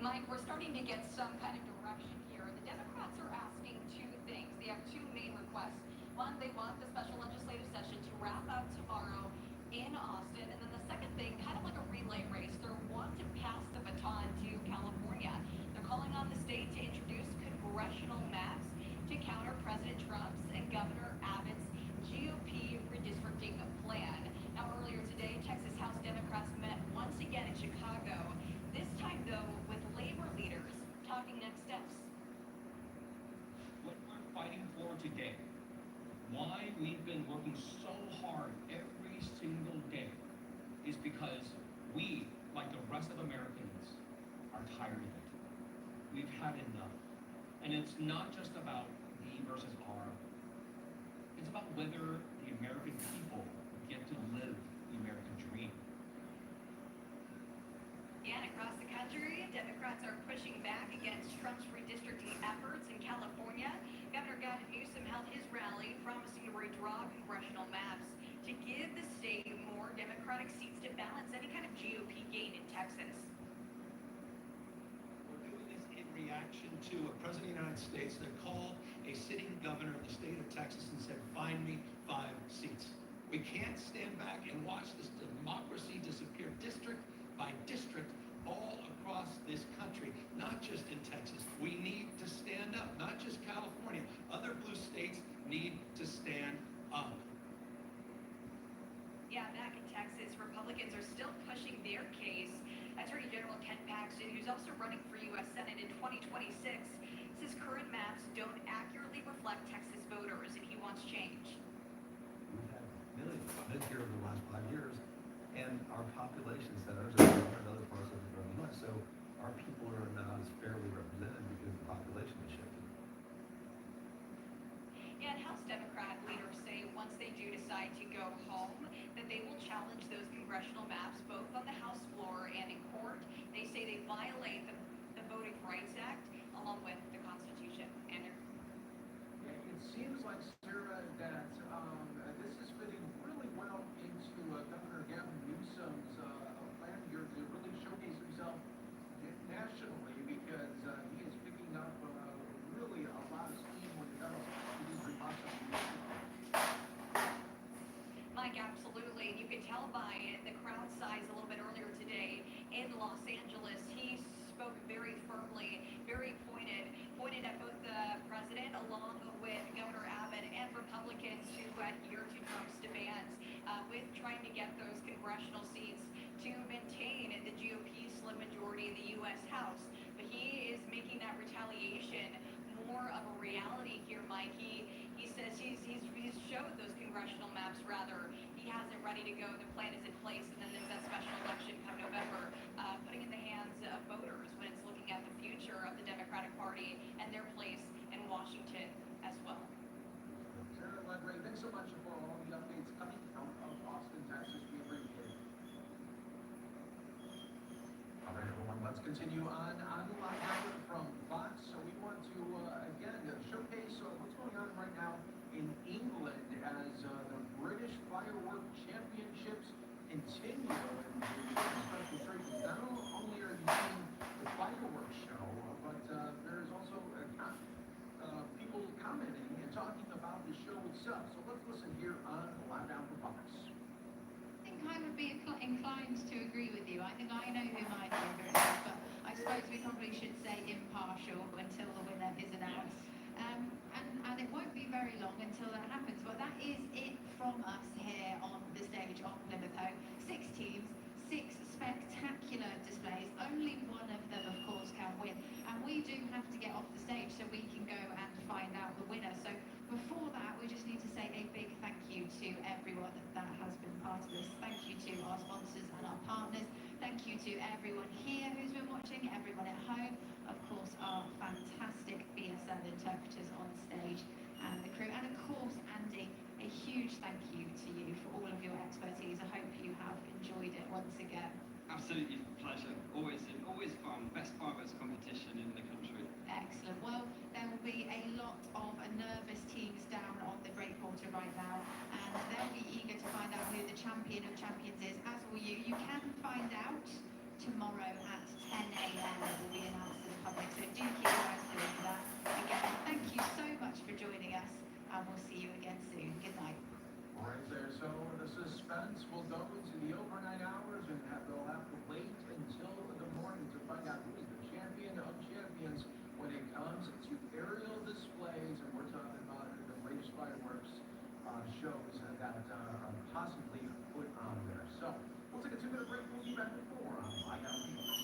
Mike, we're starting to get some kind of direction here. The Democrats are asking two things. They have two main requests. One, they want the special legislative session to wrap up tomorrow in Austin. And then the second thing, kind of like a relay race, they want to pass the baton to California. They're calling on the state to introduce congressional maps to counter President Trump's and Governor Abbott's GOP redistricting plan. Now, earlier today, Texas House Democrats met once again in Chicago. This time, though, with labor leaders talking next steps. What we're fighting for today, why we've been working so hard every single day is because we, like the rest of Americans, are tired of it. We've had enough. And it's not just about me versus R. It's about whether the American people get to live the American dream. And across the country, Democrats are pushing back against Trump's redistricting efforts in California. Governor Gavin Newsom held his rally promising to redraw congressional maps to give the state more Democratic seats to balance any kind of GOP gain in Texas. We're doing this in reaction to a president of the United States that called a sitting governor of the state of Texas and said, find me 5 seats. We can't stand back and watch this democracy disappear district by district all across this country, not just in Texas. We need to stand up, not just California. Other blue states need to stand up. Yeah, back in Texas, Republicans are still pushing their case. Attorney General Ken Paxton, who's also running for U.S. Senate in 2026, says current maps don't accurately reflect Texas voters, and he wants change. We've had millions lived here over the last 5 years, and our population centers are in other parts of Illinois, so our people are not as fairly represented because the population is shifting. And House Democrat leaders say once they do decide to go home, that they will challenge those congressional maps both on the House floor and in court. They say they violate the Voting Rights Act along with the Constitution. Andrew? Yeah, it seems like, Sarah, that this is fitting really well into Governor Gavin Newsom's plan here to really showcase himself nationally, because he is picking up really a lot of steam when it comes to these Republican Mike, absolutely. And you can tell by the crowd size a little bit earlier today in Los Angeles. He spoke very firmly, very pointed at both the president along with Governor Abbott and Republicans who adhere to Trump's demands with trying to get those congressional seats to maintain the GOP slim majority in the U.S. House. But he is making that retaliation more of a reality here, Mike. He says he's showed those congressional maps, rather. He has it ready to go. The plan is in place, and then there's that special election come November, putting in the hands of voters when it's looking at the future of the Democratic Party and their place in Washington as well. Sarah Ledray, thanks so much for all the updates coming out of Austin, Texas. We appreciate it. All right, everyone, let's continue on the line from Fox. So we want to, again, showcase what's going on right now in England as the British Firework Championships continue. And the special treatment, not only are you seeing the fireworks show, but there's also people commenting and talking about the show itself. So let's listen here on Live Down from Fox. I think I would be inclined to agree with you. I think I know who my favourite is, but I suppose we probably should say impartial until the winner is announced. And it won't be very long until that happens, but that is it from us here on the stage on Plymouth Hoe. 6 teams, 6 spectacular displays. Only one of them, of course, can win. And we do have to get off the stage so we can go and find out the winner. So before that, we just need to say a big thank you to everyone that has been part of this. Thank you to our sponsors and our partners. Thank you to everyone here who's been watching, everyone at home. Of course, our fantastic BSL interpreters on stage and the crew. And of course, Andy, a huge thank you to you for all of your expertise. I hope you have enjoyed it once again. Absolutely pleasure. Always fun. Best fireworks competition in the country. Excellent. Well, there will be a lot of nervous teams down on the Great Quarter right now, and they'll be eager to find out who the champion of champions is, as will you. You can find out tomorrow at 10 a.m. It will be announced to the public, so do keep your eyes peeled for that. Again, thank you so much for joining us, and we'll see you again soon. Good night. Right there. So the suspense will go into the overnight hours, and they'll have to wait until the morning to find out who is the champion of champions when it comes to aerial displays. And we're talking about the latest fireworks shows that possibly put on there. So we'll take a 2-minute break. We'll be back with more on Live Down from Fox.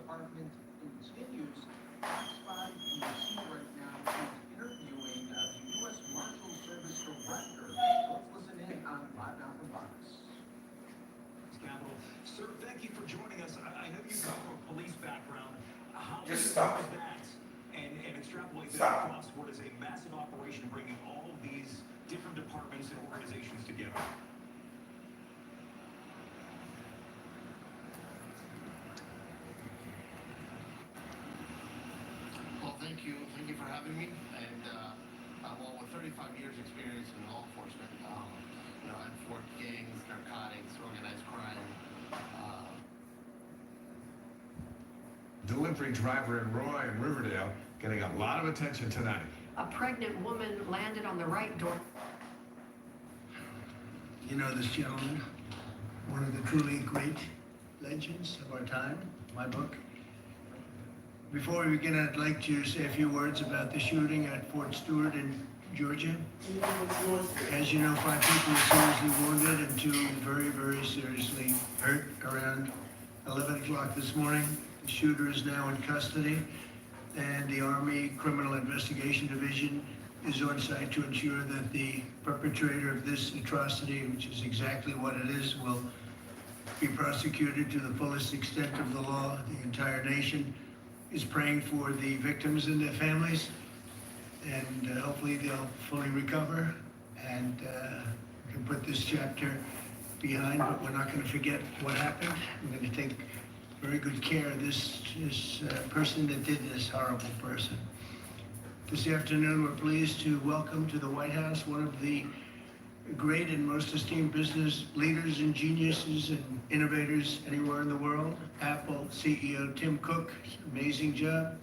Department continues. Fox 5 you see right now is interviewing the U.S. Marshal Service Director. Let's listen in on Live Now from Bronx. Capital. Sir, thank you for joining us. I know you come from a police background. How do you Just stop. use that and extrapolate that Stop. across what is a massive operation bringing all of these different departments and organizations together? Well, thank you for having me. And well, with 35 years experience in law enforcement, I've worked gangs, narcotics, organized crime. Delivery driver in Roy and Riverdale getting a lot of attention tonight. A pregnant woman landed on the right door. You know this gentleman, one of the truly great legends of our time, my book. Before we begin, I'd like to say a few words about the shooting at Fort Stewart in Georgia. As you know, 5 people were seriously wounded and 2 very, very seriously hurt around 11 o'clock this morning. The shooter is now in custody, and the Army Criminal Investigation Division is on site to ensure that the perpetrator of this atrocity, which is exactly what it is, will be prosecuted to the fullest extent of the law. The entire nation is praying for the victims and their families, and hopefully they'll fully recover and we can put this chapter behind, but we're not going to forget what happened. We're going to take very good care of this person that did this, horrible person. This afternoon, we're pleased to welcome to the White House one of the great and most esteemed business leaders and geniuses and innovators anywhere in the world, Apple CEO Tim Cook. Amazing job.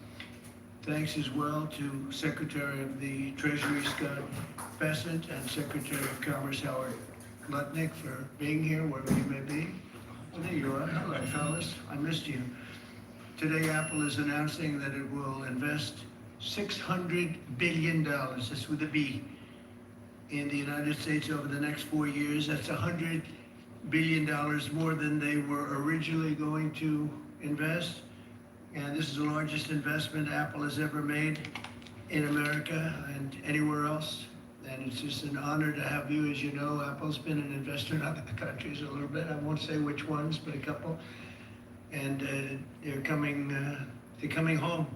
Thanks as well to Secretary of the Treasury Scott Bessent and Secretary of Commerce Howard Lutnick for being here, wherever you may be. Well, there you are. Hello, fellas. I missed you. Today, Apple is announcing that it will invest $600 billion, that's with a B, in the United States over the next 4 years. That's $100 billion more than they were originally going to invest. And this is the largest investment Apple has ever made in America and anywhere else. And it's just an honor to have you. As you know, Apple's been an investor in other countries a little bit. I won't say which ones, but a couple. And they're coming home.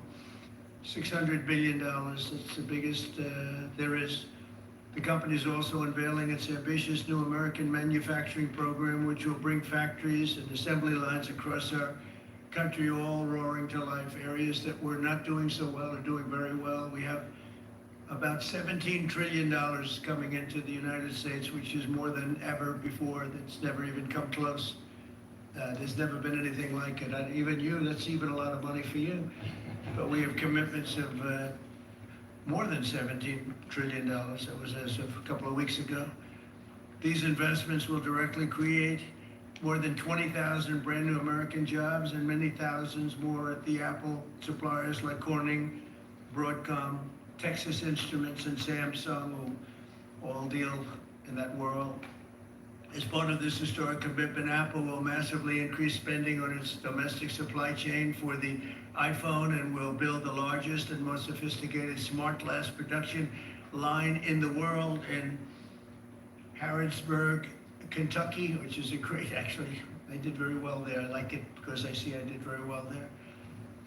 $600 billion, it's the biggest there is. The company is also unveiling its ambitious new American manufacturing program, which will bring factories and assembly lines across our country all roaring to life. Areas that were not doing so well are doing very well. We have about $17 trillion coming into the United States, which is more than ever before. That's never even come close. There's never been anything like it. Even you, that's even a lot of money for you. But we have commitments of more than $17 trillion. That was as of a couple of weeks ago. These investments will directly create more than 20,000 brand new American jobs and many thousands more at the Apple suppliers like Corning, Broadcom, Texas Instruments, and Samsung will all deal in that world. As part of this historic commitment, Apple will massively increase spending on its domestic supply chain for the iPhone and will build the largest and most sophisticated smart glass production line in the world in Harrodsburg, Kentucky, which is a great, actually, I did very well there. I like it because I see I did very well there.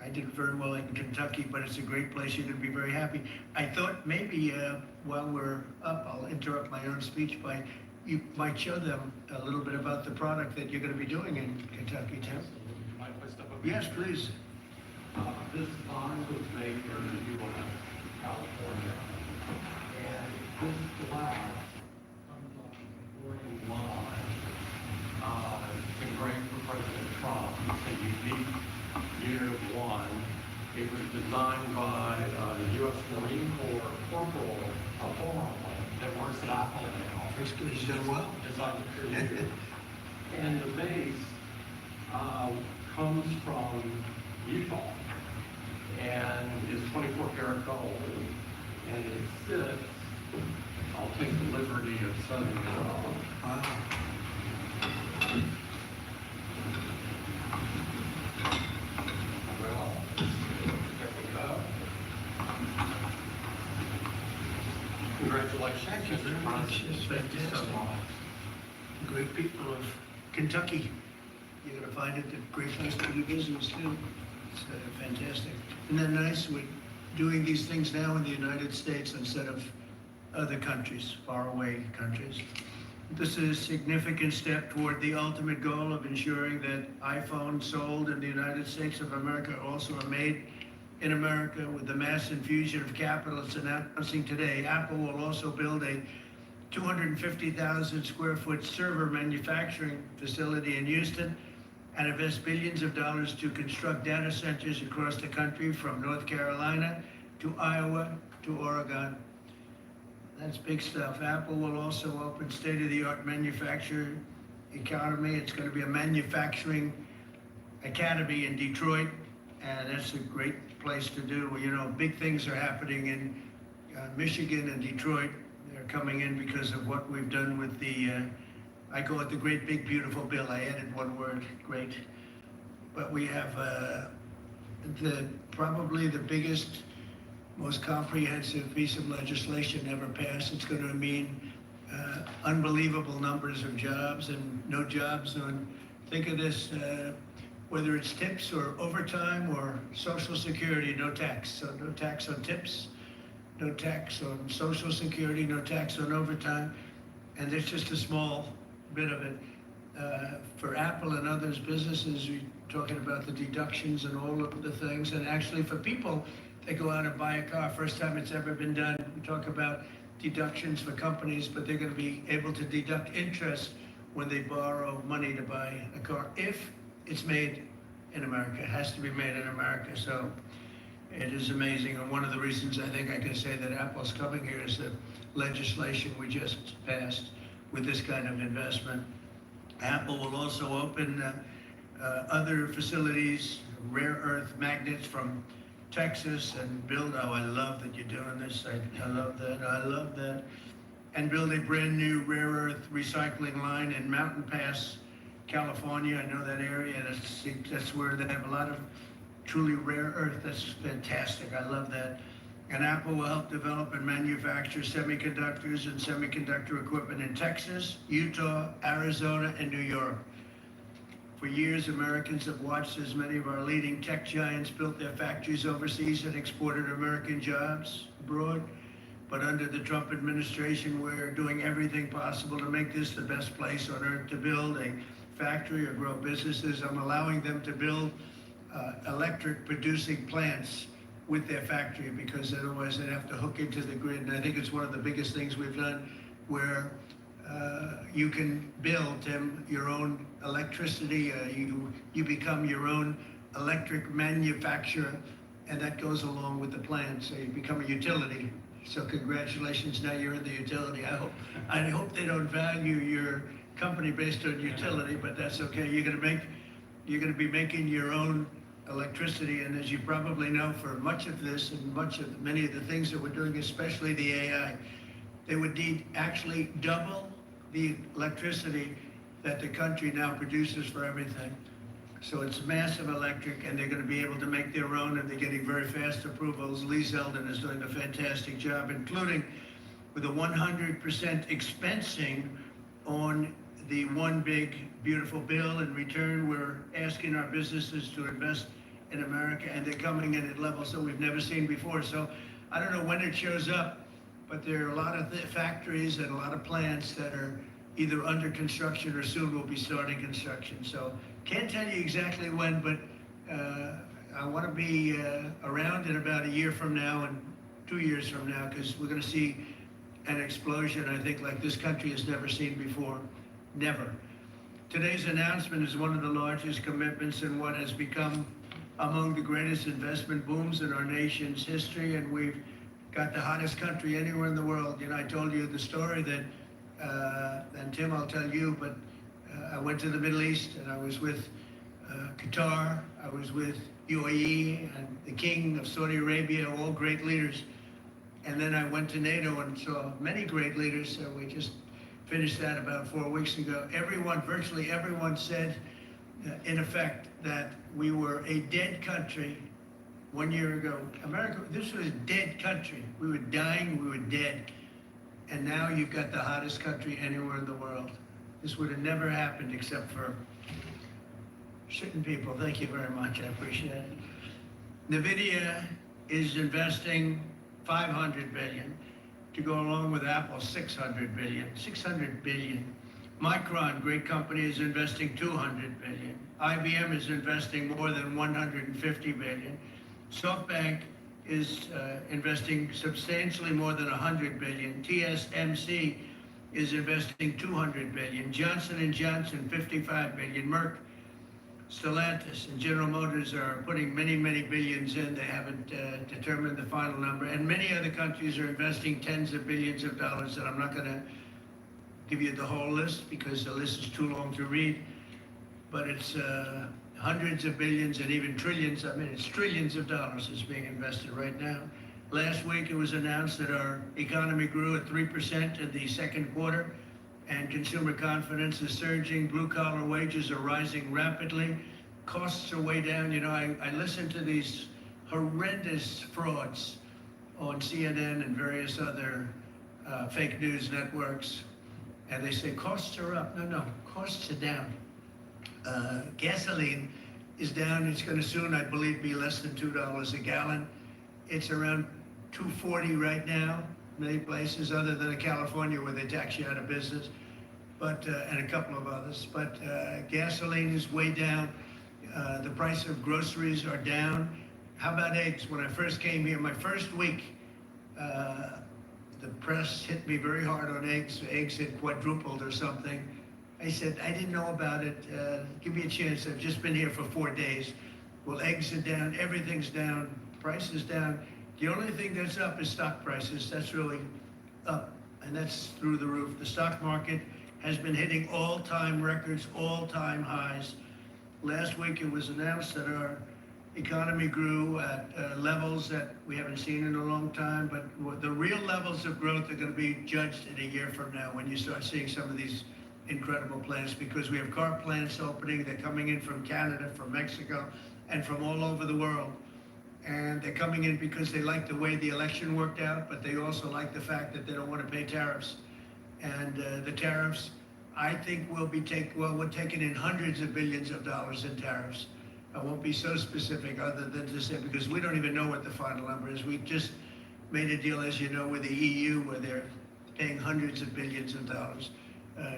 I did very well in Kentucky, but it's a great place. You're going to be very happy. I thought maybe while we're up, I'll interrupt my own speech by, you might show them a little bit about the product that you're going to be doing in Kentucky, Tim. Yes, please. This bond was made here in the U.S., California, and this glass comes off the 40 line. It's great for President Trump. It's a unique Unit 1. It was designed by the U.S. Marine Corps Corporal that works at Apple now. He's done well. Designed it. And the base comes from Utah and is 24 karat gold, and it sits, I'll take the liberty of setting it up. Wow. Congratulations. Thank you very much. It's fantastic. Great people of Kentucky. You're gonna find it a great place to do business too. It's fantastic. Isn't that nice? We're doing these things now in the United States instead of other countries, faraway countries. This is a significant step toward the ultimate goal of ensuring that iPhones sold in the United States of America also are made in America. With the mass infusion of capital it's announcing today, Apple will also build a 250,000 square foot server manufacturing facility in Houston and invest billions of dollars to construct data centers across the country from North Carolina to Iowa to Oregon. That's big stuff. Apple will also open state-of-the-art manufacturing economy. It's going to be a manufacturing academy in Detroit, and that's a great place to do. You know, big things are happening in Michigan and Detroit. They're coming in because of what we've done with the, I call it the great big beautiful bill. I added one word, great. But we have probably the biggest, most comprehensive piece of legislation ever passed. It's going to mean unbelievable numbers of jobs and no jobs on, think of this, whether it's tips or overtime or Social Security, no tax. So no tax on tips, no tax on Social Security, no tax on overtime. And there's just a small bit of it. For Apple and others businesses, we're talking about the deductions and all of the things. And actually for people, they go out and buy a car, first time it's ever been done. We talk about deductions for companies, but they're going to be able to deduct interest when they borrow money to buy a car, if it's made in America. It has to be made in America. So it is amazing. And one of the reasons I think I can say that Apple's coming here is the legislation we just passed with this kind of investment. Apple will also open other facilities, rare earth magnets from Texas, and build, oh, I love that you're doing this. I love that. I love that. And build a brand new rare earth recycling line in Mountain Pass, California. I know that area. That's where they have a lot of truly rare earth. That's fantastic. I love that. And Apple will help develop and manufacture semiconductors and semiconductor equipment in Texas, Utah, Arizona, and New York. For years, Americans have watched as many of our leading tech giants built their factories overseas and exported American jobs abroad. But under the Trump administration, we're doing everything possible to make this the best place on earth to build a factory or grow businesses. I'm allowing them to build electric producing plants with their factory, because otherwise they'd have to hook into the grid. And I think it's one of the biggest things we've done, where you can build, Tim, your own electricity. You become your own electric manufacturer, and that goes along with the plan. So you become a utility. So congratulations, now you're in the utility. I hope they don't value your company based on utility, but that's okay. You're gonna be making your own electricity, and as you probably know, for much of this and many of the things that we're doing, especially the AI, they would need actually double the electricity that the country now produces for everything. So it's massive electric, and they're going to be able to make their own, and they're getting very fast approvals. Lee Zeldin is doing a fantastic job, including with a 100% expensing on the one big beautiful bill. In return, we're asking our businesses to invest in America, and they're coming in at levels that we've never seen before. So I don't know when it shows up, but there are a lot of factories and a lot of plants that are either under construction or soon will be starting construction. So can't tell you exactly when, but I want to be around in about a year from now and 2 years from now, because we're going to see an explosion, I think, like this country has never seen before. Never. Today's announcement is one of the largest commitments in what has become among the greatest investment booms in our nation's history, and we've got the hottest country anywhere in the world. You know, I told you the story that, and Tim, I'll tell you, but I went to the Middle East, and I was with Qatar, I was with UAE, and the King of Saudi Arabia, all great leaders. And then I went to NATO and saw many great leaders, so we just finished that about 4 weeks ago. Virtually everyone said, in effect, that we were a dead country 1 year ago. America, this was a dead country. We were dying, we were dead. and now you've got the hottest country anywhere in the world. This would have never happened except for certain people. Thank you very much, I appreciate it. NVIDIA is investing $500 billion to go along with Apple's $600 billion. $600 billion. Micron, great company, is investing $200 billion. IBM is investing more than $150 billion. SoftBank is investing substantially more than $100 billion. TSMC is investing $200 billion. Johnson & Johnson, $55 billion. Merck, Stellantis, and General Motors are putting many, many billions in. They haven't determined the final number. And many other countries are investing tens of billions of dollars, and I'm not going to give you the whole list because the list is too long to read, but it's hundreds of billions and even trillions. I mean, it's trillions of dollars is being invested right now. Last week it was announced that our economy grew at 3% in the second quarter, and consumer confidence is surging. Blue-collar wages are rising rapidly. Costs are way down. You know, I listen to these horrendous frauds on CNN and various other fake news networks, and they say costs are up. No, costs are down. Gasoline is down. It's going to soon, I believe, be less than $2 a gallon. It's around $2.40 right now, many places other than in California where they tax you out of business, but and a couple of others. But gasoline is way down. The price of groceries are down. How about eggs? When I first came here, my first week, the press hit me very hard on eggs. Eggs had quadrupled or something. I said, I didn't know about it. Give me a chance. I've just been here for 4 days. Well, eggs are down. Everything's down. Price is down. The only thing that's up is stock prices. That's really up, and that's through the roof. The stock market has been hitting all-time records, all-time highs. Last week it was announced that our economy grew at levels that we haven't seen in a long time, but the real levels of growth are going to be judged in a year from now when you start seeing some of these incredible plants, because we have car plants opening. They're coming in from Canada, from Mexico, and from all over the world. And they're coming in because they like the way the election worked out, but they also like the fact that they don't want to pay tariffs. And the tariffs, I think, we're taking in hundreds of billions of dollars in tariffs. I won't be so specific other than to say, because we don't even know what the final number is. We just made a deal, as you know, with the EU where they're paying hundreds of billions of dollars.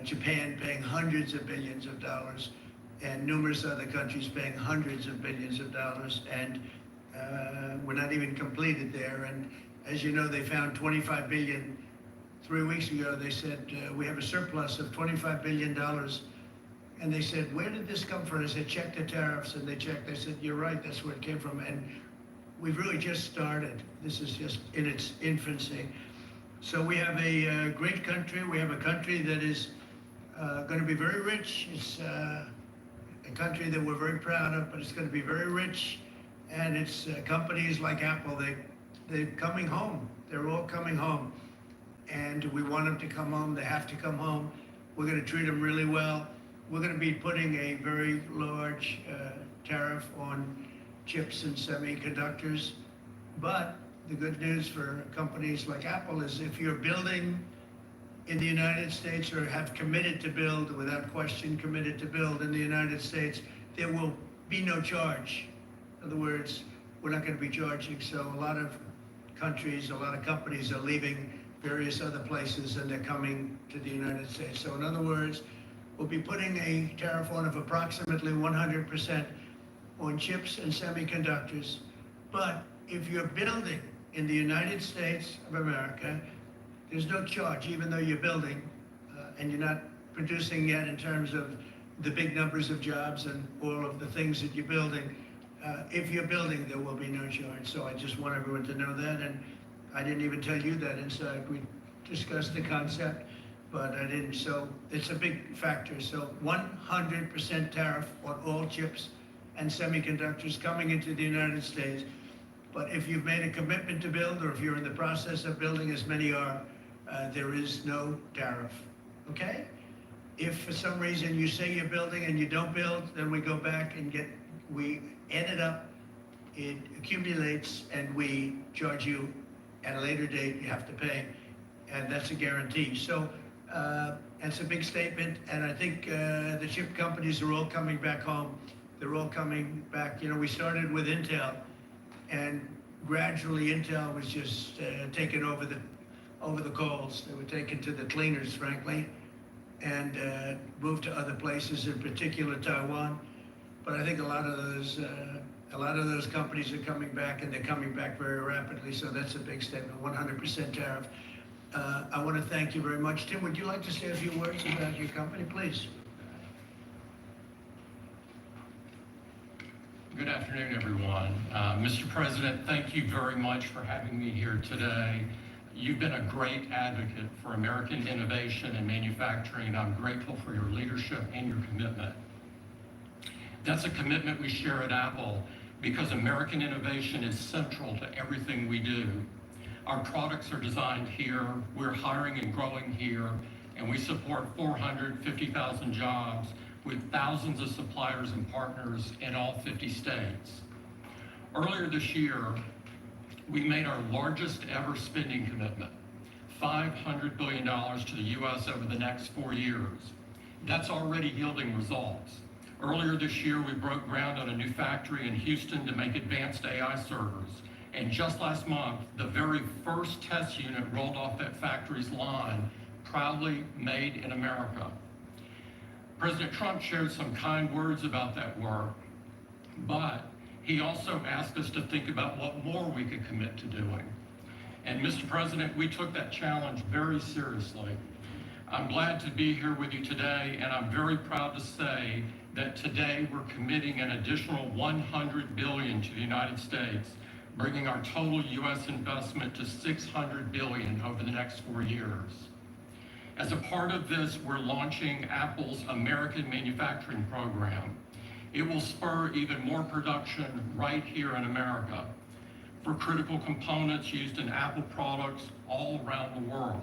Japan paying hundreds of billions of dollars, and numerous other countries paying hundreds of billions of dollars. And we're not even completed there. And as you know, they found 25 billion 3 weeks ago. They said we have a surplus of $25 billion. And they said, where did this come from? I said, check the tariffs. And they checked. They said, you're right, that's where it came from. And we've really just started. This is just in its infancy. So we have a great country. We have a country that is going to be very rich. It's a country that we're very proud of, but it's going to be very rich. And it's companies like Apple, they're coming home. They're all coming home. And we want them to come home. They have to come home. We're going to treat them really well. We're going to be putting a very large tariff on chips and semiconductors. But the good news for companies like Apple is if you're building in the United States or have committed to build, without question committed to build in the United States, there will be no charge. In other words, we're not going to be charging. So a lot of countries, a lot of companies are leaving various other places and they're coming to the United States. So in other words, we'll be putting a tariff on of approximately 100% on chips and semiconductors. But if you're building in the United States of America, there's no charge, even though you're building and you're not producing yet in terms of the big numbers of jobs and all of the things that you're building. If you're building, there will be no charge. So I just want everyone to know that. And I didn't even tell you that inside. We discussed the concept, but I didn't. So it's a big factor. So 100% tariff on all chips and semiconductors coming into the United States. But if you've made a commitment to build, or if you're in the process of building, as many are, there is no tariff, okay? If for some reason you say you're building and you don't build, then we go back and we add it up, it accumulates, and we charge you at a later date. You have to pay. and that's a guarantee. So that's a big statement, and I think the chip companies are all coming back home. They're all coming back. You know, we started with Intel, and gradually Intel was just taken over the coals. They were taken to the cleaners, frankly, and moved to other places, in particular Taiwan. But I think a lot of those companies are coming back, and they're coming back very rapidly. So that's a big statement, 100% tariff. I want to thank you very much. Tim, would you like to say a few words about your company, please? Good afternoon, everyone. Mr. President, thank you very much for having me here today. You've been a great advocate for American innovation and manufacturing, and I'm grateful for your leadership and your commitment. That's a commitment we share at Apple because American innovation is central to everything we do. Our products are designed here, we're hiring and growing here, and we support 450,000 jobs with thousands of suppliers and partners in all 50 states. Earlier this year, we made our largest ever spending commitment, $500 billion to the U.S. over the next 4 years. That's already yielding results. Earlier this year, we broke ground on a new factory in Houston to make advanced AI servers. And just last month, the very first test unit rolled off that factory's line, proudly made in America. President Trump shared some kind words about that work, but he also asked us to think about what more we could commit to doing. And Mr. President, we took that challenge very seriously. I'm glad to be here with you today, and I'm very proud to say that today we're committing an additional $100 billion to the United States, bringing our total U.S. investment to $600 billion over the next 4 years. As a part of this, we're launching Apple's American Manufacturing Program. It will spur even more production right here in America for critical components used in Apple products all around the world.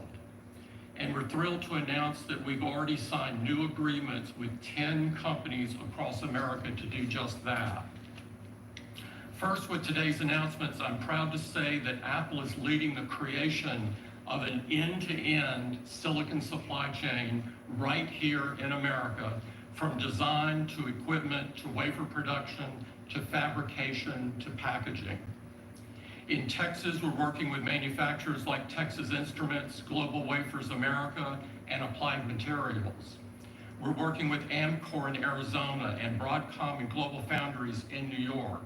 And we're thrilled to announce that we've already signed new agreements with 10 companies across America to do just that. First, with today's announcements, I'm proud to say that Apple is leading the creation of an end-to-end silicon supply chain right here in America, from design to equipment to wafer production to fabrication to packaging. In Texas, we're working with manufacturers like Texas Instruments, Global Wafers America, and Applied Materials. We're working with Amcor in Arizona and Broadcom and Global Foundries in New York.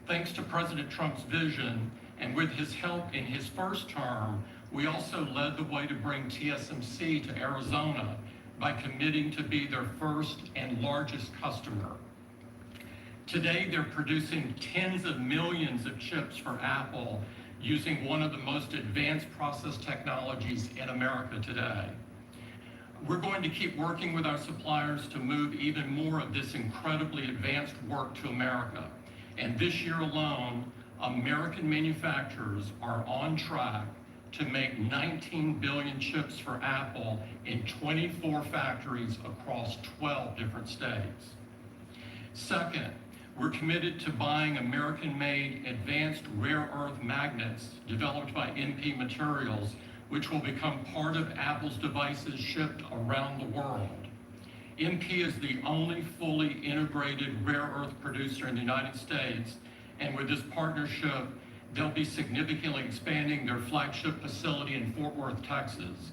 Thanks to President Trump's vision, and with his help in his first term, we also led the way to bring TSMC to Arizona by committing to be their first and largest customer. Today, they're producing tens of millions of chips for Apple using one of the most advanced process technologies in America today. We're going to keep working with our suppliers to move even more of this incredibly advanced work to America. And this year alone, American manufacturers are on track to make 19 billion chips for Apple in 24 factories across 12 different states. Second, we're committed to buying American-made advanced rare earth magnets developed by MP Materials, which will become part of Apple's devices shipped around the world. MP is the only fully integrated rare earth producer in the United States, and with this partnership, they'll be significantly expanding their flagship facility in Fort Worth, Texas.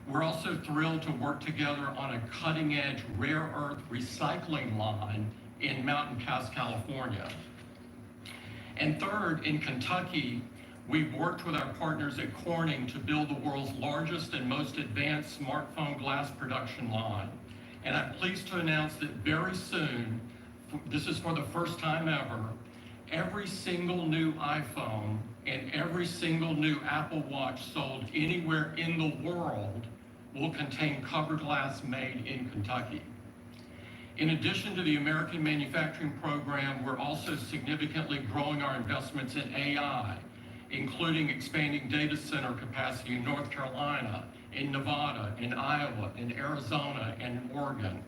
We're also thrilled to work together on a cutting-edge rare earth recycling line in Mountain Pass, California. And third, in Kentucky, we've worked with our partners at Corning to build the world's largest and most advanced smartphone glass production line. And I'm pleased to announce that very soon, this is for the first time ever, every single new iPhone and every single new Apple Watch sold anywhere in the world will contain cover glass made in Kentucky. In addition to the American Manufacturing Program, we're also significantly growing our investments in AI, including expanding data center capacity in North Carolina, in Nevada, in Iowa, in Arizona, and in Oregon.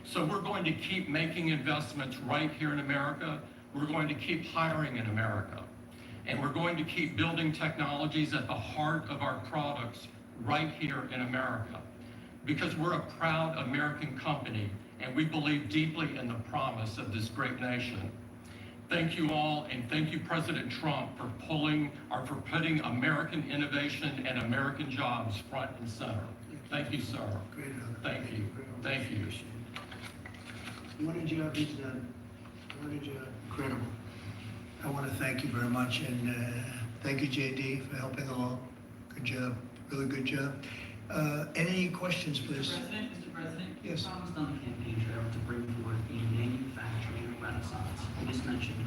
So we're going to keep making investments right here in America. We're going to keep hiring in America. And we're going to keep building technologies at the heart of our products right here in America. Because we're a proud American company and we believe deeply in the promise of this great nation. Thank you all, and thank you, President Trump, for putting American innovation and American jobs front and center. Thank you, sir. Great honor. Thank you. Thank you. What a job he's done. What a job. Incredible. I want to thank you very much, and thank you, JD, for helping along. Good job. Really good job. Any questions, please? Mr. President, Yes. you promised on the campaign trail to bring forth a manufacturing renaissance. You just mentioned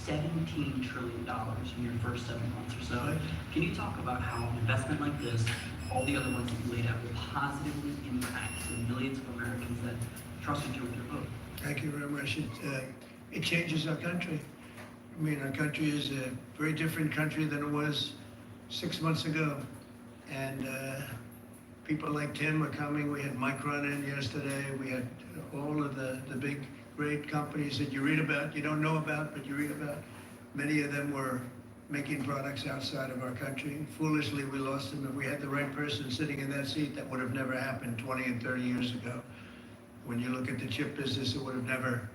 $17 trillion in your first 7 months or so. Right. Can you talk about how investment like this, all the other ones that you laid out, will positively impact the millions of Americans that trusted you with your vote? Thank you very much. It changes our country. I mean, our country is a very different country than it was 6 months ago. And people like Tim are coming. We had Micron in yesterday. We had all of the big, great companies that you read about, you don't know about, but you read about. Many of them were making products outside of our country. Foolishly, we lost them. If we had the right person sitting in that seat, that would have never happened 20 and 30 years ago. When you look at the chip business, it would have never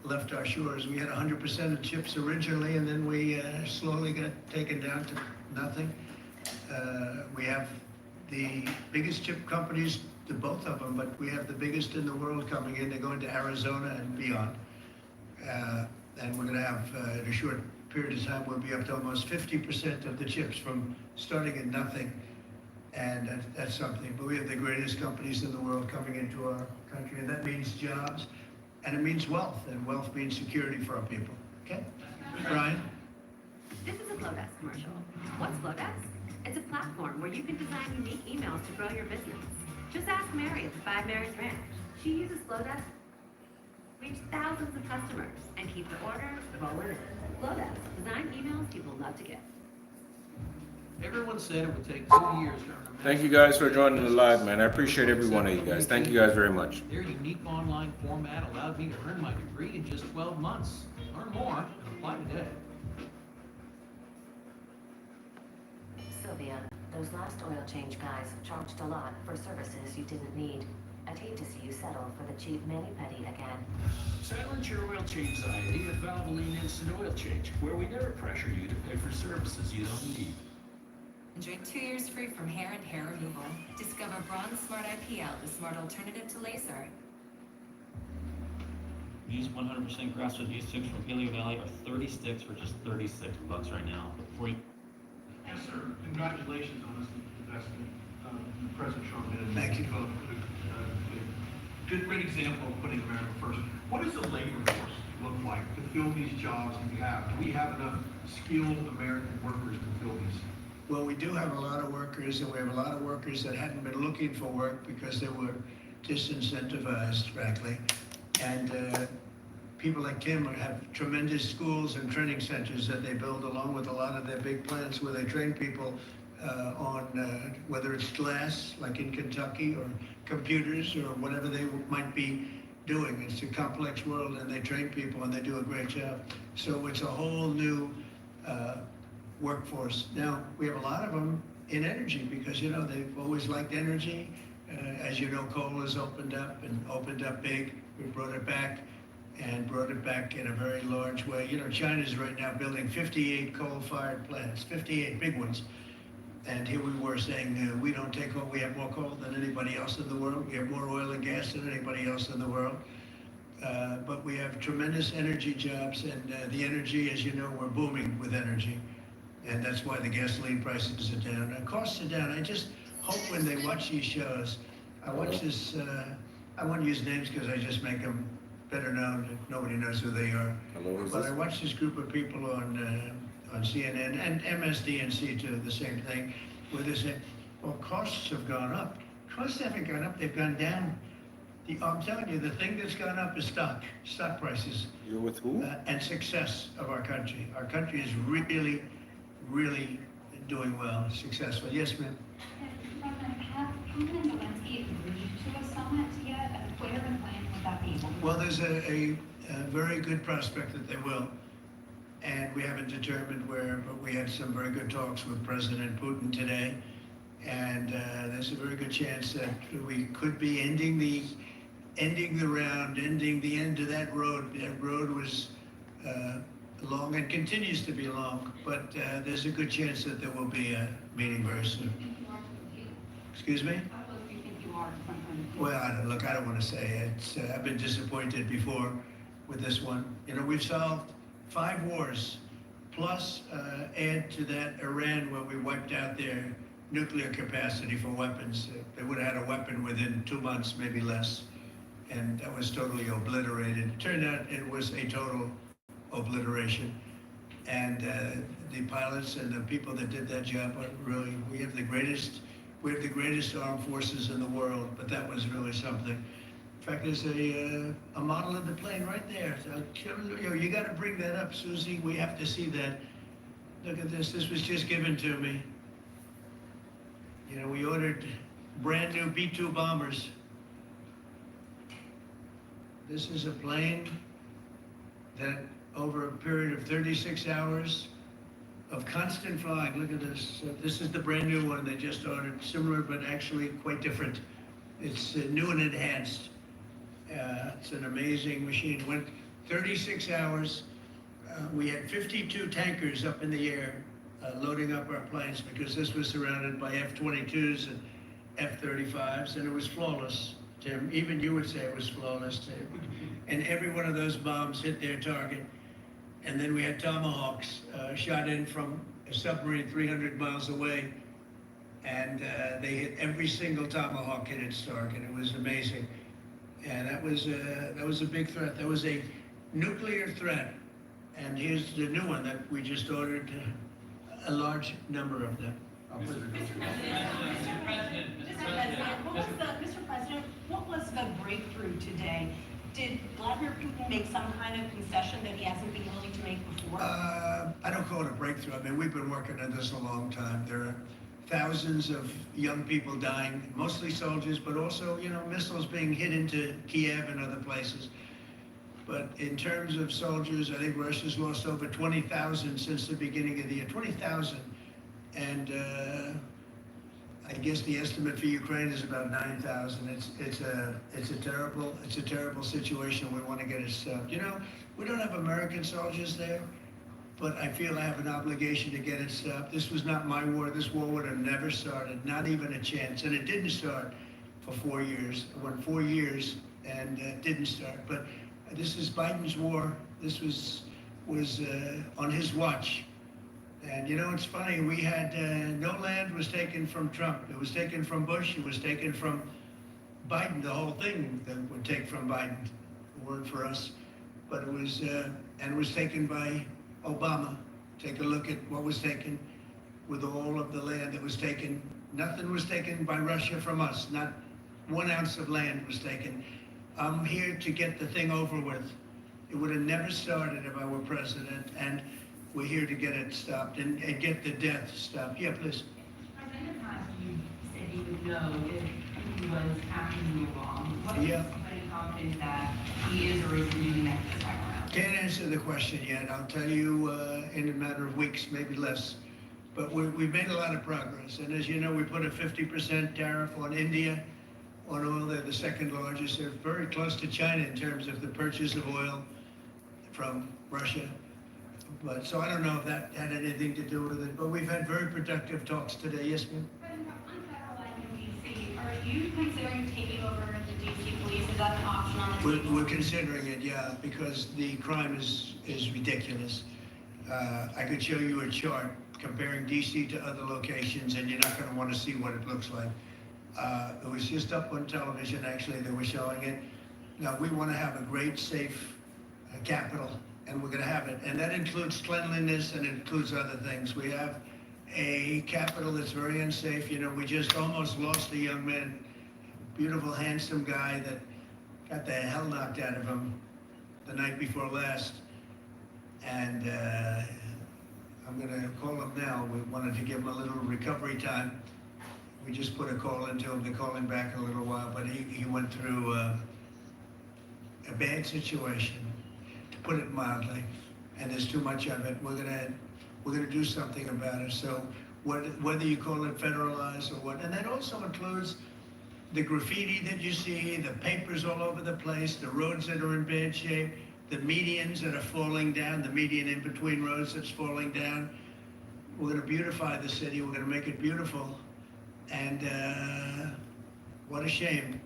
left our shores. We had 100% of chips originally, and then we slowly got taken down to nothing. We have the biggest chip companies, the both of them, but we have the biggest in the world coming in. They're going to Arizona and beyond. And we're going to have, in a short period of time, we'll be up to almost 50% of the chips from starting at nothing. And that's something. But we have the greatest companies in the world coming into our country, and that means jobs, and it means wealth, and wealth means security for our people. Okay? Brian? This is a Flowdesk commercial. What's Flowdesk? It's a platform where you can design unique emails to grow your business. Just ask Mary at the 5 Marys Ranch. She uses Flowdesk to reach thousands of customers and keep her orders rolling in. Flowdesk, design emails people love to get. Everyone said it would take 2 years to earn a Thank you guys for joining the live, man. I appreciate every one of you guys. Thank you guys very much. Their unique online format allowed me to earn my degree in just 12 months. Learn more and apply today. Sylvia, those last oil change guys charged a lot for services you didn't need. I'd hate to see you settle for the cheap mani-pedi again. Silence your oil change anxiety at Valvoline Instant Oil Change, where we never pressure you to pay for services you don't need. Enjoy 2 years free from hair and hair removal. Discover Bronx Smart IP Out, the smart alternative to laser. These 100% grass-fed beef sticks from Paleo Valley are 30 sticks for just $36 right now. Before you... Yes, sir. Congratulations on this investment. President Trump did. Thank you. Good, great example of putting America first. What does the labor force look like to fill these jobs that we have? Do we have enough skilled American workers to fill these? Well, we do have a lot of workers, and we have a lot of workers that hadn't been looking for work because they were disincentivized, frankly. And people like Tim have tremendous schools and training centers that they build along with a lot of their big plants where they train people on whether it's glass, like in Kentucky, or computers, or whatever they might be doing. It's a complex world, and they train people, and they do a great job. So it's a whole new workforce. Now, we have a lot of them in energy because, you know, they've always liked energy. As you know, coal has opened up big. We brought it back and brought it back in a very large way. You know, China's right now building 58 coal-fired plants, 58 big ones. And here we were saying, we don't take coal, we have more coal than anybody else in the world. We have more oil and gas than anybody else in the world. But we have tremendous energy jobs, and the energy, as you know, we're booming with energy. And that's why the gasoline prices are down. And costs are down. I just hope when they watch these shows, I watch this, I won't use names because I just make them better known. Nobody knows who they are. But I watch this group of people on CNN and MSDNC too, the same thing, where they say, well, costs have gone up. Costs haven't gone up, they've gone down. I'm telling you, the thing that's gone up is stock prices. You're with who? And success of our country. Our country is really, really doing well, successful. Yes, ma'am? Have President Zelensky agreed to a summit yet? And where and when would that be? Well, there's a very good prospect that they will. and we haven't determined where, but we had some very good talks with President Putin today. And there's a very good chance that we could be ending the round, ending the end of that road. That road was long and continues to be long, but there's a good chance that there will be a meeting very soon. Excuse me? Well, look, I don't want to say it. I've been disappointed before with this one. You know, we've solved 5 wars, plus add to that Iran, where we wiped out their nuclear capacity for weapons. They would have had a weapon within 2 months, maybe less, and that was totally obliterated. It turned out it was a total obliteration, and the pilots and the people that did that job are really, we have the greatest armed forces in the world, but that was really something. In fact, there's a model of the plane right there. So, you got to bring that up, Susie. We have to see that. Look at this. This was just given to me. You know, we ordered brand new B-2 bombers. This is a plane that over a period of 36 hours of constant flying, look at this. So this is the brand new one they just ordered, similar but actually quite different. It's new and enhanced. It's an amazing machine. It went 36 hours. We had 52 tankers up in the air loading up our planes, because this was surrounded by F-22s and F-35s, and it was flawless, Tim. Even you would say it was flawless. And every one of those bombs hit their target. And then we had Tomahawks shot in from a submarine 300 miles away, and they hit every single Tomahawk hit its target. It was amazing. And that was a big threat. That was a nuclear threat. And here's the new one that we just ordered, a large number of them. Mr. President, what was the breakthrough today? Did Vladimir Putin make some kind of concession that he hasn't been willing to make before? I don't call it a breakthrough. I mean, we've been working on this a long time. There are thousands of young people dying, mostly soldiers, but also, you know, missiles being hit into Kiev and other places. But in terms of soldiers, I think Russia's lost over 20,000 since the beginning of the year. 20,000. And I guess the estimate for Ukraine is about 9,000. It's a terrible situation. We want to get it stopped. You know, we don't have American soldiers there, but I feel I have an obligation to get it stopped. This was not my war. This war would have never started, not even a chance. And it didn't start for 4 years. It went 4 years and didn't start. But this is Biden's war. This was on his watch. And you know, it's funny, we had, no land was taken from Trump. It was taken from Bush. It was taken from Biden. The whole thing that would take from Biden. It weren't for us. But it was, and it was taken by Obama. Take a look at what was taken with all of the land that was taken. Nothing was taken by Russia from us. Not 1 ounce of land was taken. I'm here to get the thing over with. It would have never started if I were president, and we're here to get it stopped and get the death stopped. Yeah, please. President, in the past, you said you would know if he was acting you wrong. What is somebody confident that he is or isn't doing that this time around? Can't answer the question yet. I'll tell you in a matter of weeks, maybe less. But we've made a lot of progress. And as you know, we put a 50% tariff on India, on oil. They're the second largest. They're very close to China in terms of the purchase of oil from Russia. But so I don't know if that had anything to do with it. But we've had very productive talks today. Yes, ma'am? President, on federal land in D.C., are you considering taking over the D.C. police? Is that an option on the table? We're considering it, yeah, because the crime is ridiculous. I could show you a chart comparing D.C. to other locations, and you're not going to want to see what it looks like. It was just up on television, actually, they were showing it. Now, we want to have a great, safe capital, and we're going to have it. And that includes cleanliness, and it includes other things. We have a capital that's very unsafe. You know, we just almost lost a young man, beautiful, handsome guy that got the hell knocked out of him the night before last. And I'm going to call him now. We wanted to give him a little recovery time. We just put a call into him to call him back in a little while, but he went through a bad situation, to put it mildly. and there's too much of it. We're gonna do something about it. So whether you call it federalized or what, and that also includes the graffiti that you see, the papers all over the place, the roads that are in bad shape, the medians that are falling down, the median in between roads that's falling down. We're gonna beautify the city, we're gonna make it beautiful. And what a shame.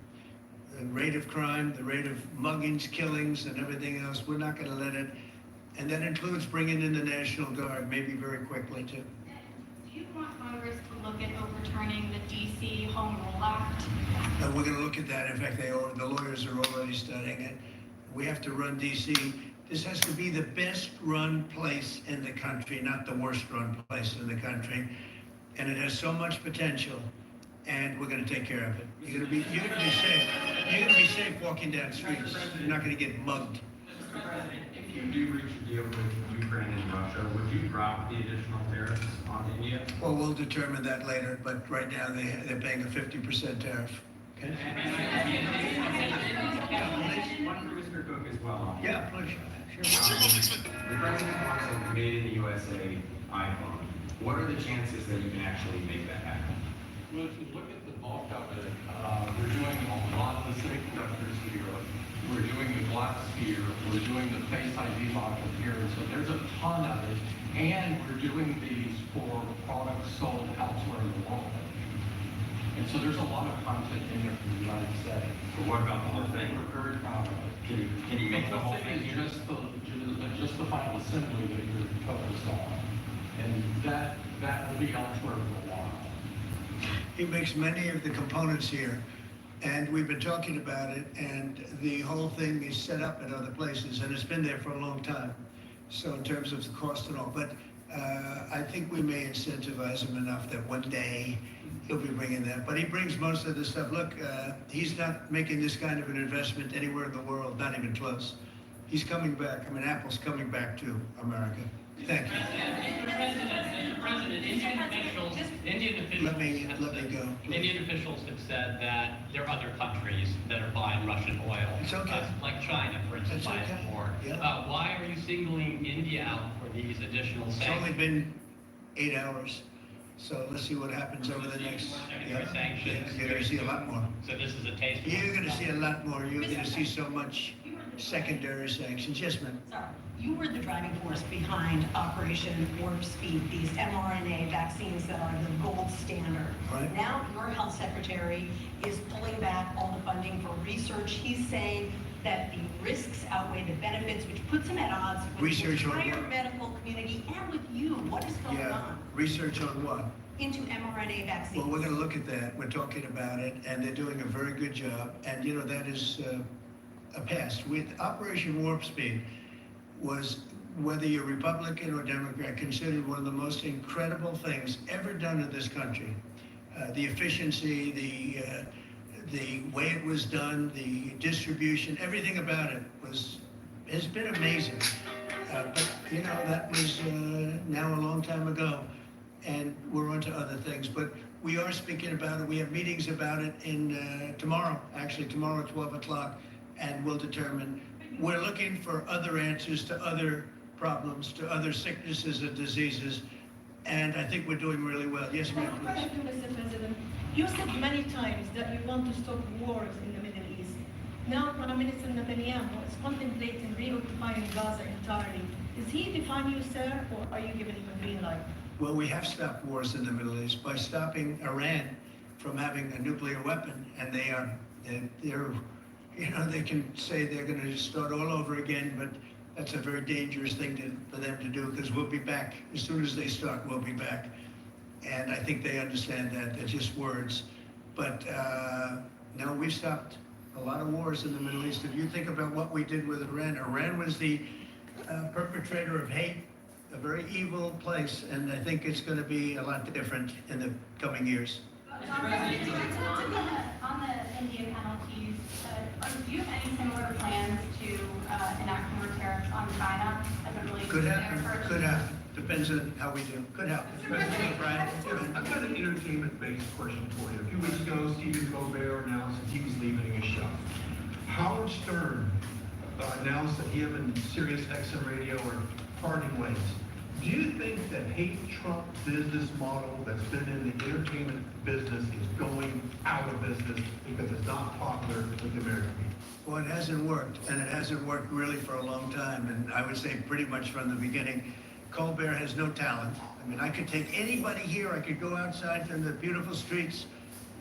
The rate of crime, the rate of muggings, killings, and everything else, we're not gonna let it. And that includes bringing in the National Guard, maybe very quickly too. Do you want Congress to look at overturning the DC Home Rule Act? We're gonna look at that. In fact, the lawyers are already studying it. We have to run DC. This has to be the best run place in the country, not the worst run place in the country. And it has so much potential, and we're gonna take care of it. You're gonna be safe. You're gonna be safe walking down streets. You're not gonna get mugged. Mr. President, if you do reach a deal with Ukraine and Russia, would you drop the additional tariffs on India? Well, we'll determine that later, but right now they're paying a 50% tariff. Okay? One for Mr. Cook as well. Yeah, please. The president wants a made in the USA iPhone. What are the chances that you can actually make that happen? Well, if you look at the bulk of it, we're doing a lot of the semiconductors here. We're doing the glass here. We're doing the Face ID module here. So there's a ton of it. And we're doing these for products sold elsewhere in the world. And so there's a lot of content in there for the United States. But what about the whole thing? We're very proud of it. Can you make the whole thing? It's just the final assembly that you're focused on. And that will be elsewhere for a while. He makes many of the components here, and we've been talking about it, and the whole thing is set up at other places, and it's been there for a long time. So in terms of the cost and all, but I think we may incentivize him enough that one day he'll be bringing that. But he brings most of the stuff. Look, he's not making this kind of an investment anywhere in the world, not even close. He's coming back. I mean, Apple's coming back to America. Thank you. Mr. President, Indian officials have said that there are other countries that are buying Russian oil. It's okay. Like China, for instance, It's buys okay. more. Yeah. Why are you singling India out for these additional It's only sanctions? been 8 hours. So let's see what happens over the next. Sanctions. You're going to see a lot more. So this is a taste. You're going to see a lot more. You're going to see so much secondary sanctions. Yes, ma'am. Sorry, you were the driving force behind Operation Warp Speed, these mRNA vaccines that are the gold standard. Right. Now your health secretary is pulling back all the funding for research. He's saying that the risks outweigh the benefits, which puts him at odds with Research the on entire what? medical community and with you. What is going on Research on what? into mRNA vaccines? Well, we're going to look at that. We're talking about it, and they're doing a very good job. And, you know, that is a past. With Operation Warp Speed was, whether you're Republican or Democrat, considered one of the most incredible things ever done in this country. The efficiency, the way it was done, the distribution, everything about it has been amazing. But, you know, that was now a long time ago, and we're on to other things. But we are speaking about it. We have meetings about it in tomorrow at 12 o'clock, and we'll determine. We're looking for other answers to other problems, to other sicknesses and diseases, and I think we're doing really well. Yes, ma'am, please. Thank you, Mr. President. You said many times that you want to stop wars in the Middle East. Now Prime Minister Netanyahu is contemplating reoccupying Gaza entirely. Is he defying you, sir, or are you giving him a green light? Well, we have stopped wars in the Middle East by stopping Iran from having a nuclear weapon, and they're, you know, they can say they're going to start all over again, but that's a very dangerous thing for them to do, because we'll be back. As soon as they start, we'll be back. And I think they understand that. They're just words. But no, we've stopped a lot of wars in the Middle East. If you think about what we did with Iran, Iran was the perpetrator of hate, a very evil place, and I think it's going to be a lot different in the coming years. On the India penalties, do you have any similar plans to enact more tariffs on China as it relates Could to happen, their could happen. Depends on how we do. Could happen. I've got an entertainment-based question for you. A few weeks ago, Stephen Colbert announced that he was leaving his show. Howard Stern announced that him and Sirius XM Radio are parting ways. Do you think that hate Trump business model that's been in the entertainment business is going out of business because it's not popular with the American people? Well, it hasn't worked, and it hasn't worked really for a long time, and I would say pretty much from the beginning. Colbert has no talent. I mean, I could take anybody here, I could go outside in the beautiful streets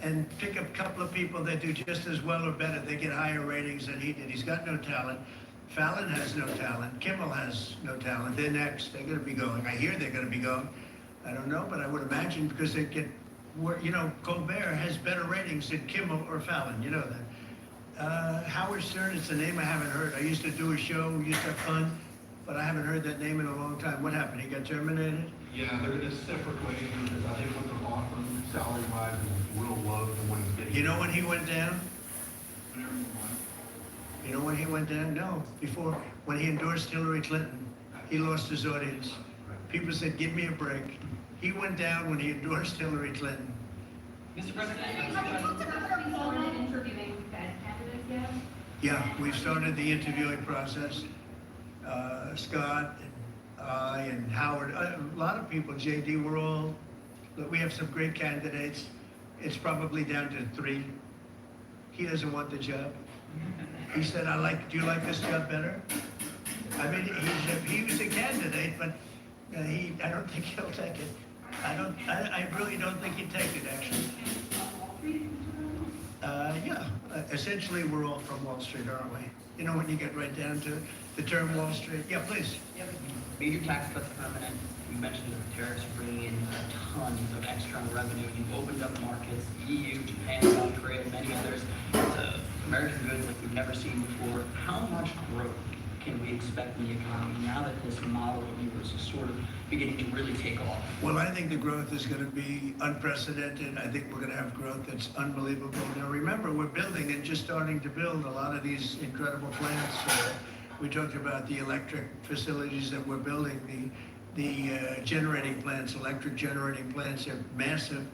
and pick up a couple of people that do just as well or better. They get higher ratings than he did. He's got no talent. Fallon has no talent. Kimmel has no talent. They're next. They're going to be going. I hear they're going to be going. I don't know, but I would imagine because they get, you know, Colbert has better ratings than Kimmel or Fallon. You know that. Howard Stern, it's a name I haven't heard. I used to do a show, we used to have fun, but I haven't heard that name in a long time. What happened? He got terminated? Yeah, they're in a separate way because I think what they're offering salary-wise is real low for what he's getting. You know when he went down? You know when he went down? No, before, when he endorsed Hillary Clinton, he lost his audience. People said, give me a break. He went down when he endorsed Hillary Clinton. Mr. President, Have you talked about interviewing Fed candidates yet? Yeah, we've started the interviewing process. Scott and I and Howard, a lot of people, JD, we have some great candidates. It's probably down to 3. He doesn't want the job. He said, do you like this job better? I mean, he was a candidate, but I don't think he'll take it. I really don't think he'd take it, actually. Yeah, essentially we're all from Wall Street, aren't we? You know, when you get right down to the term Wall Street. Yeah, please. Yeah, major tax cuts permanent. You mentioned that the tariffs are bringing in tons of external revenue. You've opened up markets, EU, Japan, South Korea, many others. It's American goods like we've never seen before. How much growth can we expect in the economy now that this model of yours is sort of beginning to really take off? Well, I think the growth is going to be unprecedented. I think we're going to have growth that's unbelievable. Now, remember, we're building and just starting to build a lot of these incredible plants. We talked about the electric facilities that we're building, the generating plants, electric generating plants are massive,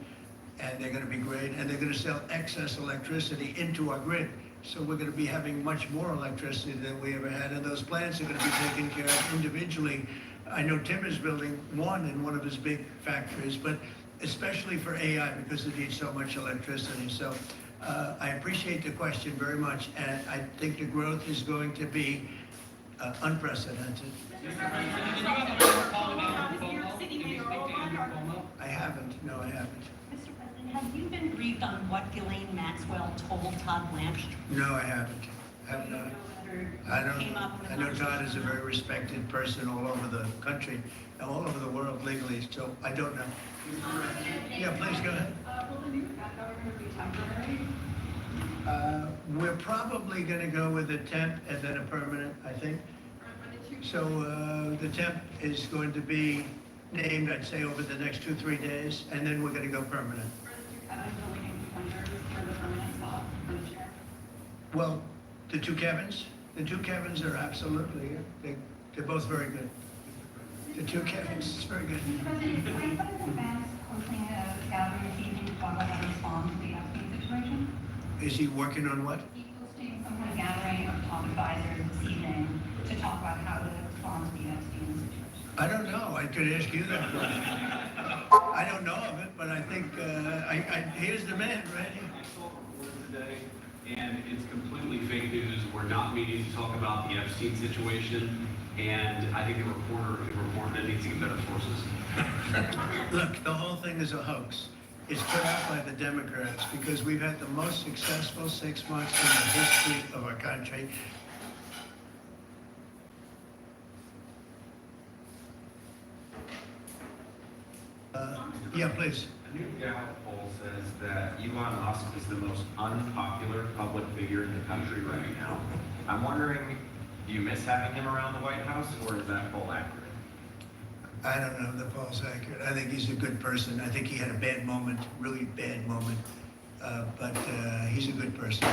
and they're going to be great, and they're going to sell excess electricity into our grid. So we're going to be having much more electricity than we ever had, and those plants are going to be taken care of individually. I know Tim is building one in one of his big factories, but especially for AI because it needs so much electricity. So I appreciate the question very much, and I think the growth is going to be unprecedented. I haven't. No, I haven't. Mr. President, have you been briefed on what Ghislaine Maxwell told Todd Blanche? No, I haven't. Have not. I know Todd is a very respected person all over the country, all over the world legally, so I don't know. Yeah, please go ahead. Will the new governor be temporary? We're probably going to go with a temp and then a permanent, I think. So the temp is going to be named, I'd say, over the next 2-3 days, and then we're going to go permanent. Well, the two Kevins are absolutely, they're both very good. The two Kevins is very good. President, are you putting in advance hosting a gathering this evening to talk about how to respond to the Epstein situation? Is he working on what? He's hosting some kind of gathering of top advisors this evening to talk about how to respond to the Epstein situation. I don't know. I could ask you that question. I don't know of it, but I think here's the man, right? I saw a report today, and it's completely fake news. We're not meeting to talk about the Epstein situation, and I think the reporter that needs to get better sources. Look, the whole thing is a hoax. It's put out by the Democrats because we've had the most successful 6 months in the history of our country. Yeah, please. A new Gallup poll says that Elon Musk is the most unpopular public figure in the country right now. I'm wondering, do you miss having him around the White House, or is that poll accurate? I don't know if the poll's accurate. I think he's a good person. I think he had a bad moment, really bad moment. But he's a good person.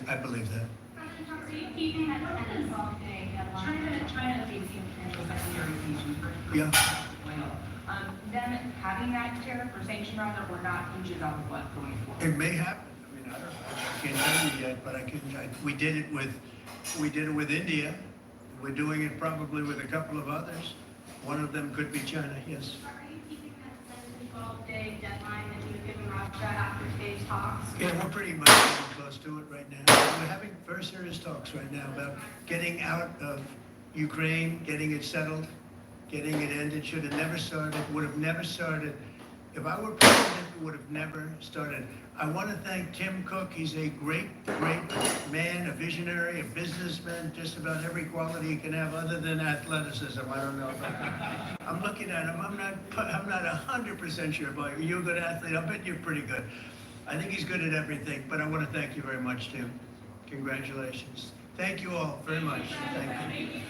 I believe that. President, are you keeping that attendance all day deadline? China facing potential secondary sanctions for Yeah. Them having that tariff or sanction rather or not hinges on what going forward. It may happen. I mean, I can't tell you yet, but we did it with India. We're doing it probably with a couple of others. One of them could be China, yes. Are you keeping that 12-day deadline that you had given Russia after today's talks? Yeah, we're pretty much getting close to it right now. We're having very serious talks right now about getting out of Ukraine, getting it settled, getting it ended. Should have never started, would have never started. If I were president, it would have never started. I want to thank Tim Cook. He's a great, great man, a visionary, a businessman, just about every quality he can have other than athleticism. I don't know about that. I'm looking at him. I'm not 100% sure about you. You're a good athlete. I bet you're pretty good. I think he's good at everything, but I want to thank you very much, Tim. Congratulations. Thank you all very much. Thank you.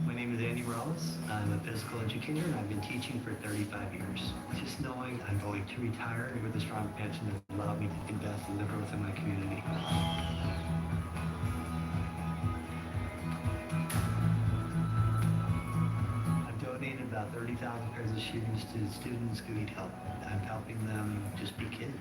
My name is Andy Rose. I'm a physical educator and I've been teaching for 35 years. Just knowing I'm going to retire with a strong pension has allowed me to invest in the growth of my community. I've donated about 30,000 pairs of shoes to students who need help. I'm helping them just be kids.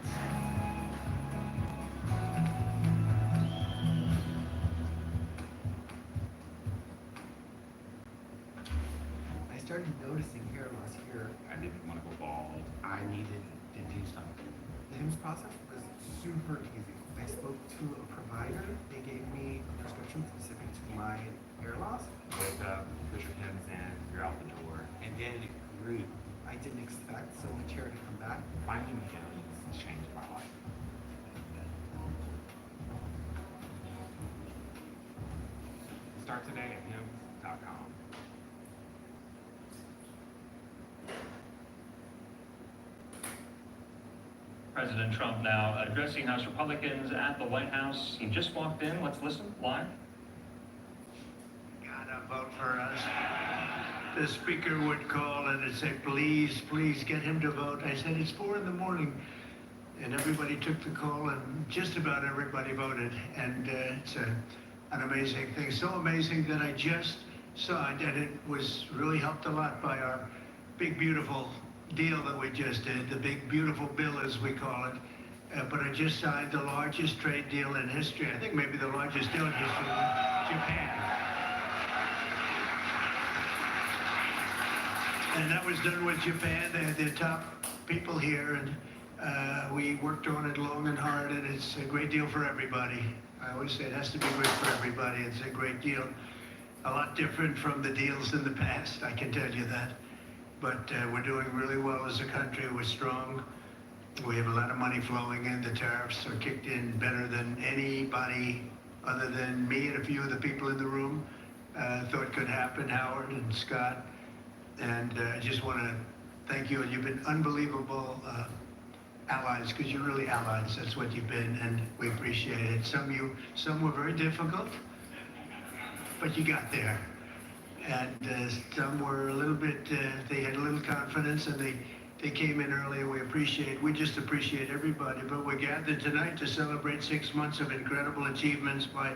I started noticing hair loss here. I didn't want to go bald. I needed to do something. The HIMSS process was super easy. I spoke to a provider. They gave me a prescription specific to my hair loss. Wake up, put your Hims in, you're out the door. And then it grew. I didn't expect so much hair to come back. Finding the Hims changed my life. Start today at hims.com. President Trump now addressing House Republicans at the White House. He just walked in. Let's listen live. Gotta vote for us. The speaker would call and it'd say, please, please get him to vote. I said, it's 4 in the morning. And everybody took the call and just about everybody voted. And it's an amazing thing. So amazing that I just signed, and it was really helped a lot by our big, beautiful deal that we just did, the big, beautiful bill, as we call it. But I just signed the largest trade deal in history. I think maybe the largest deal in history with Japan. And that was done with Japan. They had their top people here, and we worked on it long and hard, and it's a great deal for everybody. I always say it has to be great for everybody. It's a great deal. A lot different from the deals in the past, I can tell you that. But we're doing really well as a country. We're strong. We have a lot of money flowing in. The tariffs are kicked in better than anybody other than me and a few of the people in the room thought could happen, Howard and Scott. And I just want to thank you. And you've been unbelievable allies, because you're really allies. That's what you've been, and we appreciate it. Some were very difficult, but you got there. And some were a little bit, they had a little confidence, and they came in early, and we just appreciate everybody. But we're gathered tonight to celebrate 6 months of incredible achievements by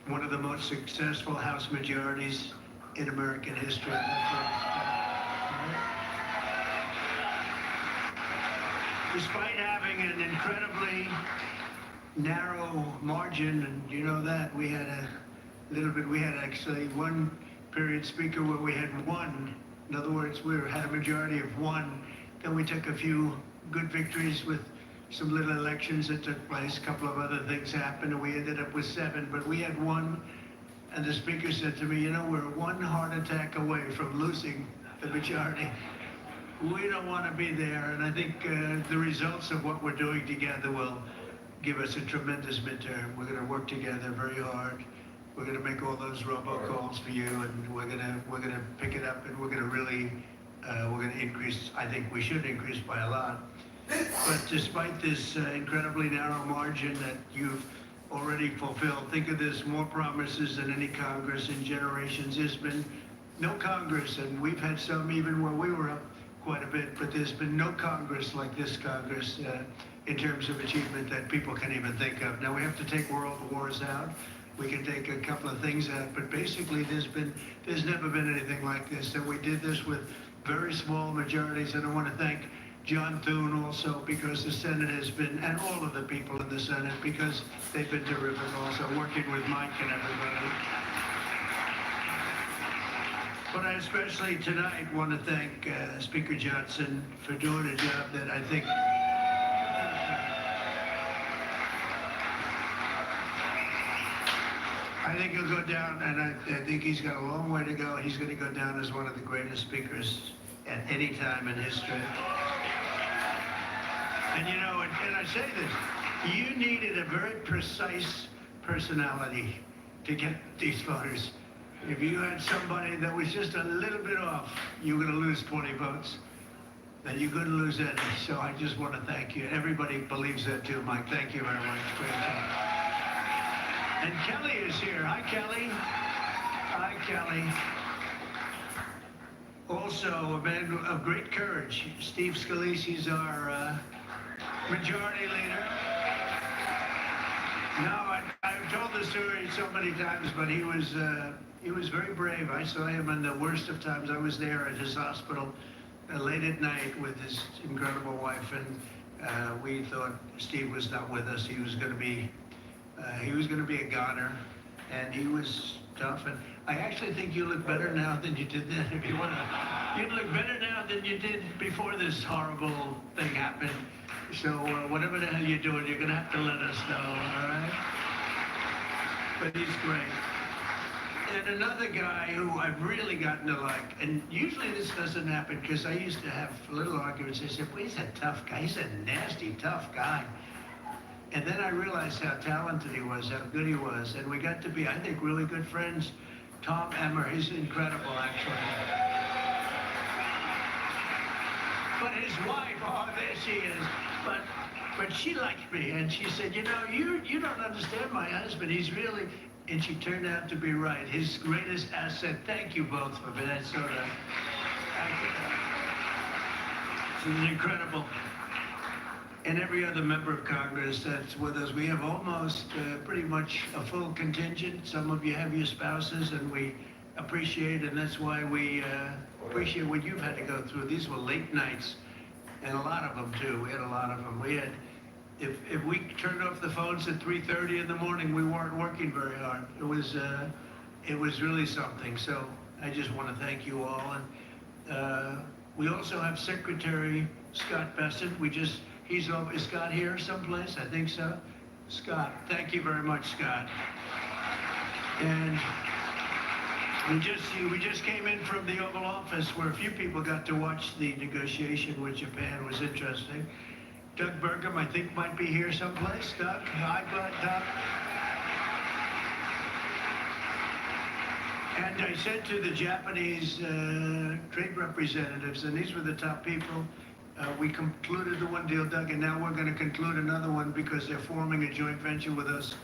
one of the most successful House majorities in American history. Despite having an incredibly narrow margin, and you know that, we had actually one period speaker where we had one. In other words, we had a majority of one. Then we took a few good victories with some little elections that took place. A couple of other things happened, and we ended up with 7. But we had one, and the speaker said to me, you know, we're one heart attack away from losing the majority. We don't want to be there, and I think the results of what we're doing together will give us a tremendous midterm. We're going to work together very hard. We're going to make all those robocalls for you, and we're going to pick it up, and we're going to really we're going to increase. I think we should increase by a lot. But despite this incredibly narrow margin that you've already fulfilled, think of this: more promises than any Congress in generations. There's been no Congress, and we've had some even where we were up quite a bit, but there's been no Congress like this Congress in terms of achievement that people can even think of. Now, we have to take world wars out. We can take a couple of things out, but basically there's never been anything like this. And we did this with very small majorities, and I want to thank John Thune also, because the Senate has been, and all of the people in the Senate, because they've been terrific also, working with Mike and everybody. But I especially tonight want to thank Speaker Johnson for doing a job that I think he'll go down, and I think he's got a long way to go. He's going to go down as one of the greatest speakers at any time in history. And you know, and I say this, you needed a very precise personality to get these voters. If you had somebody that was just a little bit off, you were going to lose 20 votes. Then you couldn't lose any. So I just want to thank you. Everybody believes that too, Mike. Thank you very much. Great job. And Kelly is here. Hi, Kelly. Hi, Kelly. Also, a man of great courage. Steve Scalisi's our majority leader. No, I've told the story so many times, but he was very brave. I saw him in the worst of times. I was there at his hospital late at night with his incredible wife, and we thought Steve was not with us. He was going to be a goner, and he was tough. And I actually think you look better now than you did then. If you want to, you look better now than you did before this horrible thing happened. So whatever the hell you're doing, you're going to have to let us know, all right? But he's great. And another guy who I've really gotten to like, and usually this doesn't happen because I used to have little arguments. I said, well, he's a tough guy. He's a nasty, tough guy. And then I realized how talented he was, how good he was. And we got to be, I think, really good friends. Tom Emmer, he's incredible, actually. But his wife, oh, there she is. But she liked me, and she said, you know, you don't understand my husband. He's really, and she turned out to be right. His greatest asset. Thank you both for that sort of. She was incredible. And every other member of Congress that's with us, we have almost pretty much a full contingent. Some of you have your spouses, and we appreciate, and that's why we appreciate what you've had to go through. These were late nights, and a lot of them too. We had a lot of them. We had, if we turned off the phones at 3:30 in the morning, we weren't working very hard. It was really something. So I just want to thank you all. And we also have Secretary Scott Bessent. Is Scott here someplace? I think so. Scott, thank you very much, Scott. And we just came in from the Oval Office where a few people got to watch the negotiation with Japan. It was interesting. Doug Burgum, I think, might be here someplace. Doug, hi, Doug. And I said to the Japanese trade representatives, and these were the top people, we concluded the one deal, Doug, and now we're going to conclude another one because they're forming a joint venture with us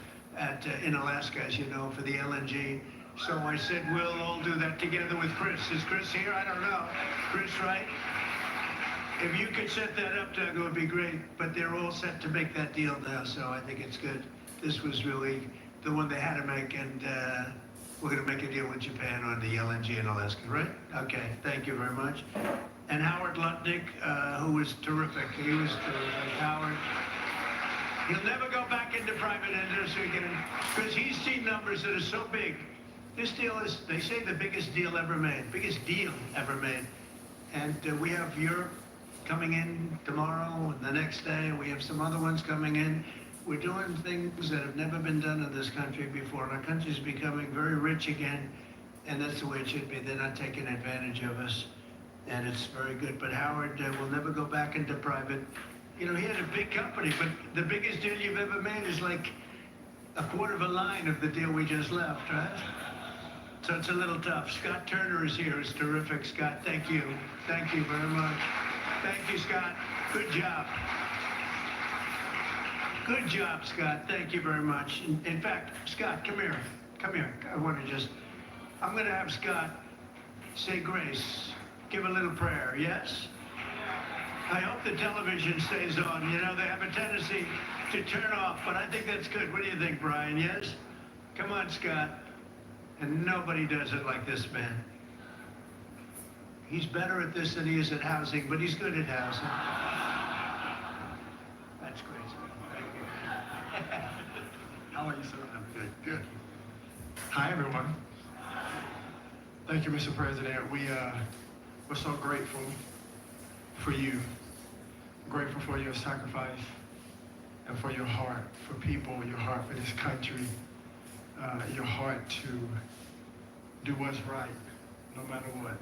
in Alaska, as you know, for the LNG. So I said, we'll all do that together with Chris. Is Chris here? I don't know. Chris, right? If you could set that up, Doug, it would be great. But they're all set to make that deal now, so I think it's good. This was really the one they had to make, and we're going to make a deal with Japan on the LNG in Alaska, right? Okay, thank you very much. And Howard Lutnick, who was terrific. He was terrific. Howard. He'll never go back into private industry again because he's seen numbers that are so big. This deal is, they say, the biggest deal ever made. And we have Europe coming in tomorrow and the next day. We have some other ones coming in. We're doing things that have never been done in this country before. And our country's becoming very rich again. And that's the way it should be. They're not taking advantage of us. And it's very good. But Howard will never go back into private. You know, he had a big company, but the biggest deal you've ever made is like a quarter of a line of the deal we just left, right? So it's a little tough. Scott Turner is here. It's terrific, Scott. Thank you. Thank you very much. Thank you, Scott. Good job. Good job, Scott. Thank you very much. In fact, Scott, come here. Come here. I'm going to have Scott say grace. Give a little prayer, yes? I hope the television stays on. You know, they have a tendency to turn off, but I think that's good. What do you think, Brian, yes? Come on, Scott. And nobody does it like this man. He's better at this than he is at housing, but he's good at housing. That's great, Scott. Thank you. How are you, sir? I'm good. Good. Hi, everyone. Thank you, Mr. President. We're so grateful for you, grateful for your sacrifice and for your heart for people, your heart for this country, your heart to do what's right, no matter what.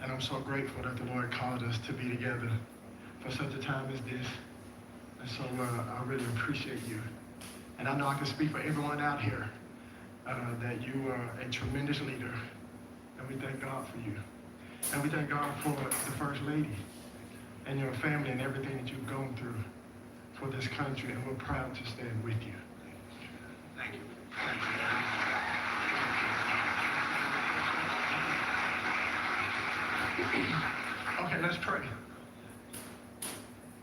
And I'm so grateful that the Lord called us to be together for such a time as this. And so I really appreciate you. And I know I can speak for everyone out here that you are a tremendous leader. And we thank God for you. And we thank God for the First Lady and your family and everything that you've gone through for this country. And we're proud to stand with you. Thank you. Okay, let's pray.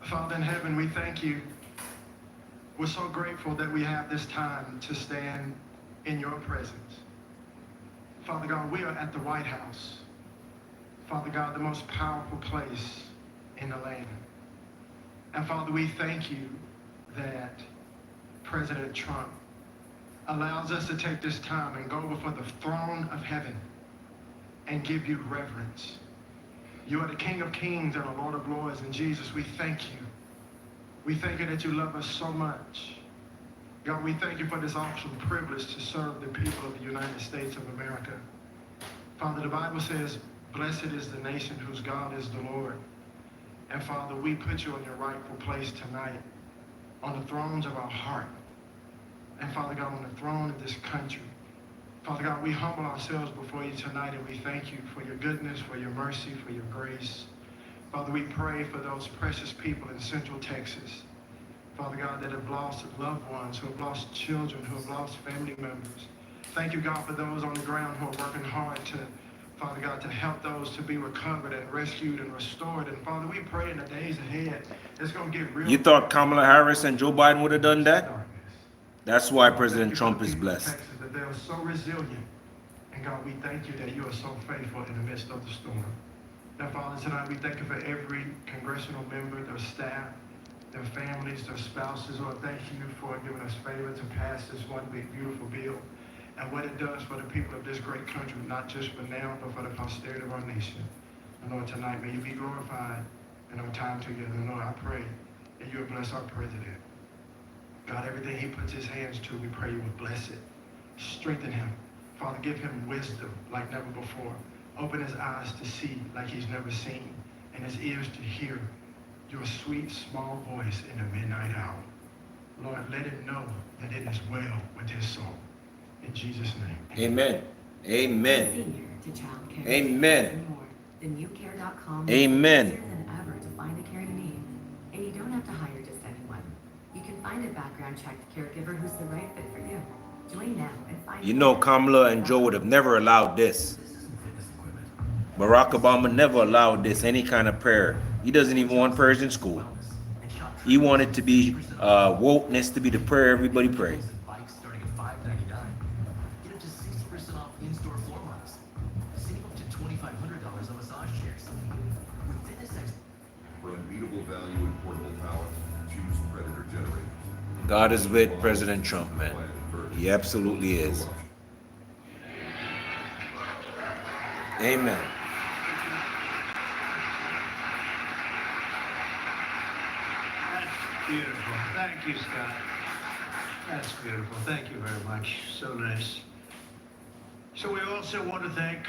Father in heaven, we thank you. We're so grateful that we have this time to stand in your presence. Father God, we are at the White House. Father God, the most powerful place in the land. And Father, we thank you that President Trump allows us to take this time and go before the throne of heaven and give you reverence. You are the King of Kings and the Lord of Lords, and Jesus, we thank you. We thank you that you love us so much. God, we thank you for this awesome privilege to serve the people of the United States of America. Father, the Bible says, blessed is the nation whose God is the Lord. And Father, we put you on your rightful place tonight, on the thrones of our heart. And Father God, on the throne of this country. Father God, we humble ourselves before you tonight, and we thank you for your goodness, for your mercy, for your grace. Father, we pray for those precious people in Central Texas, Father God, that have lost loved ones, who have lost children, who have lost family members. Thank you, God, for those on the ground who are working hard to, Father God, to help those to be recovered and rescued and restored. And Father, we pray in the days ahead, it's going to get real. You thought Kamala Harris and Joe Biden would have done that? That's why President Trump is blessed. That they are so resilient. And God, we thank you that you are so faithful in the midst of the storm. Now, Father, tonight we thank you for every congressional member, their staff, their families, their spouses. Lord, thank you for giving us favor to pass this one big, beautiful bill. And what it does for the people of this great country, not just for now, but for the posterity of our nation. And Lord, tonight may you be glorified in our time together. And Lord, I pray that you will bless our president. God, everything he puts his hands to, we pray you will bless it. Strengthen him. Father, give him wisdom like never before. Open his eyes to see like he's never seen, and his ears to hear your sweet, small voice in the midnight hour. Lord, let him know that it is well with his soul. In Jesus' name. Amen. Amen. Senior to child care. Amen. TheNewCare.com Amen. is easier than ever to find the care you need. And you don't have to hire just anyone. You can find a background checked caregiver who's the right fit for you. Join now and find. You know, Kamala and Joe would have never allowed this. Barack Obama never allowed this, any kind of prayer. He doesn't even want prayers in school. He wanted to be wokeness to be the prayer everybody prays. Bikes starting at $5.99. Get up to 60% off in-store floor models. Save up to $2,500 on massage chairs. With fitness experts. For unbeatable value and portable power, choose Predator generators. God is with President Trump, man. He absolutely is. Amen. That's beautiful. Thank you, Scott. That's beautiful. Thank you very much. So nice. So we also want to thank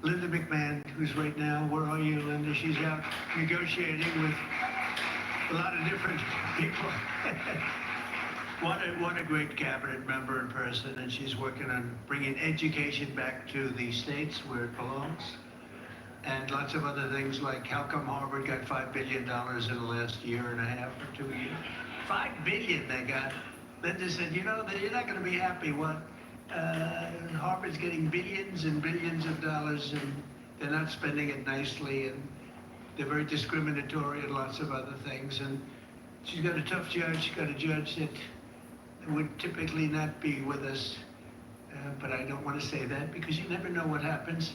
Linda McMahon, who's right now, where are you, Linda? She's out negotiating with a lot of different people. What a great cabinet member and person, and she's working on bringing education back to the states where it belongs. And lots of other things like how come Harvard got $5 billion in the last year and a half or 2 years? $5 billion they got. Linda said, you know, you're not going to be happy. What? Harvard's getting billions and billions of dollars, and they're not spending it nicely, and they're very discriminatory and lots of other things. And she's got a tough judge. She's got a judge that would typically not be with us, but I don't want to say that because you never know what happens.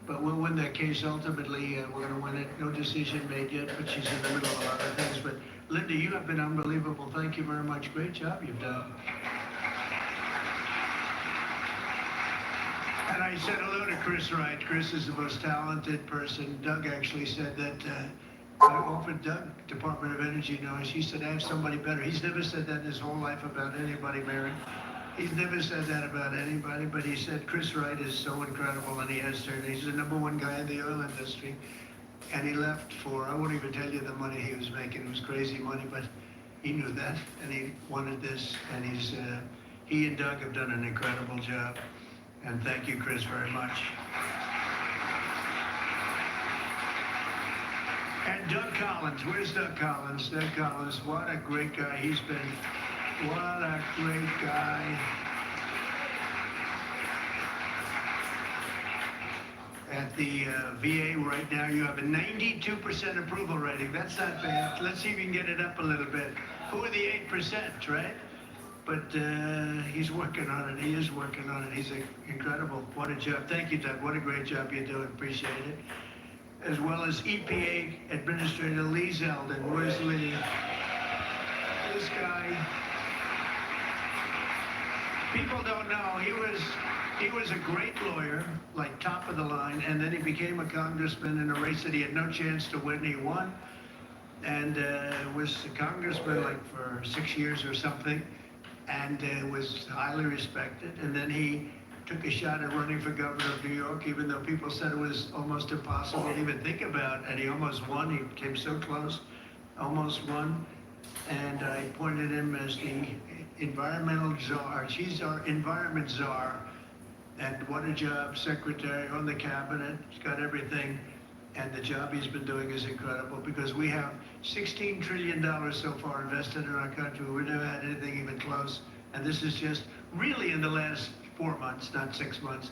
But we'll win that case ultimately. We're going to win it. No decision made yet, but she's in the middle of a lot of things. But Linda, you have been unbelievable. Thank you very much. Great job you've done. I said hello to Chris Wright. Chris is the most talented person. Doug actually said that I offered Doug Department of Energy noise. He said, I have somebody better. He's never said that in his whole life about anybody, Mary. He's never said that about anybody, but he said Chris Wright is so incredible, and he has turned. He's the #1 guy in the oil industry, and he left for, I won't even tell you the money he was making. It was crazy money, but he knew that, and he wanted this, and he and Doug have done an incredible job. And thank you, Chris, very much. And Doug Collins, where's Doug Collins? Doug Collins, what a great guy he's been. What a great guy. At the VA right now, you have a 92% approval rating. That's not bad. Let's see if we can get it up a little bit. Who are the 8%, right? But he's working on it. He is working on it. He's incredible. What a job. Thank you, Doug. What a great job you're doing. Appreciate it. As well as EPA Administrator Lee Zeldin. Where's Lee? This guy. People don't know. He was a great lawyer, like top of the line, and then he became a congressman in a race that he had no chance to win. He won, and was a congressman like for 6 years or something, and was highly respected. And then he took a shot at running for governor of New York, even though people said it was almost impossible to even think about, and he almost won. He came so close, almost won, and I appointed him as the environmental czar. He's our environment czar, and what a job. Secretary on the cabinet, he's got everything, and the job he's been doing is incredible, because we have $16 trillion so far invested in our country. We've never had anything even close, and this is just really in the last 4 months, not 6 months.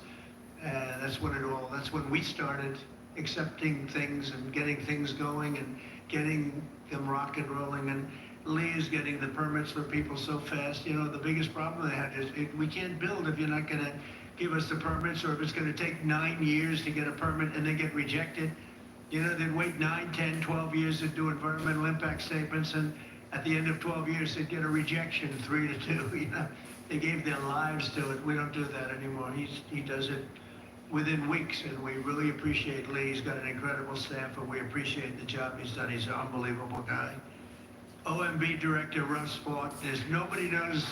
That's when we started accepting things and getting things going and getting them rock and rolling. And Lee is getting the permits for people so fast. You know, the biggest problem they had is we can't build if you're not going to give us the permits, or if it's going to take 9 years to get a permit and then get rejected. You know, they'd wait 9, 10, 12 years to do environmental impact statements, and at the end of 12 years, they'd get a rejection, 3-2, you know. They gave their lives to it. We don't do that anymore. He does it within weeks, and we really appreciate Lee. He's got an incredible staff, and we appreciate the job he's done. He's an unbelievable guy. OMB Director Russ Vaught. Nobody knows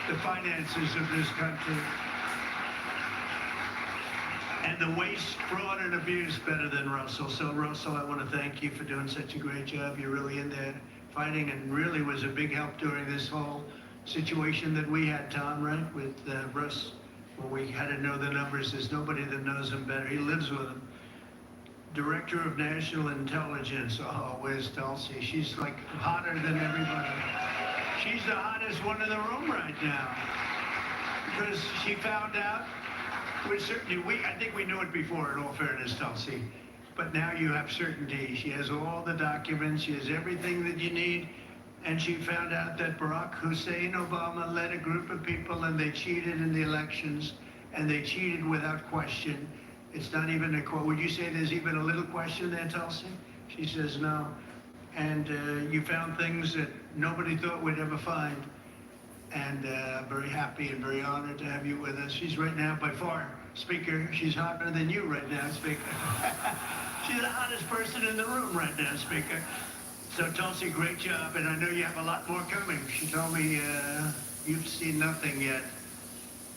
the finances of this country and the waste, fraud, and abuse better than Russell. So, Russell, I want to thank you for doing such a great job. You're really in there fighting, and really was a big help during this whole situation that we had, Tom, right, with Russ, where we had to know the numbers. There's nobody that knows them better. He lives with them. Director of National Intelligence. Oh, where's Tulsi? She's like hotter than everybody. She's the hottest one in the room right now, because she found out, which certainly I think we knew it before, in all fairness, Tulsi, but now you have certainty. She has all the documents. She has everything that you need. And she found out that Barack Hussein Obama led a group of people, and they cheated in the elections, and they cheated without question. It's not even a quote. Would you say there's even a little question there, Tulsi? She says no. And you found things that nobody thought we'd ever find. And I'm very happy and very honored to have you with us. She's right now, by far, Speaker, she's hotter than you right now, Speaker. She's the hottest person in the room right now, Speaker. So, Tulsi, great job, and I know you have a lot more coming. She told me you've seen nothing yet.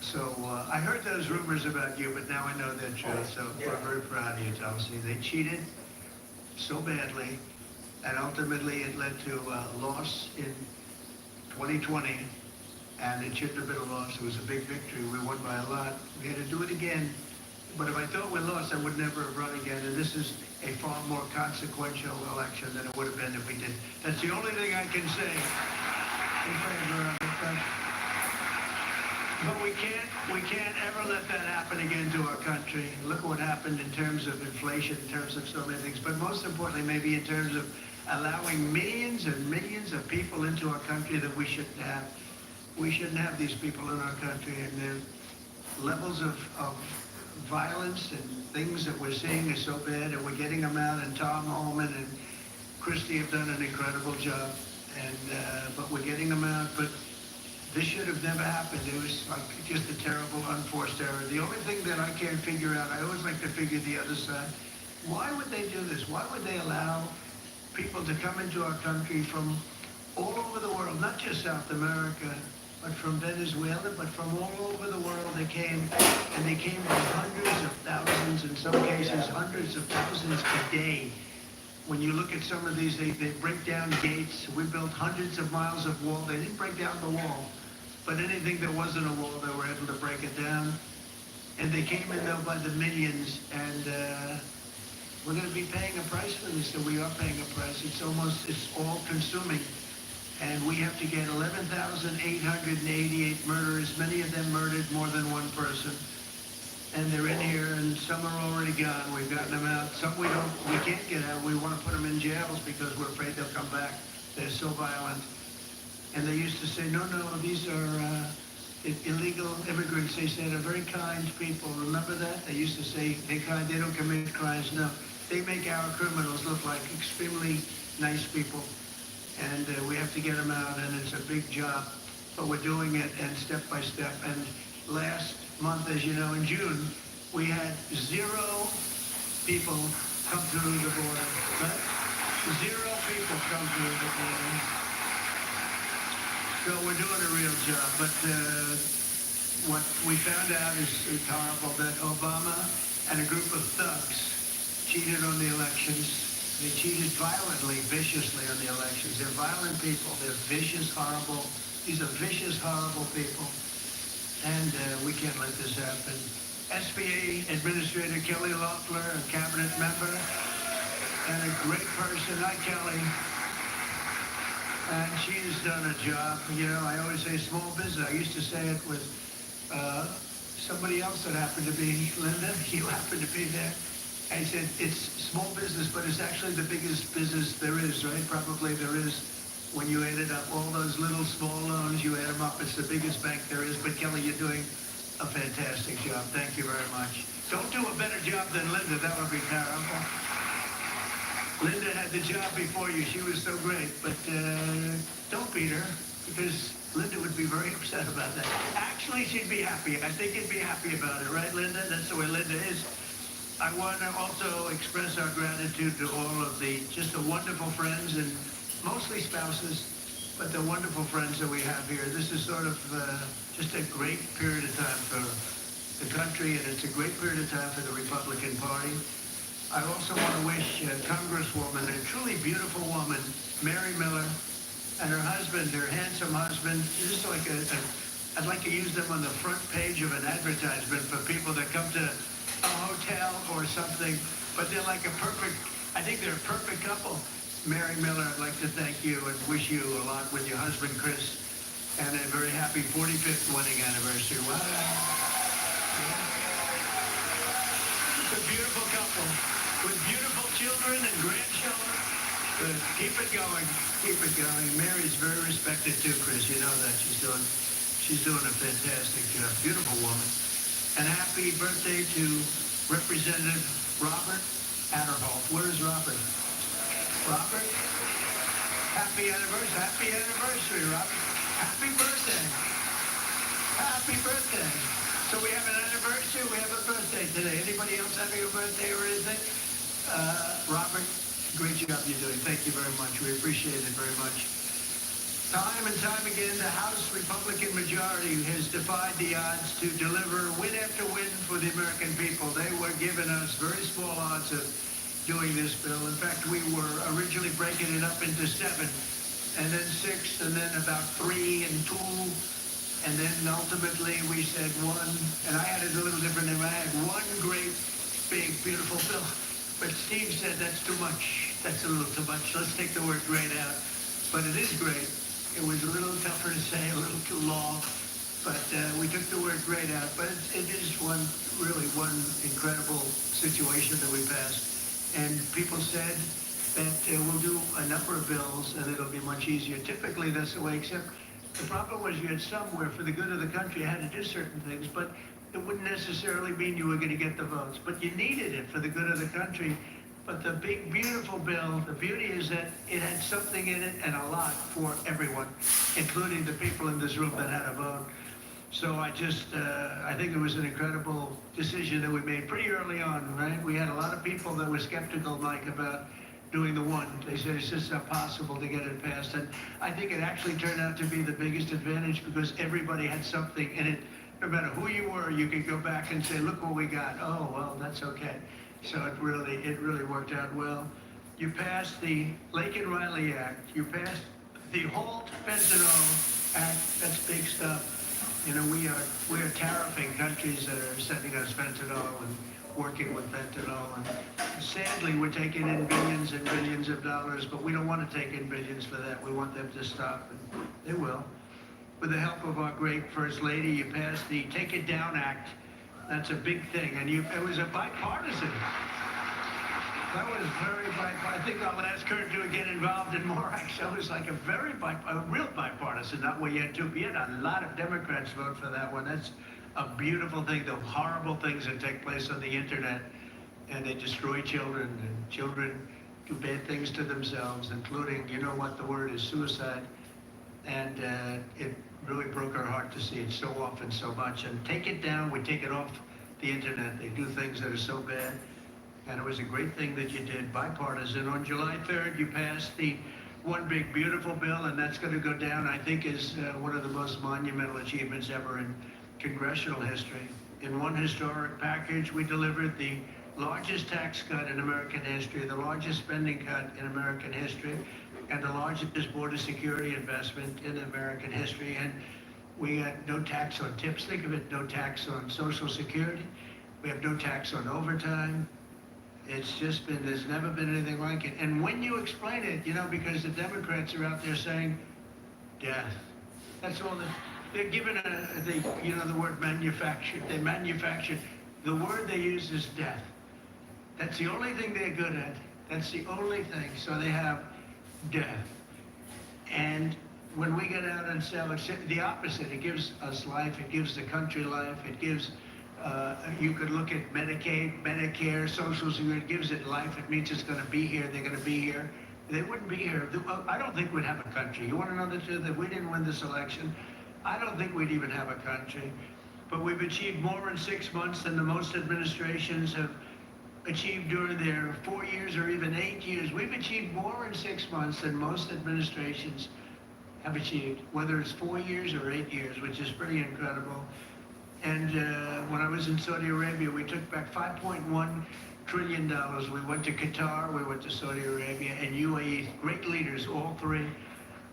So, I heard those rumors about you, but now I know they're true. So, we're very proud of you, Tulsi. They cheated so badly, and ultimately it led to a loss in 2020, and it shouldn't have been a loss. It was a big victory. We won by a lot. We had to do it again. But if I thought we lost, I would never have run again, and this is a far more consequential election than it would have been if we did. That's the only thing I can say in favor of it. But we can't ever let that happen again to our country. Look what happened in terms of inflation, in terms of so many things, but most importantly, maybe in terms of allowing millions and millions of people into our country that we shouldn't have. We shouldn't have these people in our country, and the levels of violence and things that we're seeing is so bad, and we're getting them out, and Tom Ullman and Christie have done an incredible job, and but we're getting them out. But This should have never happened. It was like just a terrible, unforced error. The only thing that I can't figure out, I always like to figure the other side. Why would they do this? Why would they allow people to come into our country from all over the world, not just South America, but from Venezuela, but from all over the world they came, and they came by hundreds of thousands, in some cases hundreds of thousands a day. When you look at some of these, they break down gates. We built hundreds of miles of wall. They didn't break down the wall, but anything that wasn't a wall, they were able to break it down. And they came in though by the millions, and we're going to be paying a price for this, so we are paying a price. It's all consuming. And we have to get 11,888 murderers, many of them murdered more than one person. And they're in here, and some are already gone. We've gotten them out. Some we can't get out. We want to put them in jails because we're afraid they'll come back. They're so violent. And they used to say, no, these are illegal immigrants. They said are very kind people. Remember that? They used to say they're kind, they don't commit crimes. No, they make our criminals look like extremely nice people. And we have to get them out, and it's a big job. But we're doing it, and step by step. And last month, as you know, in June, we had 0 people come through the border. Right? 0 people come through the border. So we're doing a real job. But what we found out is horrible, that Obama and a group of thugs cheated on the elections. They cheated violently, viciously on the elections. They're violent people. They're vicious, horrible. These are vicious, horrible people. And we can't let this happen. SBA Administrator Kelly Loeffler, a cabinet member, and a great person. Hi, Kelly. And she's done a job. You know, I always say small business. I used to say it with somebody else that happened to be, Linda, you happened to be there. I said, it's small business, but it's actually the biggest business there is, right? Probably there is. When you added up all those little small loans, you add them up, it's the biggest bank there is. But Kelly, you're doing a fantastic job. Thank you very much. Don't do a better job than Linda. That would be terrible. Linda had the job before you. She was so great. But don't beat her, because Linda would be very upset about that. Actually, she'd be happy. I think you'd be happy about it, right, Linda? That's the way Linda is. I want to also express our gratitude to all of just the wonderful friends, and mostly spouses, but the wonderful friends that we have here. This is sort of just a great period of time for the country, and it's a great period of time for the Republican Party. I also want to wish Congresswoman, a truly beautiful woman, Mary Miller, and her husband, her handsome husband. Just like I'd like to use them on the front page of an advertisement for people that come to a hotel or something, but they're like I think they're a perfect couple. Mary Miller, I'd like to thank you and wish you a lot with your husband, Chris, and a very happy 45th wedding anniversary. Wow. It's a beautiful couple with beautiful children and grandchildren. Good. Keep it going. Keep it going. Mary's very respected too, Chris. You know that. She's doing a fantastic job. Beautiful woman. And happy birthday to Representative Robert Adderholt. Where's Robert? Robert? Happy anniversary, Robert. Happy birthday. Happy birthday. So we have an anniversary, we have a birthday today. Anybody else having a birthday or anything? Robert, great job you're doing. Thank you very much. We appreciate it very much. Time and time again, the House Republican majority has defied the odds to deliver win after win for the American people. They were giving us very small odds of doing this bill. In fact, we were originally breaking it up into 7, and then 6, and then about 3 and 2, and then ultimately we said 1, and I had it a little different than I had one great, big, beautiful bill. But Steve said that's too much. That's a little too much. Let's take the word great out. But it is great. It was a little tougher to say, a little too long, but we took the word great out. But it is really one incredible situation that we passed. And people said that we'll do a number of bills and it'll be much easier. Typically that's the way, except the problem was you had somewhere for the good of the country, you had to do certain things, but it wouldn't necessarily mean you were going to get the votes. But you needed it for the good of the country. But the big, beautiful bill, the beauty is that it had something in it and a lot for everyone, including the people in this room that had a vote. So I think it was an incredible decision that we made pretty early on, right? We had a lot of people that were skeptical, Mike, about doing the one. They said it's just not possible to get it passed. And I think it actually turned out to be the biggest advantage because everybody had something in it. No matter who you were, you could go back and say, look what we got. Oh, well, that's okay. So it really worked out well. You passed the Lake and Riley Act. You passed the Halt Fentanyl Act. That's big stuff. You know, we are tariffing countries that are sending us fentanyl and working with fentanyl. And sadly, we're taking in billions and billions of dollars, but we don't want to take in billions for that. We want them to stop, and they will. With the help of our great First Lady, you passed the Take It Down Act. That's a big thing, and it was a bipartisan. That was very bipartisan. I think I'll ask her to get involved in more acts. That was like a real bipartisan, not where you had two. You had a lot of Democrats vote for that one. That's a beautiful thing. The horrible things that take place on the internet, and they destroy children, and children do bad things to themselves, including, you know what the word is, suicide. And it really broke our heart to see it so often, so much. And take it down, we take it off the internet. They do things that are so bad. And it was a great thing that you did, bipartisan. On July 3rd, you passed the One Big Beautiful Bill, and that's going to go down, I think, as one of the most monumental achievements ever in congressional history. In one historic package, we delivered the largest tax cut in American history, the largest spending cut in American history, and the largest border security investment in American history. And we had no tax on tips. Think of it, no tax on Social Security. We have no tax on overtime. It's just been, there's never been anything like it. And when you explain it, you know, because the Democrats are out there saying death. That's all they're given the word manufactured. They manufactured. The word they use is death. That's the only thing they're good at. That's the only thing. So they have death. And when we get out and sell, it's the opposite. It gives us life. It gives the country life. It gives, you could look at Medicaid, Medicare, Social Security. It gives it life. It means it's going to be here. They're going to be here. They wouldn't be here. I don't think we'd have a country. You want to know the truth? If we didn't win this election, I don't think we'd even have a country. But we've achieved more in 6 months than the most administrations have achieved during their 4 years or even 8 years. We've achieved more in 6 months than most administrations have achieved, whether it's 4 years or 8 years, which is pretty incredible. And when I was in Saudi Arabia, we took back $5.1 trillion. We went to Qatar, we went to Saudi Arabia, and UAE. Great leaders, all three,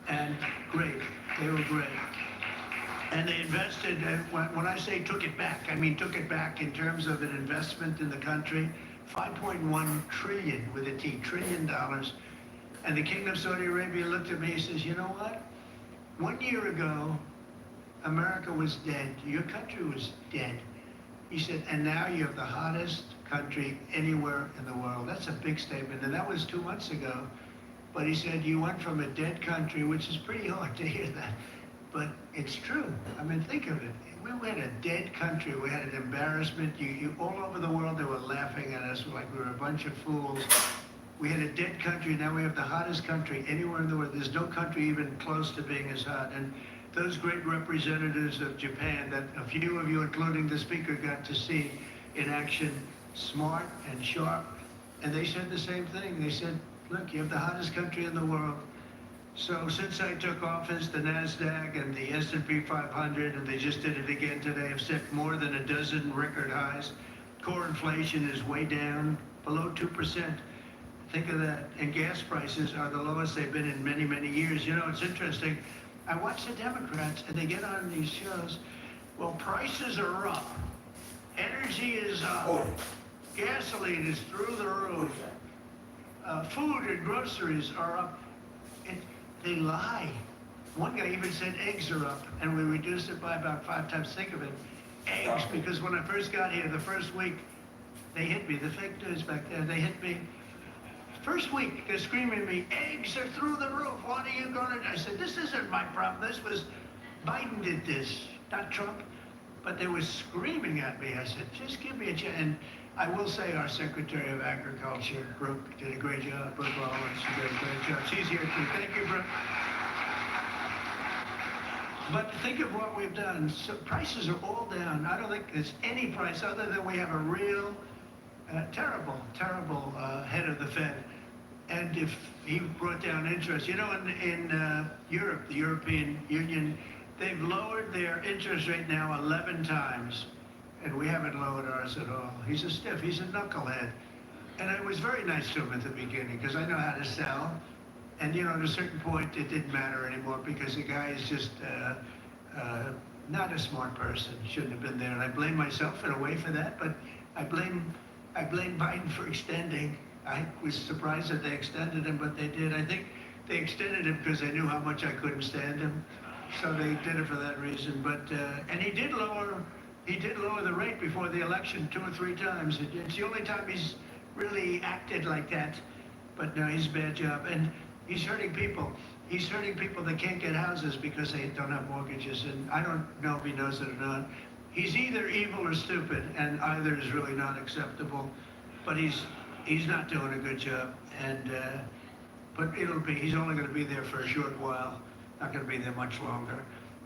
and great. They were great. And they invested, when I say took it back, I mean took it back in terms of an investment in the country, $5.1 trillion, with a T, trillion dollars. And the King of Saudi Arabia looked at me and says, you know what? 1 year ago, America was dead. Your country was dead. He said, and now you're the hottest country anywhere in the world. That's a big statement, and that was 2 months ago. But he said, you went from a dead country, which is pretty hard to hear that, but it's true. I mean, think of it. We had a dead country. We had an embarrassment. All over the world, they were laughing at us like we were a bunch of fools. We had a dead country. Now we have the hottest country anywhere in the world. There's no country even close to being as hot. And those great representatives of Japan that a few of you, including the speaker, got to see in action, smart and sharp. And they said the same thing. They said, look, you have the hottest country in the world. So since I took office, the NASDAQ and the S&P 500, and they just did it again today, have set more than a dozen record highs. Core inflation is way down, below 2%. Think of that. And gas prices are the lowest they've been in many, many years. You know, it's interesting. I watch the Democrats, and they get on these shows. Well, prices are up. Energy is up. Gasoline is through the roof. Food and groceries are up. They lie. One guy even said eggs are up, and we reduced it by about 5 times. Think of it. Eggs, because when I first got here, the first week, they hit me. The fake news back there, they hit me. First week, they're screaming at me, eggs are through the roof. What are you going to do? I said, this isn't my problem. This was, Biden did this, not Trump. But they were screaming at me. I said, just give me a chance. And I will say our Secretary of Agriculture, Brooke, did a great job. Brooke Lawrence, she did a great job. She's here too. Thank you, Brooke. But think of what we've done. So prices are all down. I don't think there's any price other than we have a real terrible head of the Fed. And if he brought down interest, you know, in Europe, the European Union, they've lowered their interest rate now 11 times. And we haven't lowered ours at all. He's a stiff, he's a knucklehead. And I was very nice to him at the beginning because I know how to sell. And you know, at a certain point, it didn't matter anymore because the guy is just not a smart person. Shouldn't have been there. And I blame myself in a way for that, but I blame Biden for extending. I was surprised that they extended him, but they did. I think they extended him because they knew how much I couldn't stand him. So they did it for that reason. But and he did lower the rate before the election 2 or 3 times. It's the only time he's really acted like that. But no, he's a bad job. And he's hurting people. He's hurting people that can't get houses because they don't have mortgages. And I don't know if he knows it or not. He's either evil or stupid, and either is really not acceptable. But he's not doing a good job. And but he's only going to be there for a short while. Not going to be there much longer.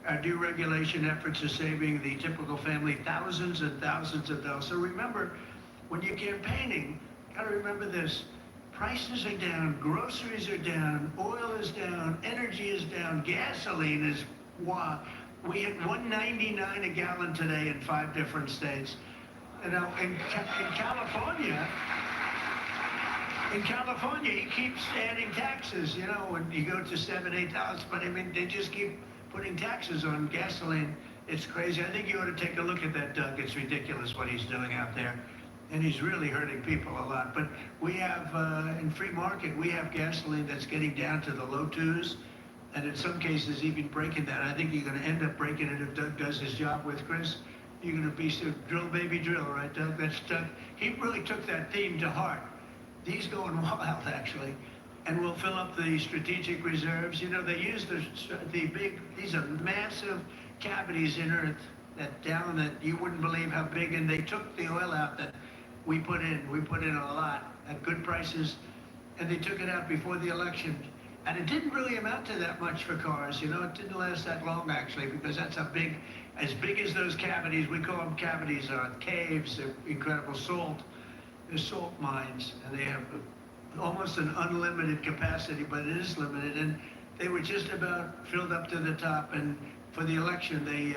Our deregulation efforts are saving the typical family thousands and thousands of dollars. So remember, when you're campaigning, got to remember this. Prices are down, groceries are down, oil is down, energy is down, gasoline is, wow. We hit $1.99 a gallon today in 5 different states. You know, in California, he keeps adding taxes, you know, and you go to $7, $8, but I mean, they just keep putting taxes on gasoline. It's crazy. I think you ought to take a look at that, Doug. It's ridiculous what he's doing out there. And he's really hurting people a lot. But we have, in free market, we have gasoline that's getting down to the low 2s. And in some cases, even breaking that. I think you're going to end up breaking it if Doug does his job with Chris. You're going to be drill, baby, drill, right, Doug? That's Doug. He really took that theme to heart. He's going wild, actually. And we'll fill up the strategic reserves. You know, they use these are massive cavities in Earth that you wouldn't believe how big, and they took the oil out that we put in. We put in a lot at good prices, and they took it out before the election. And it didn't really amount to that much for cars. You know, it didn't last that long, actually, because that's as big as those cavities. We call them cavities, caves. They're incredible salt. They're salt mines, and they have almost an unlimited capacity, but it is limited. And they were just about filled up to the top. And for the election, they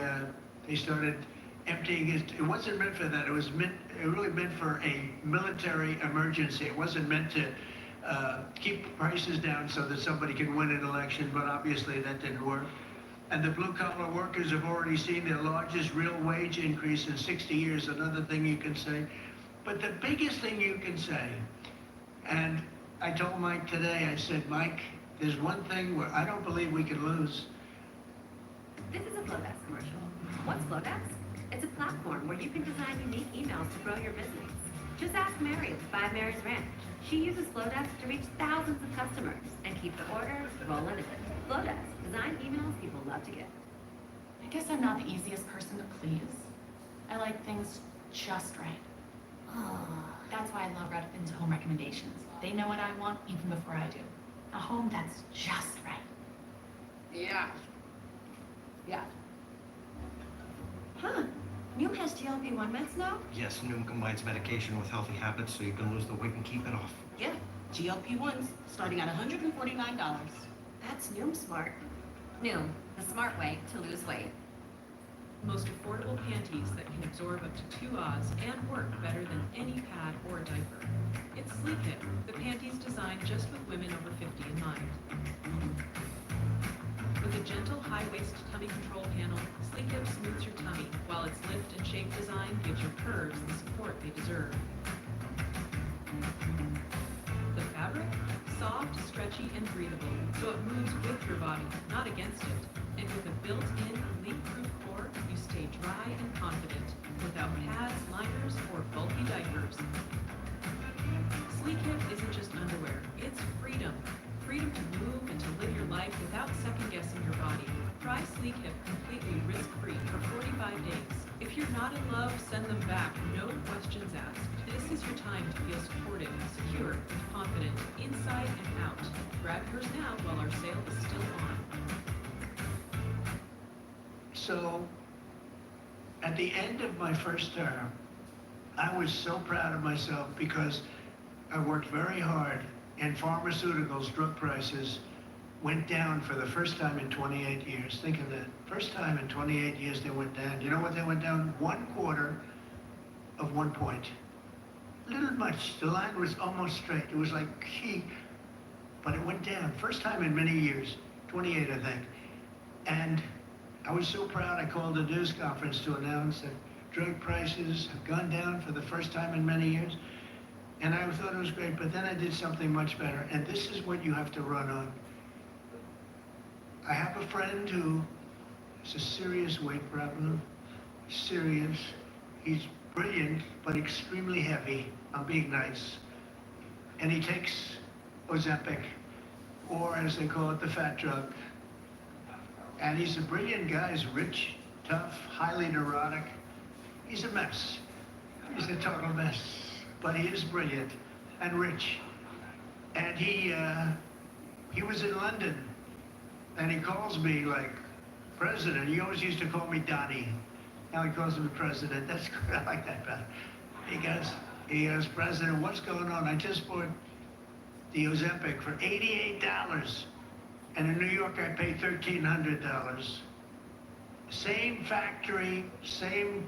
started emptying it. It wasn't meant for that. It really meant for a military emergency. It wasn't meant to keep prices down so that somebody can win an election, but obviously that didn't work. And the blue-collar workers have already seen their largest real wage increase in 60 years, another thing you can say. But the biggest thing you can say, and I told Mike today, I said, Mike, there's one thing where I don't believe we can lose. This is a Flowdesk commercial. What's Flowdesk? It's a platform where you can design unique emails to grow your business. Just ask Mary at 5 Mary's Ranch. She uses Flowdesk to reach thousands of customers and keep the orders rolling. Flowdesk, design emails people love to get. I guess I'm not the easiest person to please. I like things just right. That's why I love Redfin's home recommendations. They know what I want even before I do. A home that's just right. Yeah. Huh. Noom has GLP-1 meds now? Yes, Noom combines medication with healthy habits so you can lose the weight and keep it off. Yeah, GLP-1s starting at $149. That's Noom smart. Noom, the smart way to lose weight. Most affordable panties that can absorb up to 2 Oz and work better than any pad or diaper. It's Sleep Hip, the panties designed just with women over 50 in mind. With a gentle high-waist tummy control panel, Sleep Hip smooths your tummy, while its lift and shape design gives your curves the support they deserve. The fabric? Soft, stretchy, and breathable, so it moves with your body, not against it. And with a built-in leak-proof core, you stay dry and confident, without pads, liners, or bulky diapers. Sleep Hip isn't just underwear, it's freedom. Freedom to move and to live your life without second-guessing your body. Try Sleek Hip completely risk-free for 45 days. If you're not in love, send them back, no questions asked. This is your time to feel supported, secure, and confident, inside and out. Grab yours now while our sale is still on. So, at the end of my first term, I was so proud of myself because I worked very hard, and pharmaceuticals, drug prices, went down for the first time in 28 years. Think of that. First time in 28 years they went down. You know what they went down? 1/4 of 1 point. Little much. The line was almost straight. It was like key, but it went down. First time in many years. 28, I think. And I was so proud I called a news conference to announce that drug prices have gone down for the first time in many years. And I thought it was great, but then I did something much better. And this is what you have to run on. I have a friend who has a serious weight problem. Serious. He's brilliant, but extremely heavy. I'm being nice. And he takes Ozempic, or as they call it, the fat drug. And he's a brilliant guy. He's rich, tough, highly neurotic. He's a mess. He's a total mess. But he is brilliant and rich. And he was in London. And he calls me like president. He always used to call me Donnie. Now he calls me president. That's good. I like that better. He goes, President, what's going on? I just bought the Ozempic for $88. And in New York, I paid $1,300. Same factory, same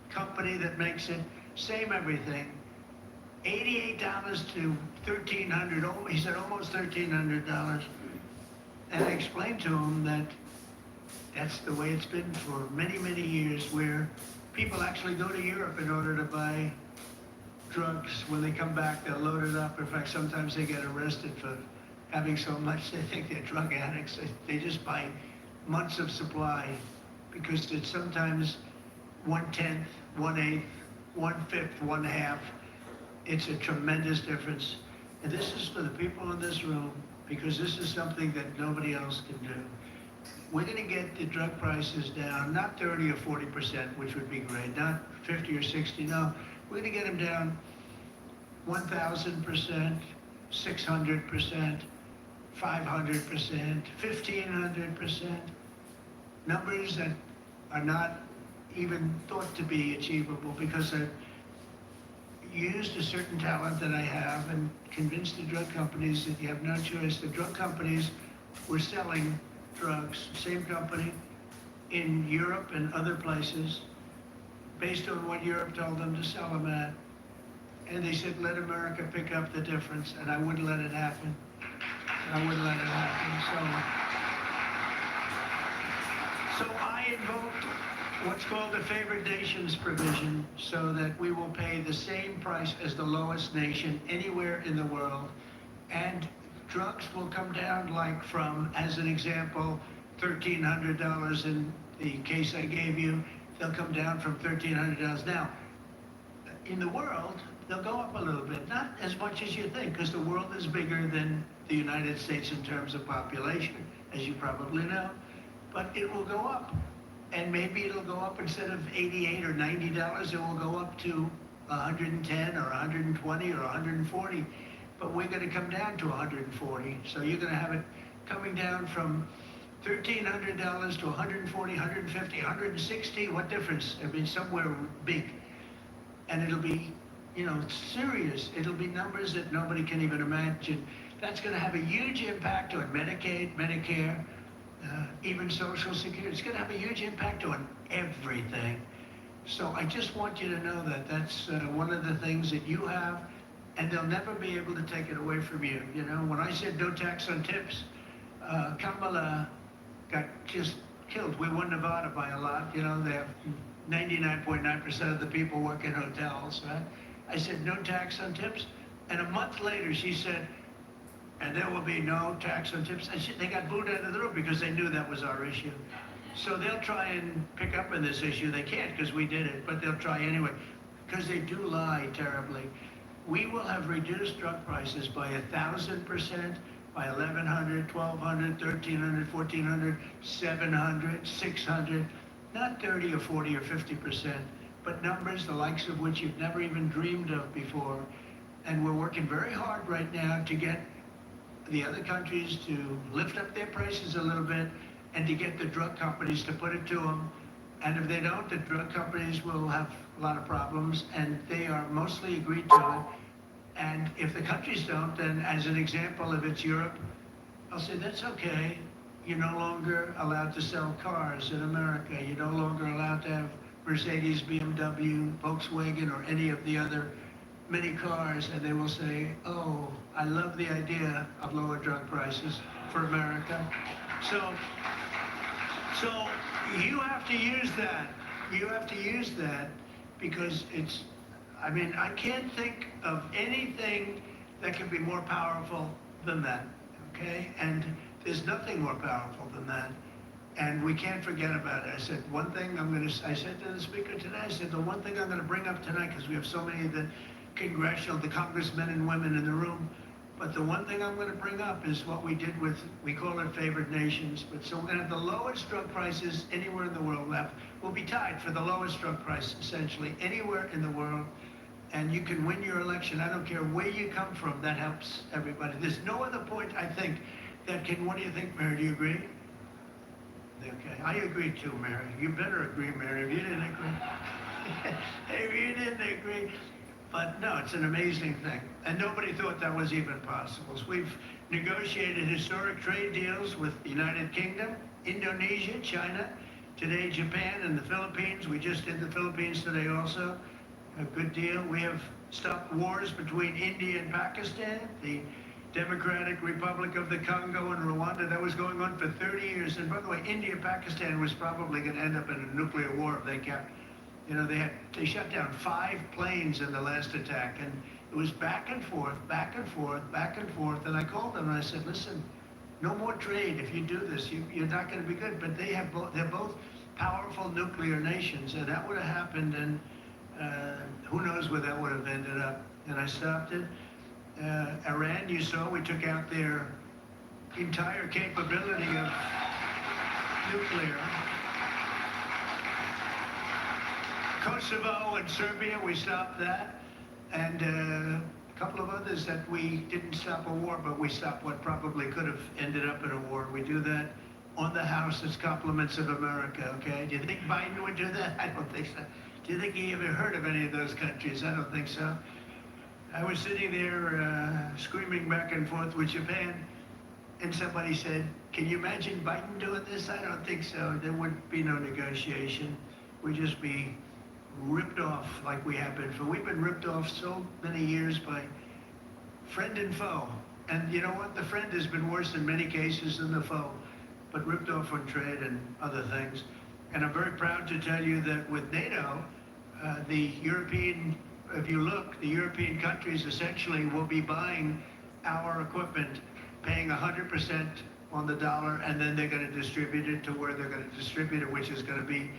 company that makes it, same everything. $88 to $1,300. He said almost $1,300. And I explained to him that that's the way it's been for many, many years, where people actually go to Europe in order to buy drugs. When they come back, they'll load it up. In fact, sometimes they get arrested for having so much they think they're drug addicts. They just buy months of supply because it's sometimes 1/10, 1/8, 1/5, 1/2. It's a tremendous difference. And this is for the people in this room, because this is something that nobody else can do. We're going to get the drug prices down, not 30 or 40%, which would be great, not 50 or 60, no. We're going to get them down 1,000%, 600%, 500%, 1,500%. Numbers that are not even thought to be achievable, because I used a certain talent that I have and convinced the drug companies that you have no choice. The drug companies were selling drugs, same company, in Europe and other places, based on what Europe told them to sell them at. And they said, let America pick up the difference, and I wouldn't let it happen. I wouldn't let it happen. So I invoked what's called a favored nations provision, so that we will pay the same price as the lowest nation anywhere in the world. And drugs will come down, like from, as an example, $1,300 in the case I gave you. They'll come down from $1,300. Now, in the world, they'll go up a little bit, not as much as you think, because the world is bigger than the United States in terms of population, as you probably know. But it will go up. And maybe it'll go up, instead of $88 or $90, it will go up to 110 or 120 or 140. But we're going to come down to 140. So you're going to have it coming down from $1,300 to 140, 150, 160. What difference? I mean, somewhere big. And it'll be, serious. It'll be numbers that nobody can even imagine. That's going to have a huge impact on Medicaid, Medicare, even Social Security. It's going to have a huge impact on everything. So I just want you to know that that's one of the things that you have, and they'll never be able to take it away from you. When I said no tax on tips, Kamala got just killed. We won Nevada by a lot. They have 99.9% of the people work in hotels, right? I said no tax on tips, and a month later she said, and there will be no tax on tips. And they got booed out of the room because they knew that was our issue. So they'll try and pick up on this issue. They can't, because we did it, but they'll try anyway, because they do lie terribly. We will have reduced drug prices by 1,000%, by 1,100, 1,200, 1,300, 1,400, 700, 600, not 30 or 40 or 50%, but numbers the likes of which you've never even dreamed of before. And we're working very hard right now to get the other countries to lift up their prices a little bit and to get the drug companies to put it to them. And if they don't, the drug companies will have a lot of problems, and they are mostly agreed to it. And if the countries don't, then as an example, if it's Europe, I'll say, that's okay. You're no longer allowed to sell cars in America. You're no longer allowed to have Mercedes, BMW, Volkswagen, or any of the other many cars. And they will say, oh, I love the idea of lower drug prices for America. So you have to use that. You have to use that because it's, I mean, I can't think of anything that can be more powerful than that, okay? And there's nothing more powerful than that. And we can't forget about it. I said, one thing I said to the speaker today, I said, the one thing I'm gonna bring up tonight, because we have so many of the congressmen and women in the room, but the one thing I'm gonna bring up is what we did with, we call it favored nations, but so we're gonna have the lowest drug prices anywhere in the world left. We'll be tied for the lowest drug price, essentially, anywhere in the world. And you can win your election. I don't care where you come from, that helps everybody. There's no other point, I think, that can, what do you think, Mary, do you agree? Okay, I agree too, Mary. You better agree, Mary, if you didn't agree. If you didn't agree. But no, it's an amazing thing. And nobody thought that was even possible. So we've negotiated historic trade deals with the United Kingdom, Indonesia, China, today Japan and the Philippines. We just did the Philippines today also. A good deal. We have stopped wars between India and Pakistan, the Democratic Republic of the Congo and Rwanda. That was going on for 30 years. And by the way, India, Pakistan was probably going to end up in a nuclear war if they kept, you know, they shut down 5 planes in the last attack, and it was back and forth, back and forth, back and forth. And I called them and I said, listen, no more trade. If you do this, you're not going to be good. But they're both powerful nuclear nations, and that would have happened, and who knows where that would have ended up. And I stopped it. Iran, you saw, we took out their entire capability of nuclear. Kosovo and Serbia, we stopped that. And a couple of others that we didn't stop a war, but we stopped what probably could have ended up in a war. We do that on the House as compliments of America, okay? Do you think Biden would do that? I don't think so. Do you think he ever heard of any of those countries? I don't think so. I was sitting there screaming back and forth with Japan, and somebody said, can you imagine Biden doing this? I don't think so. There would be no negotiation. We'd just be ripped off like we have been. For we've been ripped off so many years by friend and foe. And you know what? The friend has been worse in many cases than the foe, but ripped off on trade and other things. And I'm very proud to tell you that with NATO, the European, if you look, the European countries essentially will be buying our equipment, paying 100% on the dollar, and then they're going to distribute it to where they're going to distribute it, which is going to be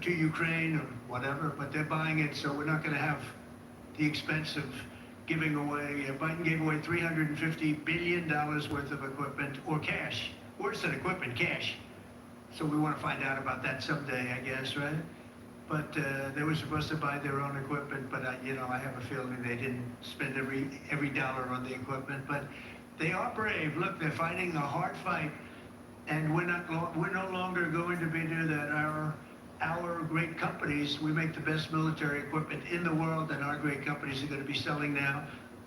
to Ukraine or whatever, but they're buying it, so we're not going to have the expense of giving away. Biden gave away $350 billion worth of equipment, or cash, worse than equipment, cash. So we want to find out about that someday, I guess, right? But they were supposed to buy their own equipment, but you know, I have a feeling they didn't spend every dollar on the equipment. But they are brave. Look, they're fighting a hard fight, and we're no longer going to do that. Our great companies, we make the best military equipment in the world, and our great companies are going to be selling now,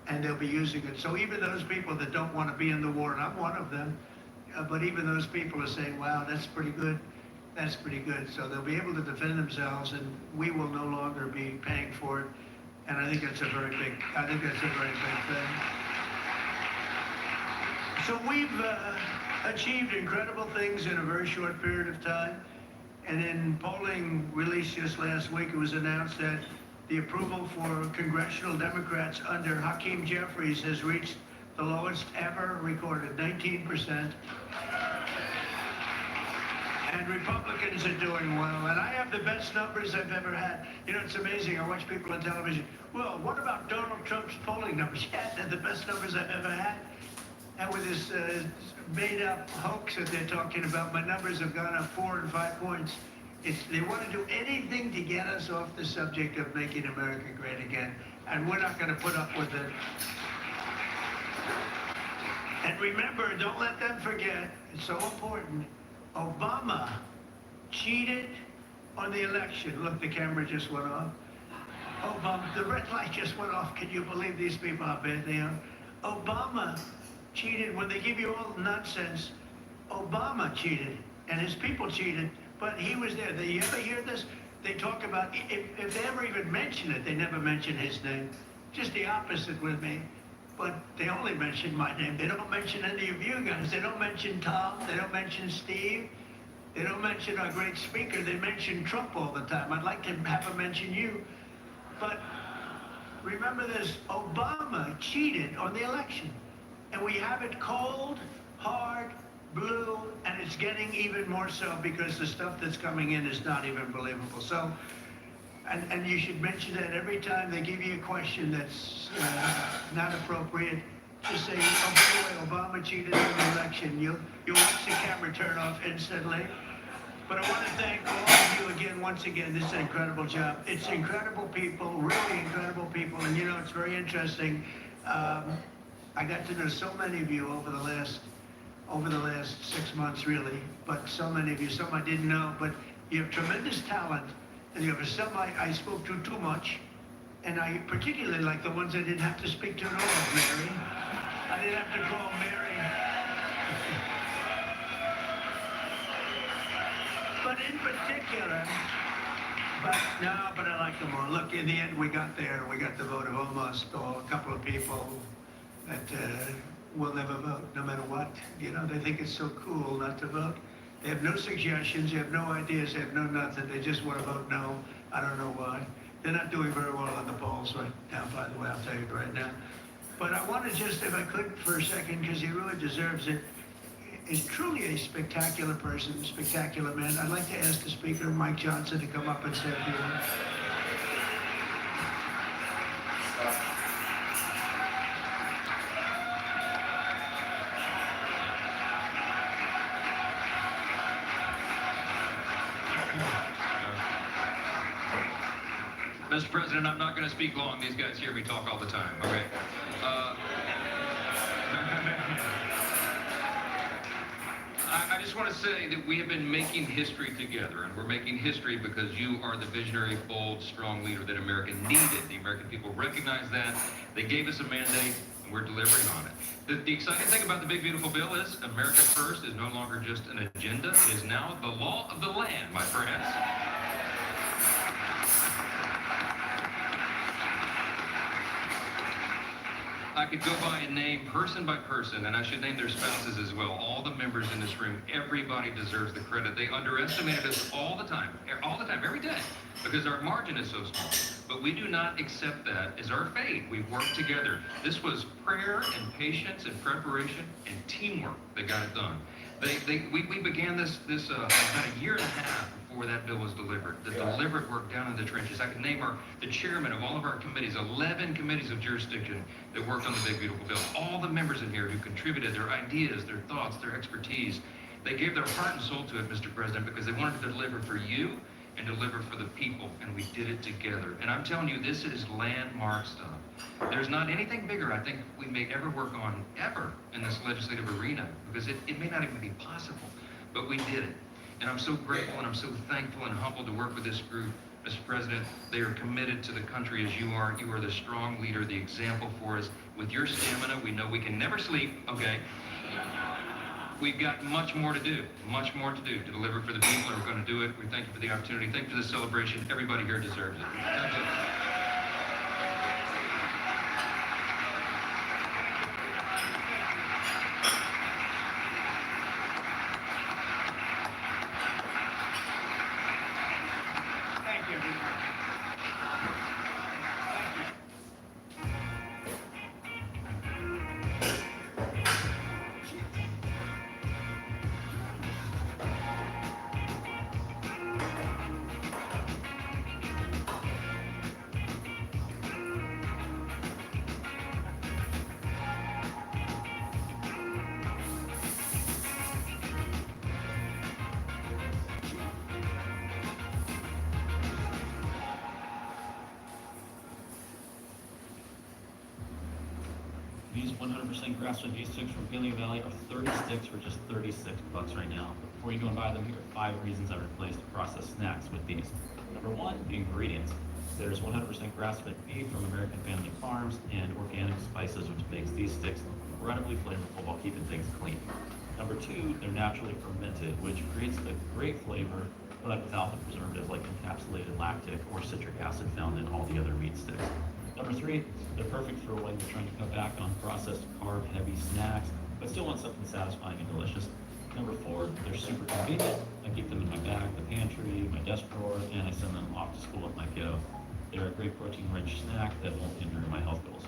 and they'll be using it. So even those people that don't want to be in the war, and I'm one of them, but even those people are saying, wow, that's pretty good. That's pretty good. So they'll be able to defend themselves, and we will no longer be paying for it. And I think that's a very big thing. So we've achieved incredible things in a very short period of time. And in polling released just last week, it was announced that the approval for congressional Democrats under Hakeem Jeffries has reached the lowest ever recorded, 19%. And Republicans are doing well, and I have the best numbers I've ever had. You know, it's amazing. I watch people on television. Well, what about Donald Trump's polling numbers? Yeah, they're the best numbers I've ever had. And with this made-up hoax that they're talking about, my numbers have gone up 4 and 5 points. They want to do anything to get us off the subject of making America great again, and we're not going to put up with it. And remember, don't let them forget, it's so important, Obama cheated on the election. Look, the camera just went off. Obama, the red light just went off. Can you believe these people, how bad they are? Obama cheated. When they give you all nonsense, Obama cheated, and his people cheated, but he was there. You ever hear this? They talk about, if they ever even mention it, they never mention his name. Just the opposite with me. But they only mention my name. They don't mention any of you guys. They don't mention Tom. They don't mention Steve. They don't mention our great speaker. They mention Trump all the time. I'd like to have them mention you. But remember this, Obama cheated on the election. And we have it cold, hard, blue, and it's getting even more so because the stuff that's coming in is not even believable. So, and you should mention that every time they give you a question that's not appropriate. Just say, oh, by the way, Obama cheated on the election. You'll watch the camera turn off instantly. But I want to thank all of you again, once again. This is an incredible job. It's incredible people, really incredible people. And you know, it's very interesting. I got to know so many of you over the last 6 months, really. But so many of you, some I didn't know. But you have tremendous talent. And you have some I spoke to too much. And I particularly like the ones I didn't have to speak to at all, Mary. I didn't have to call Mary. But in particular, but I like them all. Look, in the end, we got there. We got the vote of almost a couple of people that will never vote, no matter what. You know, they think it's so cool not to vote. They have no suggestions. They have no ideas. They have no nothing. They just want to vote no. I don't know why. They're not doing very well on the polls right now, by the way. I'll tell you right now. But I want to just, if I could, for a second, because he really deserves it. Is truly a spectacular person, spectacular man. I'd like to ask the Speaker, Mike Johnson, to come up and say a few words. Mr. President, I'm not going to speak long. These guys hear me talk all the time, okay? I just want to say that we have been making history together, and we're making history because you are the visionary, bold, strong leader that America needed. The American people recognize that. They gave us a mandate, and we're delivering on it. The exciting thing about the Big Beautiful Bill is America First is no longer just an agenda. It is now the law of the land, my friends. I could go by and name person by person, and I should name their spouses as well. All the members in this room, everybody deserves the credit. They underestimated us all the time, every day, because our margin is so small. But we do not accept that as our fate. We work together. This was prayer and patience and preparation and teamwork that got it done. We began this about a year and a half before that bill was delivered. The deliberate work down in the trenches. I could name the chairman of all of our committees, 11 committees of jurisdiction that worked on the Big Beautiful Bill. All the members in here who contributed their ideas, their thoughts, their expertise. They gave their heart and soul to it, Mr. President, because they wanted to deliver for you and deliver for the people, and we did it together. And I'm telling you, this is landmark stuff. There's not anything bigger I think we may ever work on, ever, in this legislative arena, because it may not even be possible, but we did it. And I'm so grateful and I'm so thankful and humbled to work with this group. Mr. President, they are committed to the country as you are. You are the strong leader, the example for us. With your stamina, we know we can never sleep, okay? We've got much more to do to deliver for the people, and we're going to do it. We thank you for the opportunity. Thank you for the celebration. Everybody here deserves it. That's it. 100% grass-fed beef sticks from Paleo Valley are 30 sticks for just $36 right now. But before you go and buy them, here are 5 reasons I replaced processed snacks with these. Number 1, the ingredients. There's 100% grass-fed beef from American Family Farms and organic spices, which makes these sticks incredibly flavorful while keeping things clean. Number 2, they're naturally fermented, which creates a great flavor, but without the preservatives like encapsulated lactic or citric acid found in all the other meat sticks. Number 3, they're perfect for when you're trying to cut back on processed carb-heavy snacks, but still want something satisfying and delicious. Number 4, they're super convenient. I keep them in my bag, the pantry, my desk drawer, and I send them off to school with my kiddo. They're a great protein-rich snack that won't hinder my health goals.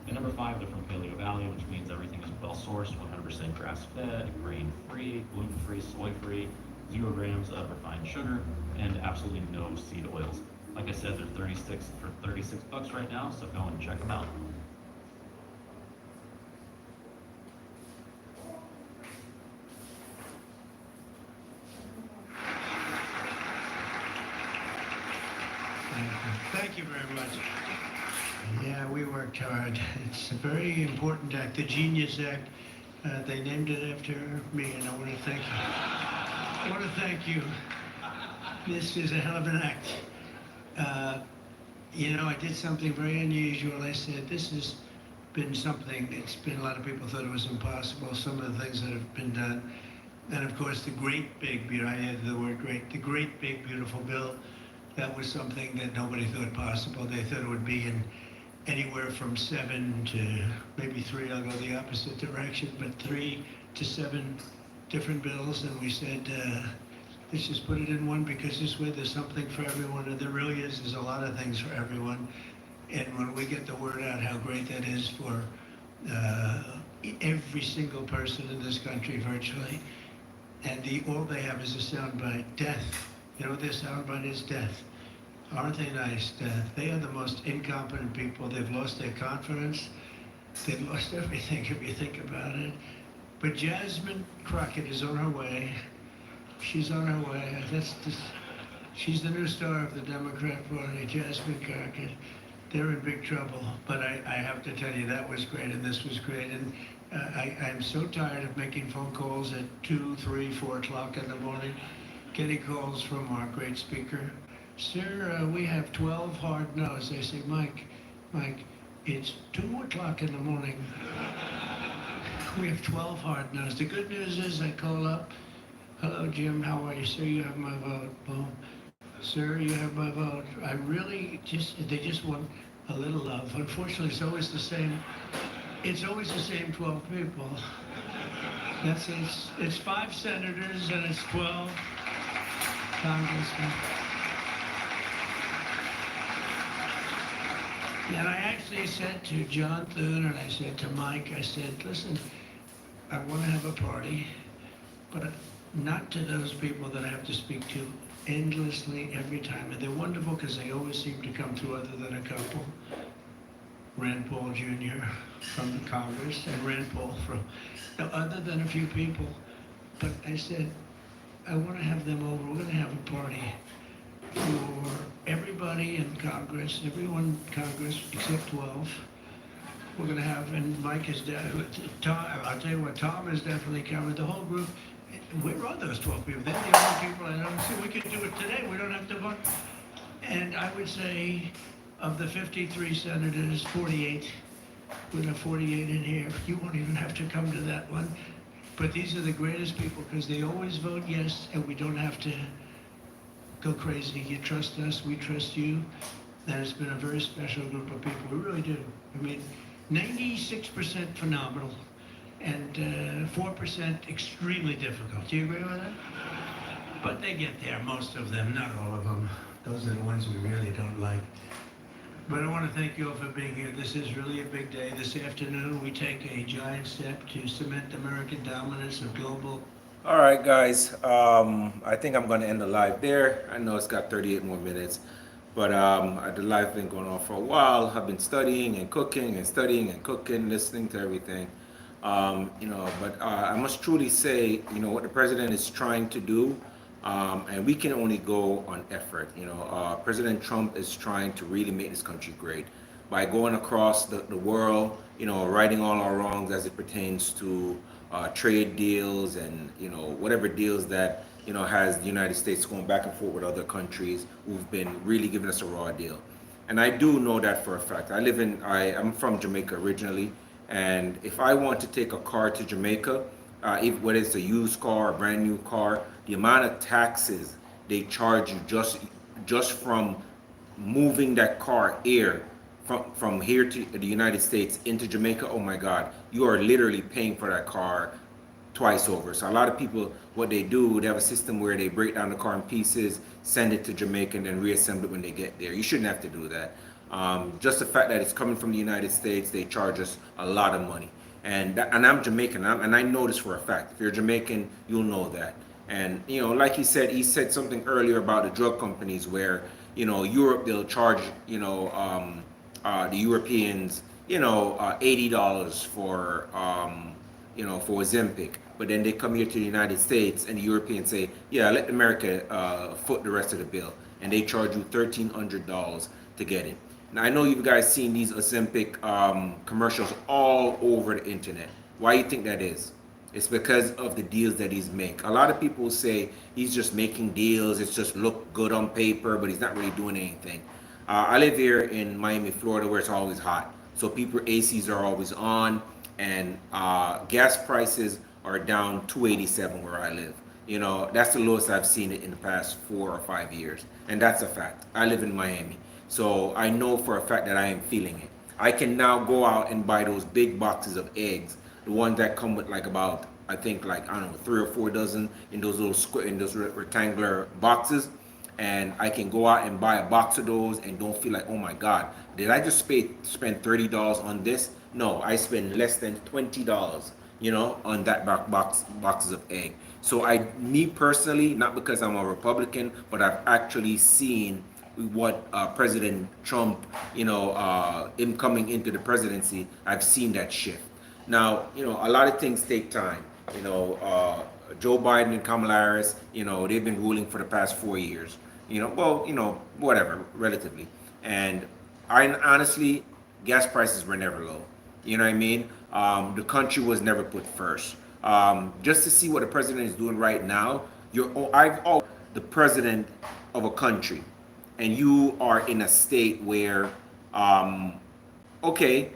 And number 5, they're from Paleo Valley, which means everything is well-sourced, 100% grass-fed, grain-free, gluten-free, soy-free, 0 grams of refined sugar, and absolutely no seed oils. Like I said, they're 36 for $36 right now, so go and check them out. Thank you very much. Yeah, we worked hard. It's a very important act, the Genius Act. They named it after me, and I want to thank you. I want to thank you. This is a hell of an act. You know, I did something very unusual. I said, this has been something, a lot of people thought it was impossible, some of the things that have been done. And of course, the great big, I added the word great, the great big beautiful bill, that was something that nobody thought possible. They thought it would be in anywhere from 7 to maybe 3, I'll go the opposite direction, but 3 to 7 different bills. And we said, let's just put it in one, because this way there's something for everyone, and there really is. There's a lot of things for everyone. And when we get the word out how great that is for every single person in this country virtually, and all they have is a soundbite, death. You know what their soundbite is? Death. Aren't they nice? Death. They are the most incompetent people. They've lost their confidence. They've lost everything if you think about it. But Jasmine Crockett is on her way. She's on her way. She's the new star of the Democrat Party, Jasmine Crockett. They're in big trouble. But I have to tell you, that was great, and this was great. And I'm so tired of making phone calls at 2, 3, 4 o'clock in the morning, getting calls from our great speaker. Sir, we have 12 hard no's. I say, Mike, it's 2 o'clock in the morning. We have 12 hard no's. The good news is I call up, hello, Jim, how are you? Sir, you have my vote. Boom. Sir, you have my vote. They just want a little love. Unfortunately, it's always the same 12 people. It's 5 senators and it's 12 congressmen. And I actually said to John Thune and I said to Mike, I said, listen, I want to have a party, but not to those people that I have to speak to endlessly every time. And they're wonderful because they always seem to come through other than a couple. Rand Paul Jr. from Congress and Rand Paul other than a few people. But I said, I want to have them over. We're going to have a party for everybody in Congress, everyone in Congress except 12. We're going to have, and Mike is Tom, I'll tell you what, Tom is definitely coming, the whole group. Where are those 12 people? They're the only people I don't see. We could do it today. We don't have to vote. And I would say of the 53 senators, 48, we have 48 in here. You won't even have to come to that one. But these are the greatest people because they always vote yes, and we don't have to go crazy. You trust us, we trust you. And it's been a very special group of people. We really do. I mean, 96% phenomenal and 4% extremely difficult. Do you agree with that? But they get there, most of them, not all of them. Those are the ones we really don't like. But I want to thank you all for being here. This is really a big day. This afternoon, we take a giant step to cement American dominance of global. All right, guys. I think I'm going to end the live there. I know it's got 38 more minutes, but the live been going on for a while. I've been studying and cooking and studying and cooking, listening to everything. But I must truly say, what the president is trying to do, and we can only go on effort. President Trump is trying to really make this country great by going across the world righting all our wrongs as it pertains to trade deals and, whatever deals that, has the United States going back and forth with other countries who've been really giving us a raw deal. And I do know that for a fact. I'm from Jamaica originally, and if I want to take a car to Jamaica, whether it's a used car, a brand new car, the amount of taxes they charge you just from moving that car here from here to the United States into Jamaica, oh my God, you are literally paying for that car twice over. So a lot of people, what they do, they have a system where they break down the car in pieces, send it to Jamaica, and then reassemble it when they get there. You shouldn't have to do that. Just the fact that it's coming from the United States, they charge us a lot of money. And I'm Jamaican, and I know this for a fact. If you're Jamaican, you'll know that. And, like he said something earlier about the drug companies where, Europe, they'll charge, the Europeans, $80 for, for Ozempic. But then they come here to the United States and the Europeans say, yeah, let America foot the rest of the bill. And they charge you $1,300 to get it. Now, I know you guys seen these Ozempic commercials all over the internet. Why do you think that is? It's because of the deals that he's making. A lot of people say he's just making deals. It's just look good on paper, but he's not really doing anything. I live here in Miami, Florida, where it's always hot. So people ACs are always on, and gas prices are down $2.87 where I live. That's the lowest I've seen it in the past 4 or 5 years, and that's a fact. I live in Miami, so I know for a fact that I am feeling it. I can now go out and buy those big boxes of eggs, the ones that come with about, I think, I don't know, 3 or 4 dozen in those rectangular boxes. And I can go out and buy a box of those and don't feel like, oh my God, did I just spend $30 on this? No, I spend less than $20, on that boxes of egg. So me personally, not because I'm a Republican, but I've actually seen what President Trump, him coming into the presidency, I've seen that shift. Now, a lot of things take time. Joe Biden and Kamala Harris, they've been ruling for the past 4 years. Whatever, relatively. And honestly, gas prices were never low. You know what I mean? The country was never put first. Just to see what the president is doing right now, I've always the president of a country, and you are in a state where, okay,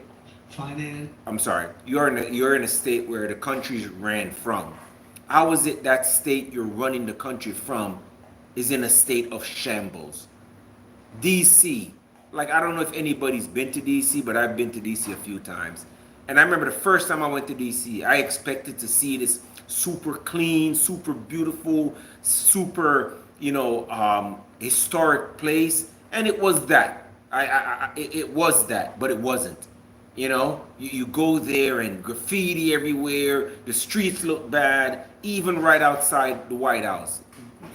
I'm sorry, you're in a state where the country's ran from. How is it that state you're running the country from is in a state of shambles? DC, I don't know if anybody's been to DC, but I've been to DC a few times. And I remember the first time I went to DC, I expected to see this super clean, super beautiful, super, historic place. And it was that. It was that, but it wasn't. You go there and graffiti everywhere. The streets look bad, even right outside the White House.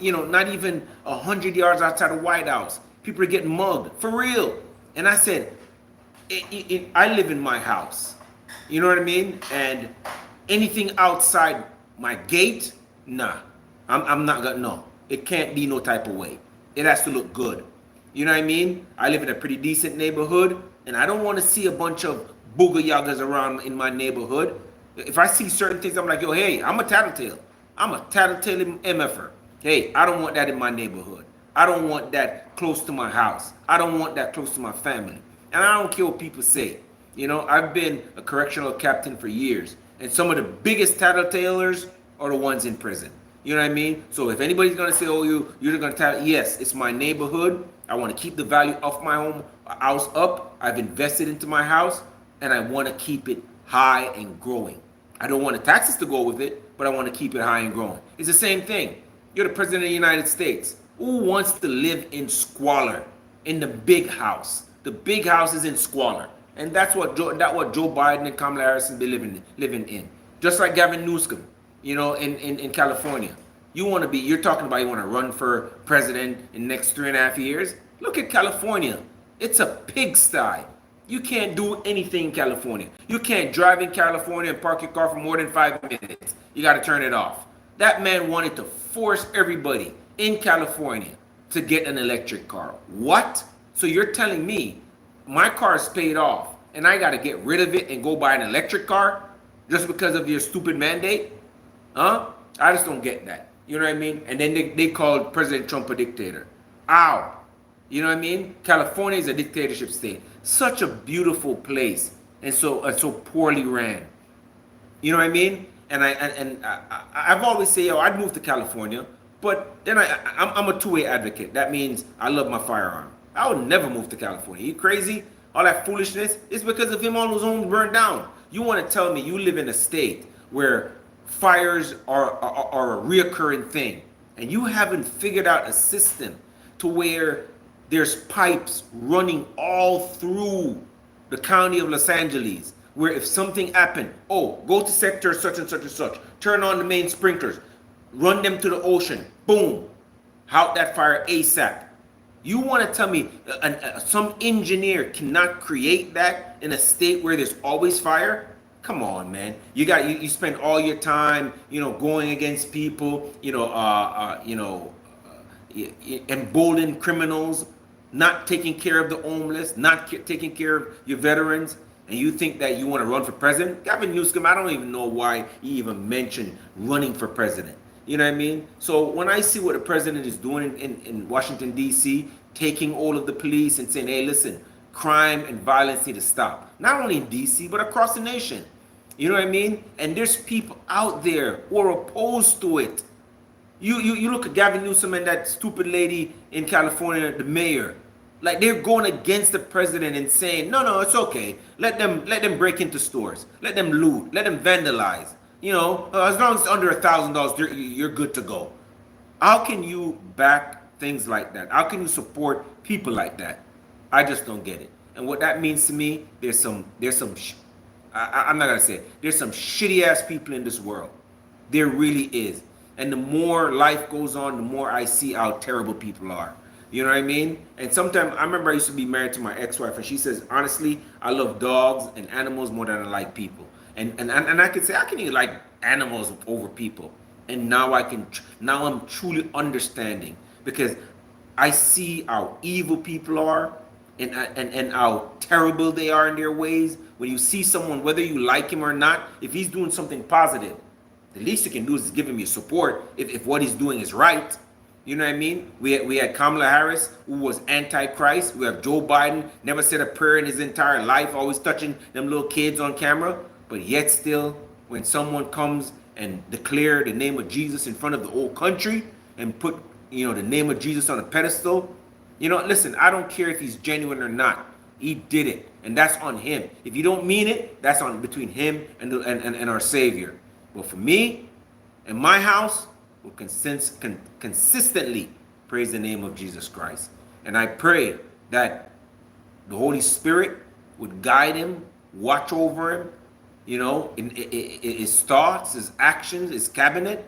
Not even 100 yards outside the White House. People are getting mugged, for real. And I said, I live in my house. You know what I mean? And anything outside my gate, nah. I'm not gonna, no. It can't be no type of way. It has to look good. You know what I mean? I live in a pretty decent neighborhood, and I don't want to see a bunch of booger yagas around in my neighborhood. If I see certain things, I'm like, yo, hey, I'm a tattletale. I'm a tattletale MFer. Hey, I don't want that in my neighborhood. I don't want that close to my house. I don't want that close to my family. And I don't care what people say. I've been a correctional captain for years, and some of the biggest tattletalers are the ones in prison. You know what I mean? So if anybody's gonna say, oh, you're gonna tattle, yes, it's my neighborhood. I want to keep the value of my house up. I've invested into my house, and I want to keep it high and growing. I don't want the taxes to go with it, but I want to keep it high and growing. It's the same thing. You're the president of the United States. Who wants to live in squalor in the big house? The big house is in squalor. And that's what Joe Biden and Kamala Harris be living in. Just like Gavin Newsom, in California. You're talking about you want to run for president in the next 3.5 years? Look at California. It's a pigsty. You can't do anything in California. You can't drive in California and park your car for more than 5 minutes. You got to turn it off. That man wanted to force everybody in California to get an electric car. What? So you're telling me my car is paid off and I got to get rid of it and go buy an electric car just because of your stupid mandate? Huh? I just don't get that. You know what I mean? And then they called President Trump a dictator. Ow. You know what I mean? California is a dictatorship state. Such a beautiful place, and so poorly ran. You know what I mean? And I've always said, yo, I'd move to California, but then I'm a two-way advocate. That means I love my firearm. I would never move to California. You crazy? All that foolishness is because of him. All those homes burned down. You want to tell me you live in a state where fires are a reoccurring thing, and you haven't figured out a system to where there's pipes running all through the county of Los Angeles, where if something happened, oh, go to sector such and such and such, turn on the main sprinklers, run them to the ocean, boom, out that fire ASAP. You want to tell me some engineer cannot create that in a state where there's always fire? Come on, man. You spend all your time, going against people, embolden criminals, not taking care of the homeless, not taking care of your veterans, and you think that you want to run for president? Gavin Newsom, I don't even know why he even mentioned running for president. You know what I mean? So when I see what the president is doing in Washington, D.C., taking all of the police and saying, hey, listen, crime and violence need to stop. Not only in D.C., but across the nation. You know what I mean? And there's people out there who are opposed to it. You look at Gavin Newsom and that stupid lady in California, the mayor. Like, they're going against the president and saying, no, it's okay. Let them break into stores. Let them loot. Let them vandalize. As long as it's under $1,000, you're good to go. How can you back things like that? How can you support people like that? I just don't get it. And what that means to me, there's some I'm not going to say it. There's some shitty ass people in this world. There really is. And the more life goes on, the more I see how terrible people are. You know what I mean? And sometimes, I remember I used to be married to my ex-wife, and she says, honestly, I love dogs and animals more than I like people. And I could say, I can even like animals over people. And now I'm truly understanding, because I see how evil people are and how terrible they are in their ways. When you see someone, whether you like him or not, if he's doing something positive, the least you can do is give him your support if what he's doing is right. You know what I mean? We had Kamala Harris, who was anti-Christ. We have Joe Biden, never said a prayer in his entire life, always touching them little kids on camera. But yet still, when someone comes and declare the name of Jesus in front of the whole country and put, the name of Jesus on a pedestal, listen, I don't care if he's genuine or not. He did it, and that's on him. If you don't mean it, that's on between him and our Savior. But for me and my house, we'll consistently praise the name of Jesus Christ. And I pray that the Holy Spirit would guide him, watch over him, in his thoughts, his actions, his cabinet.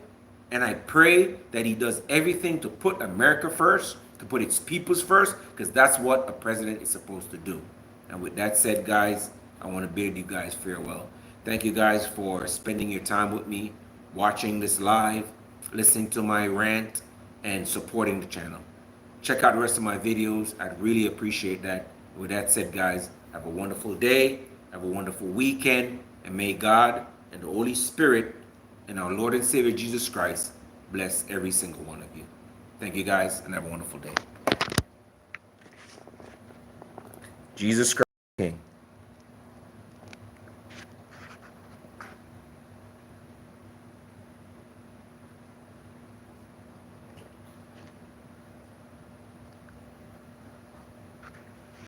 And I pray that he does everything to put America first, to put its peoples first, because that's what a president is supposed to do. And with that said, guys, I want to bid you guys farewell. Thank you guys for spending your time with me, watching this live, listening to my rant, and supporting the channel. Check out the rest of my videos. I'd really appreciate that. With that said, guys, have a wonderful day, have a wonderful weekend, and may God and the Holy Spirit and our Lord and Savior Jesus Christ bless every single one of you. Thank you guys, and have a wonderful day. Jesus Christ.